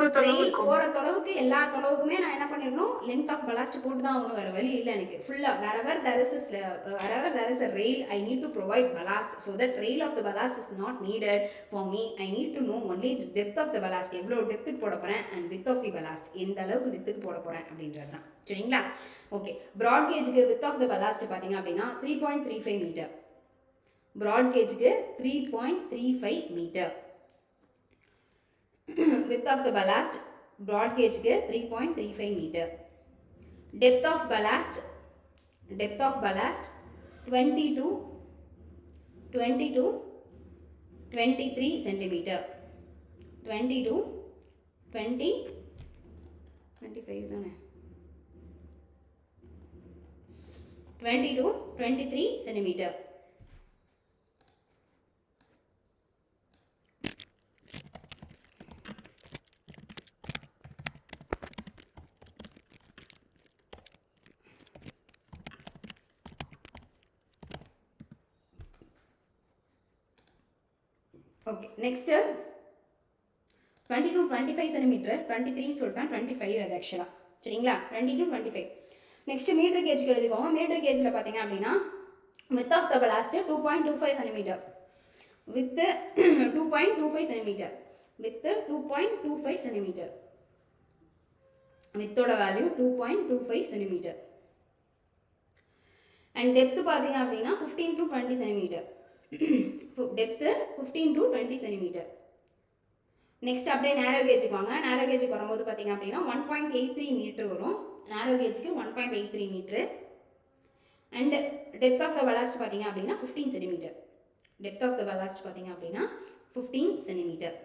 தொலைவுக்கு எல்லா தொலைவுக்குமே நான் என்ன பண்ணிடணும், லென்த் ஆஃப் பலாஸ்ட் போட்டு தான் ஆகணும், வேறு வழி இல்லை எனக்கு. ஃபுல்லாக wherever there is a rail I need to provide ballast, so that rail of the ballast is not needed for me. I need to know only the depth of the ballast, எவ்வளோ டெப்த்துக்கு போட போகிறேன், and width of the ballast எந்த அளவுக்கு வித்துக்கு போட போகிறேன் அப்படின்றது தான் சரிங்களா. ஓகே ப்ராட் கேஜுக்கு வித் ஆஃப் த பலாஸ்ட் பார்த்தீங்க அப்படின்னா 3.35 மீட்டர். ப்ராட் கேஜுக்கு 3.35 metre. width of the ballast broad gauge க்கு 3.35 meter. depth of ballast 22 23 centimeter. 22 20 25 தானே 22 23 centimeter. ஓகே நெக்ஸ்ட்டு 22 25 சென்டிமீட்டர் 23 சொல்லிட்டேன் 25 அது ஆக்சுவலாக சரிங்களா. 22 25. நெக்ஸ்ட்டு மீட்டர் கேஜுக்கு எழுதிக்கோங்க. மீட்டர் கேஜில் பார்த்தீங்க அப்படின்னா width of the ballast 2.25 centimetre. Width 2.25 centimetre. Width 2.25 centimetre. வித்தோட வேல்யூ 2.25 சென்டிமீட்டர். அண்ட் டெப்த்து பார்த்தீங்க அப்படின்னா 15 to 20 centimetre. Depth 15 to 20 centimetre. Next அப்படியே நேரோ கேஜுக்கு வாங்க. நேரோ கேஜுக்கு வரும்போது பார்த்தீங்க அப்படின்னா 1.83 மீட்டர் வரும். நேரோ கேஜுக்கு 1.83 metre. And depth of the ballast பார்த்தீங்க அப்படின்னா 15 centimetre. Depth of the ballast பார்த்தீங்க அப்படின்னா 15 சென்டிமீட்டர்.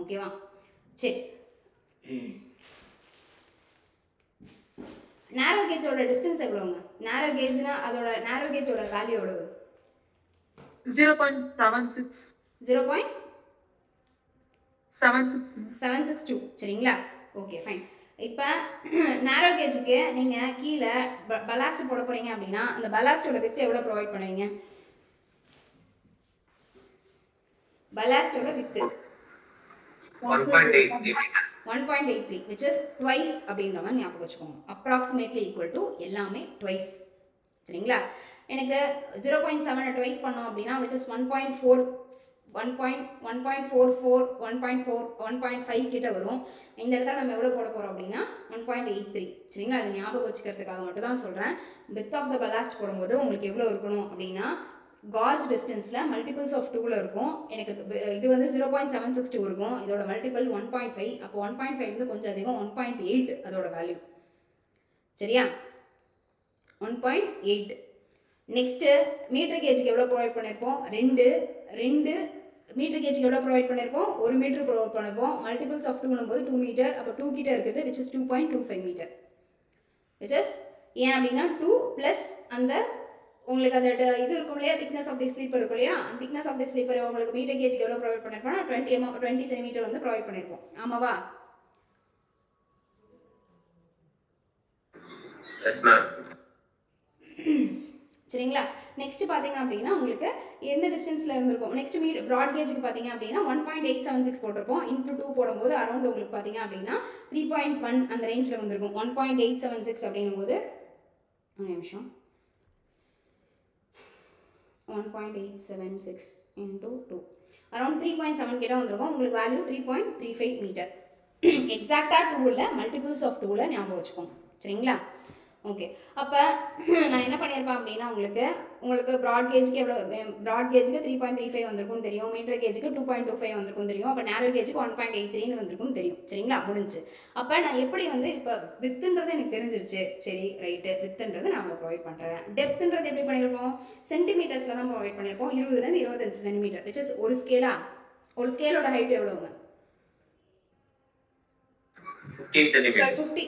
ஓகேவா சரி. நேரோ கேஜோட டிஸ்டன்ஸ் எவ்வளோங்க? நேரோ கேஜ்னா அதோட நேரோ கேஜோட வேல்யூ எவ்வளவு? 0.762 சரிங்களா. Okay fine. இப்போ நேரோ கேஜுக்கு நீங்கள் கீழே பலாஸ்ட் போட போகிறீங்க அப்படின்னா அந்த பலாஸ்டோட வித்து எவ்வளோ ப்ரொவைட் பண்ணுவீங்க? பலாஸ்டோட வித்து 1.83 which is twice அப்படின்ற மாதிரி ஞாபகம் வச்சுக்கோங்க. approximately equal to எல்லாமே twice சரிங்களா. எனக்கு 0.7 ட்வைஸ் பண்ணோம் அப்படின்னா which is 1.4 1.44 1.5 கிட்ட வரும். இந்த இடத்துல நம்ம எவ்வளோ போட போகிறோம் அப்படின்னா 1.83 சரிங்களா. அது ஞாபகம் வச்சுக்கிறதுக்காக மட்டும் தான் சொல்கிறேன். வித் ஆஃப் த பலாஸ்ட் போடும்போது உங்களுக்கு எவ்வளோ இருக்கணும் அப்படின்னா காஜ் டிஸ்டன்ஸில் மல்டிபிள்ஸ் ஆஃப் 2ல் இருக்கும். எனக்கு இது வந்து 0.762 இருக்கும். இதோட மல்டிபிள் 1.5. அப்போ 1.5 வந்து கொஞ்சம் அதிகம் 1.8 அதோட வேல்யூ சரியா. 1.8 நெக்ஸ்ட்டு மீட்டர் கேஜுக்கு எவ்வளோ ப்ரொவைட் பண்ணியிருப்போம்? 2 மீட்டர் கேஜுக்கு எவ்வளோ ப்ரொவைட் பண்ணியிருப்போம்? 1 மீட்டர் ப்ரொவைட் பண்ணியிருப்போம். மல்டிபிள்ஸ் ஆஃப் 2 போது 2 மீட்டர். அப்போ 2 கிட்ட இருக்குது which is 2.25 metre. which is ஏன் அப்படின்னா 2 ப்ளஸ் அந்த உங்களுக்கு அந்த இது இருக்கும் இல்லையா, திக்னஸ் ஆஃப் தி ஸ்லீப்பர் இருக்கும் இல்லையா, அந்த திக்னஸ் ஆஃப் தி ஸ்லீப்பர் உங்களுக்கு மீட்டர் கேஜுக்கு எவ்வளோ ப்ரொவைட் பண்ணியிருப்போம்? 20 சென்டிமீட்டர் வந்து ப்ரொவைட் பண்ணியிருப்போம். ஆமாவா? Yes ma'am. சரிங்களா? நெக்ஸ்ட் பார்த்தீங்க அப்படின்னா உங்களுக்கு எந்த டிஸ்டன்ஸில் இருந்திருக்கும்? நெக்ஸ்ட் ப்ராட் கேஜுக்கு பார்த்தீங்க அப்படின்னா 1.876 போட்டிருப்போம். இன்ட்டு 2 போடும்போது அரௌண்ட் உங்களுக்கு பார்த்தீங்க அப்படின்னா 3.1 அந்த ரேஞ்சில் வந்திருக்கும். 1.876 அப்படின்னும் போது ஒரு நிமிஷம், 1.876 இன்ட்டு 2 அரௌண்ட் 3.7 கிட்ட வந்திருக்கும். உங்களுக்கு வேல்யூ 3.35 மீட்டர். எக்ஸாக்டாக 2 மல்டிபிள்ஸ் ஆஃப் 2 ஞாபகம் வச்சுக்கோங்க. சரிங்களா? ஓகே. அப்போ நான் என்ன பண்ணியிருப்பேன் அப்படின்னா உங்களுக்கு ப்ராட் கேஜுக்கு எவ்வளோ? ப்ராட் கேஜுக்கு 3.35 வந்திருக்கும்னு தெரியும். மீட்டர் கேஜுக்கு 2.25 வந்திருக்கும் தெரியும். அப்போ நேரோ கேஜுக்கு 1.83 வந்திருக்கும் தெரியும். சரிங்களா? முடிஞ்சு. அப்போ நான் எப்படி வந்து இப்போ வித்துன்றது எனக்கு தெரிஞ்சிருச்சு. சரி ரைட்டு, வித்துன்றது நான் அவ்வளோ ப்ரொவைட் பண்ணுறேன். டெப்த்துன்றது எப்படி பண்ணியிருப்போம்? சென்டிமீட்டர்ஸில் தான் ப்ரொவைட் பண்ணியிருப்போம். 20லேருந்து 25 சென்டிமீட்டர் விச் இஸ் ஒரு ஸ்கேலா? ஒரு ஸ்கேலோட ஹைட் எவ்வளோங்க? 15 சென்டிமீட்டர். 50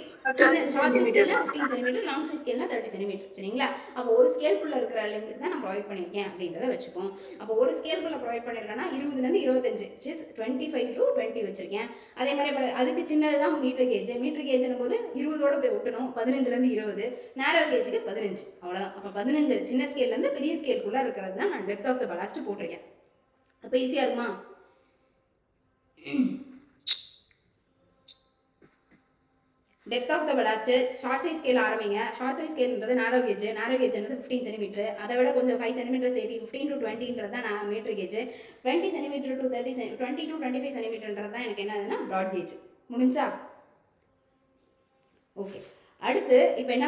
ஷார்ட் சைஸ் ஸ்கேல்னா 15 சென்டிமீட்டர், லாங் சைஸ் ஸ்கேல்னா 30 சென்டிமீட்டர். சரிங்களா? அப்போ ஒரு ஸ்கேல்குள்ளே இருக்கிற லென்த்துக்கு தான் நான் ப்ரொவைட் பண்ணியிருக்கேன் அப்படின்றத வச்சுப்போம். அப்போ ஒரு ஸ்கேல்குள்ளே ப்ரொவைட் பண்ணியிருக்கேன்னா 20லேருந்து 25 which is 25 to 20 வச்சிருக்கேன். அதே மாதிரி அதுக்கு சின்னது தான் மீட்டர் கேஜ். மீட்டர் கேஜ்னும் போது 20ஓட போய் ஒட்டணும். 15லேருந்து 20. நேரோ கேஜுக்கு 15. அவ்வளோதான். அப்போ 15 சின்ன ஸ்கேல்லேருந்து பெரிய ஸ்கேல்குள்ளே இருக்கிறது தான் நான் டெப்த் ஆஃப் த பலாஸ்ட் போட்டிருக்கேன். அப்போ ஈஸியாக இருக்குமா? Depth of the ballast short size scale ஆரம்பிங்க. ஷார்ட் சைஸ் ஸ்கேல்ன்றது நேரோ கேஜ்ன்றது 15 சென்டிமீட்டர். அதை விட கொஞ்சம் 5 சென்டிமீட்டர் சேர்த்து 15 to 20ன்றது தான் நான் metre gauge. 20 centimetre to 20 to 25 சென்டிமீட்டர்ன்றது தான் எனக்கு என்னதுன்னா ப்ராட் கேஜ். முடிஞ்சா? ஓகே. அடுத்து இப்போ என்ன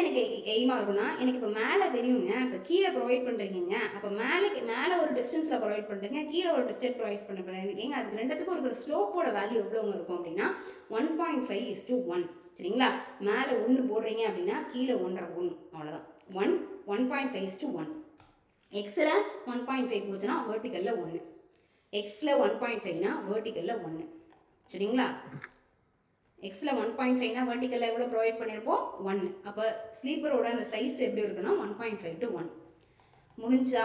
எனக்கு எய்மாக இருக்குன்னா, எனக்கு இப்போ மேலே தெரியுங்க, இப்போ கீழே ப்ரொவைட் பண்ணுறீங்க. அப்போ மேலே ஒரு டிஸ்டன்ஸில் ப்ரொவைட் பண்ணுறீங்க, கீழே ஒரு டிஸ்டன்ஸ் ப்ரொவைட் பண்ணிருக்கீங்க. அதுக்கு ரெண்டுத்துக்கும் இருக்கிற ஸ்லோப்போட வேல்யூ எவ்வளோங்க இருக்கும் அப்படின்னா 1.5:1. சரிங்களா? மேலே 1 போடுறீங்க அப்படின்னா கீழே 1.5 போடணும். அவ்வளோதான். 1.5:1. எக்ஸில் 1.5 போச்சுன்னா வேர்ட்டிக்கலில் 1. எக்ஸில் 1.5னா வேர்ட்டிக்கலில் 1. சரிங்களா? எக்ஸில் 1.5னா வேர்ட்டிக்கலில் எவ்வளோ ப்ரொவைட் பண்ணியிருப்போம்? 1. அப்போ ஸ்லீப்பரோட அந்த சைஸ் எப்படி இருக்குன்னா 1.5 to 1. முடிஞ்சா?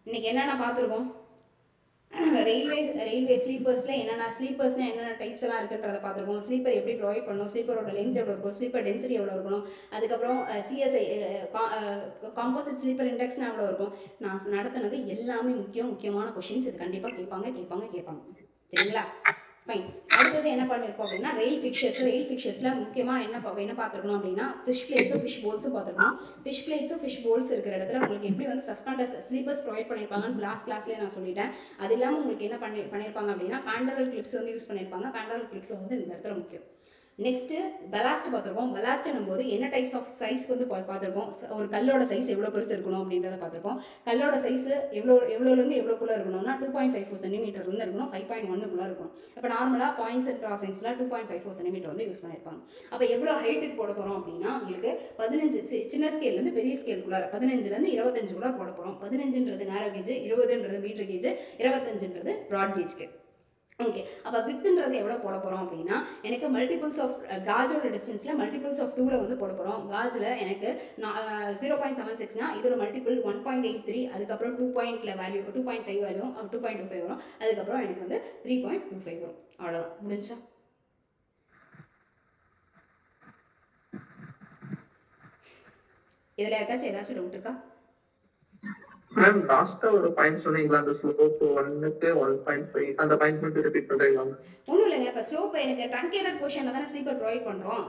இன்றைக்கி என்னென்ன பார்த்துருக்கோம்? ரயில்வே ஸ்லீப்பர்ஸ்னால் என்னென்ன டைப்ஸ் எல்லாம் இருக்குன்றதை பார்த்துருக்கோம். ஸ்லீப்பர் எப்படி ப்ரொவைட் பண்ணணும், ஸ்லீப்பரோட லென்த் எவ்வளோ இருக்கும், ஸ்லீப்பர் டென்சிட்டி எவ்வளோ இருக்கணும், அதுக்கப்புறம் சிஎஸ்ஐ காம்போசிட் ஸ்லீப்பர் இண்டெக்ஸ்னால் எவ்வளோ இருக்கும். நான் நடத்தினது எல்லாமே முக்கியமான கொஷின்ஸ். இது கண்டிப்பாக கேட்பாங்க. சரிங்களா? ஃபைன். அடுத்தது என்ன பண்ணியிருக்கோம் அப்படின்னா ரயில் ஃபிக்ஷர்ஸில் முக்கியமாக என்ன பார்த்துருக்கணும் அப்படின்னா ஃபிஷ் பிளேட்ஸும் ஃபிஷ் போல்ஸும் பார்த்துருக்கணும். ஃபிஷ் போல்ஸ் இருக்கிற இடத்துல உங்களுக்கு எப்படி வந்து சஸ்பெண்டர்ஸ் ஸ்லீப்பர்ஸ் ப்ரொவைட் பண்ணியிருப்பாங்கன்னு லாஸ்ட் கிளாஸ்லேயே நான் சொல்லிட்டேன். அது இல்லாமல் உங்களுக்கு என்ன பண்ணியிருப்பாங்க அப்படின்னா பேண்டரல் கிளிப்ஸ் வந்து யூஸ் பண்ணியிருப்பாங்க. பேண்டரல் கிளிப்ஸ் வந்து இந்த இடத்துல முக்கியம். நெக்ஸ்ட்டு பலாஸ்ட் பார்த்துருக்கோம். பலாஸ்ட்னும் போது என்ன டைப்ஸ் ஆஃப் சைஸ் வந்து பார்த்துருக்கோம். ஒரு கல்லோட சைஸ் எவ்வளோ பெருசு இருக்கணும் அப்படின்றத பார்த்துருக்கோம். கல்லோட சைஸ் எவ்வளோலேருந்து எவ்வளோக்குள்ளே இருக்கணும்னா 2.54 சென்டிமீட்டர்லேருந்து இருக்கணும், 5.1க்குள்ளே இருக்கணும். இப்போ நார்மலாக பாயிண்ட்ஸ் அண்ட் கிராசிங்ஸில் 2.54 சென்டிமீட்டர் வந்து யூஸ் பண்ணியிருப்பாங்க. அப்போ எவ்வளோ ஹைட்டுக்கு போட போகிறோம் அப்படின்னா உங்களுக்கு 15 சின்ன ஸ்கேல்லேருந்து பெரிய ஸ்கேல்குள்ளார 15லேருந்து 25 போட போகிறோம். 15ன்றது நேரோ கேஜ், 20ன்றது மீட்டர் கேஜ், 25ன்றது ப்ராட் கேஜ்க்கு. ஓகே. அப்போ வித்துன்றது எவ்வளோ போட போகிறோம் அப்படின்னா எனக்கு மல்டிபிள்ஸ் ஆஃப் காஜோட டிஸ்டன்ஸில் மல்டிபிள்ஸ் ஆஃப் 2ல் வந்து போட போகிறோம். காஜில் எனக்கு 0.76னா இதோட மல்டிபிள் 1.83, அதுக்கப்புறம் 2.5 வேல்யூ 2.25 வரும். அதுக்கப்புறம் எனக்கு வந்து 3.25 வரும். அவ்வளோதான். முடிஞ்சா? இதில் ஏதாச்சும் டவுட் இருக்கா? மேம் லாஸ்டா ஒரு பாயிண்ட் சொன்னீங்களா, அந்த ஸ்லோப் 1க்கு 1.5 அந்த பாயிண்ட் மட்டும் ரிப்பீட் பண்றீங்களா? ஒன்றும் இல்லைங்க. இப்போ ஸ்லோப் எனக்கு ட்ரங்கேட்டட் போர்ஷனில் தானே ஸ்லீப்பர் ப்ரொவைட் பண்ணுறோம்.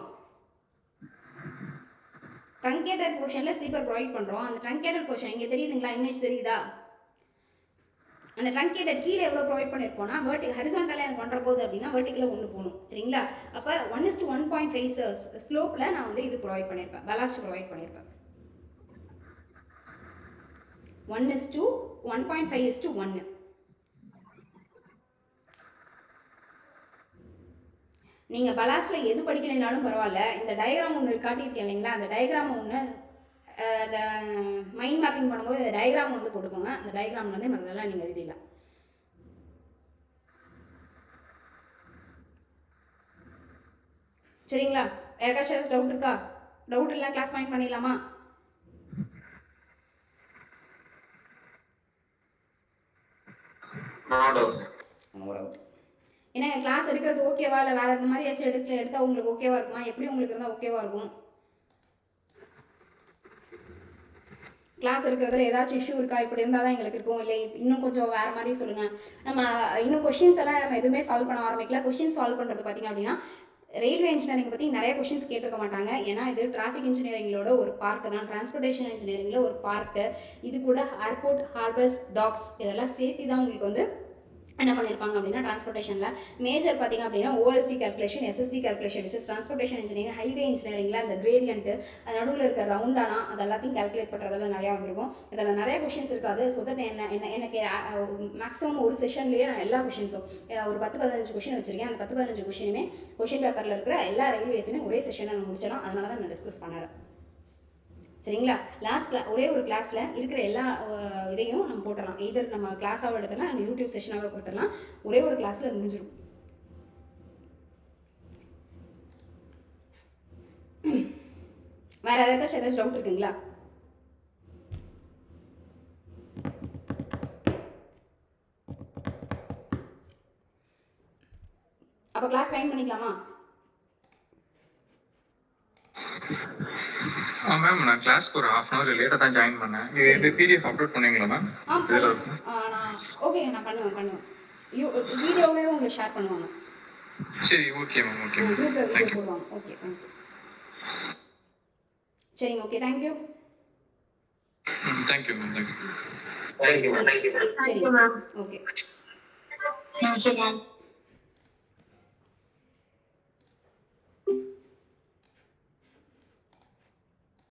ட்ரங்கேட்டட் போர்ஷனில் ஸ்லீப்பர் ப்ரொவைட் பண்ணுறோம். அந்த ட்ரங்கேட்டட் போர்ஷன் இங்கே தெரியுதுங்களா? இமேஜ் தெரியுதா? அந்த ட்ரங்கேட்டட் கீழே எவ்வளோ ப்ரொவைட் பண்ணியிருப்போம்னா ஹரிசாண்டலாக எனக்கு பண்ணுற போது அப்படின்னா வெர்டிக்கலில் 1 போகணும். சரிங்களா? அப்போ 1:1.5 ஸ்லோப்பில் நான் வந்து இது ப்ரொவைட் பண்ணியிருப்பேன், பலாஸ்ட் ப்ரொவைட் பண்ணியிருப்பேன். 1:1.5:1. நீங்கள் பலாஸ்டில் எது படிக்கலைனாலும் பரவாயில்ல, இந்த டயக்ராம் ஒன்று காட்டியிருக்கேன் இல்லைங்களா? அந்த டயக்ராம் ஒன்று அந்த மைண்ட் மேப்பிங் பண்ணும்போது இந்த டயக்ராம் வந்து போட்டுக்கோங்க. அந்த டயக்ராமில் வந்து மற்றதெல்லாம் நீங்கள் எழுதிடலாம். சரிங்களா? யாருக்காச்சும் டவுட் இருக்கா? டவுட் இல்லை கிளாஸ் ஃபைன் பண்ணிடலாமா? என்னங்க கிளாஸ் எடுக்கிறது ஓகேவா இல்லை வேறு இந்த மாதிரி ஏதாச்சும் எடுத்தால் உங்களுக்கு ஓகேவா இருக்குமா? எப்படி உங்களுக்கு இருந்தால் ஓகேவா இருக்கும்? கிளாஸ் எடுக்கிறதுல ஏதாச்சும் இஷ்யூ இருக்கா? இப்படி இருந்தால் தான் எங்களுக்கு இருக்கும், இல்லை இன்னும் கொஞ்சம் வேறு மாதிரி சொல்லுங்கள். நம்ம இன்னும் கொஷின்ஸ் எல்லாம் நம்ம எதுவுமே சால்வ் பண்ண ஆரம்பிக்கல. கொஷின்ஸ் சால்வ் பண்ணுறது பார்த்திங்க அப்படின்னா ரயில்வே இன்ஜினியரிங் பற்றி நிறைய கொஷின்ஸ் கேட்டிருக்க மாட்டாங்க. ஏன்னா இது டிராஃபிக் இன்ஜினியரிங்களோட ஒரு பார்ட்டு தான், டிரான்ஸ்போர்ட்டேஷன் இன்ஜினியரிங்கில் ஒரு பார்ட்டு. இது கூட ஏர்போர்ட், ஹார்பர்ஸ், டாக்ஸ் இதெல்லாம் சேர்த்து தான் உங்களுக்கு வந்து என்ன பண்ணியிருப்பாங்க அப்படின்னா டிரான்ஸ்போர்ட்டேஷனில் மேஜர் பார்த்திங்க அப்படின்னா OSD calculation, SSD calculation, which is transportation engineering. Highway இன்ஜினியரிங்கில் அந்த கிரேடியன்ட்டு, அந்த நடுவில் இருக்க ரவுண்டானா அது எல்லாத்தையும் கால்குலேட் பண்ணுறதெல்லாம் நிறையா வந்திருக்கும். இதில் நிறைய கொஷின்ஸ் இருக்காது. ஸோ தட் எனக்கு மேக்ஸிமம் ஒரு செஷன்லேயே நான் எல்லா கொஷின்ஸும் ஒரு 10-15 கொஷின் வச்சுருக்கேன். அந்த 10-15 கொஷினுமே கொஷின் பேப்பரில் இருக்கிற எல்லா ரயில்வேஸுமே ஒரே செஷனை நான் முடிச்சிடலாம். அதனால தான் நான் டிஸ்கஸ் பண்ணுறேன். சரிங்களா? ஒரே ஒரு கிளாஸில் இருக்கிற எல்லா இதையும் நம்ம போட்டுடலாம். எதர் நம்ம கிளாஸாக எடுத்துடலாம், நம்ம யூடியூப் செஷனாக கொடுத்துடலாம். ஒரே ஒரு கிளாஸில் முடிஞ்சிடும். வேறு ஏதாச்சும் டவுட் இருக்குங்களா? அப்போ கிளாஸ் ஃபைன் பண்ணிக்கலாமா? மேம் நான் கிளாஸ்க்கு ஒரு ½ hour லேட்டாக தான் ஜாயின் பண்ணேன். இது பிடிஎஃப் அப்லோட் பண்ணுவீங்களா மேம்? நான் ஓகே, நான் பண்ணுவேன். வீடியோவே உங்களுக்கு ஷேர் பண்ணுவாங்க. சரி, ஓகே மேம். ஓகே மேம், குரூப்பில் வீடியோ போடுவாங்க. Okay, thank you. சரிங்க, okay, thank you. Thank you ma'am. Thank you ma'am. சரிங்க, ஓகே. Thank you, ma'am.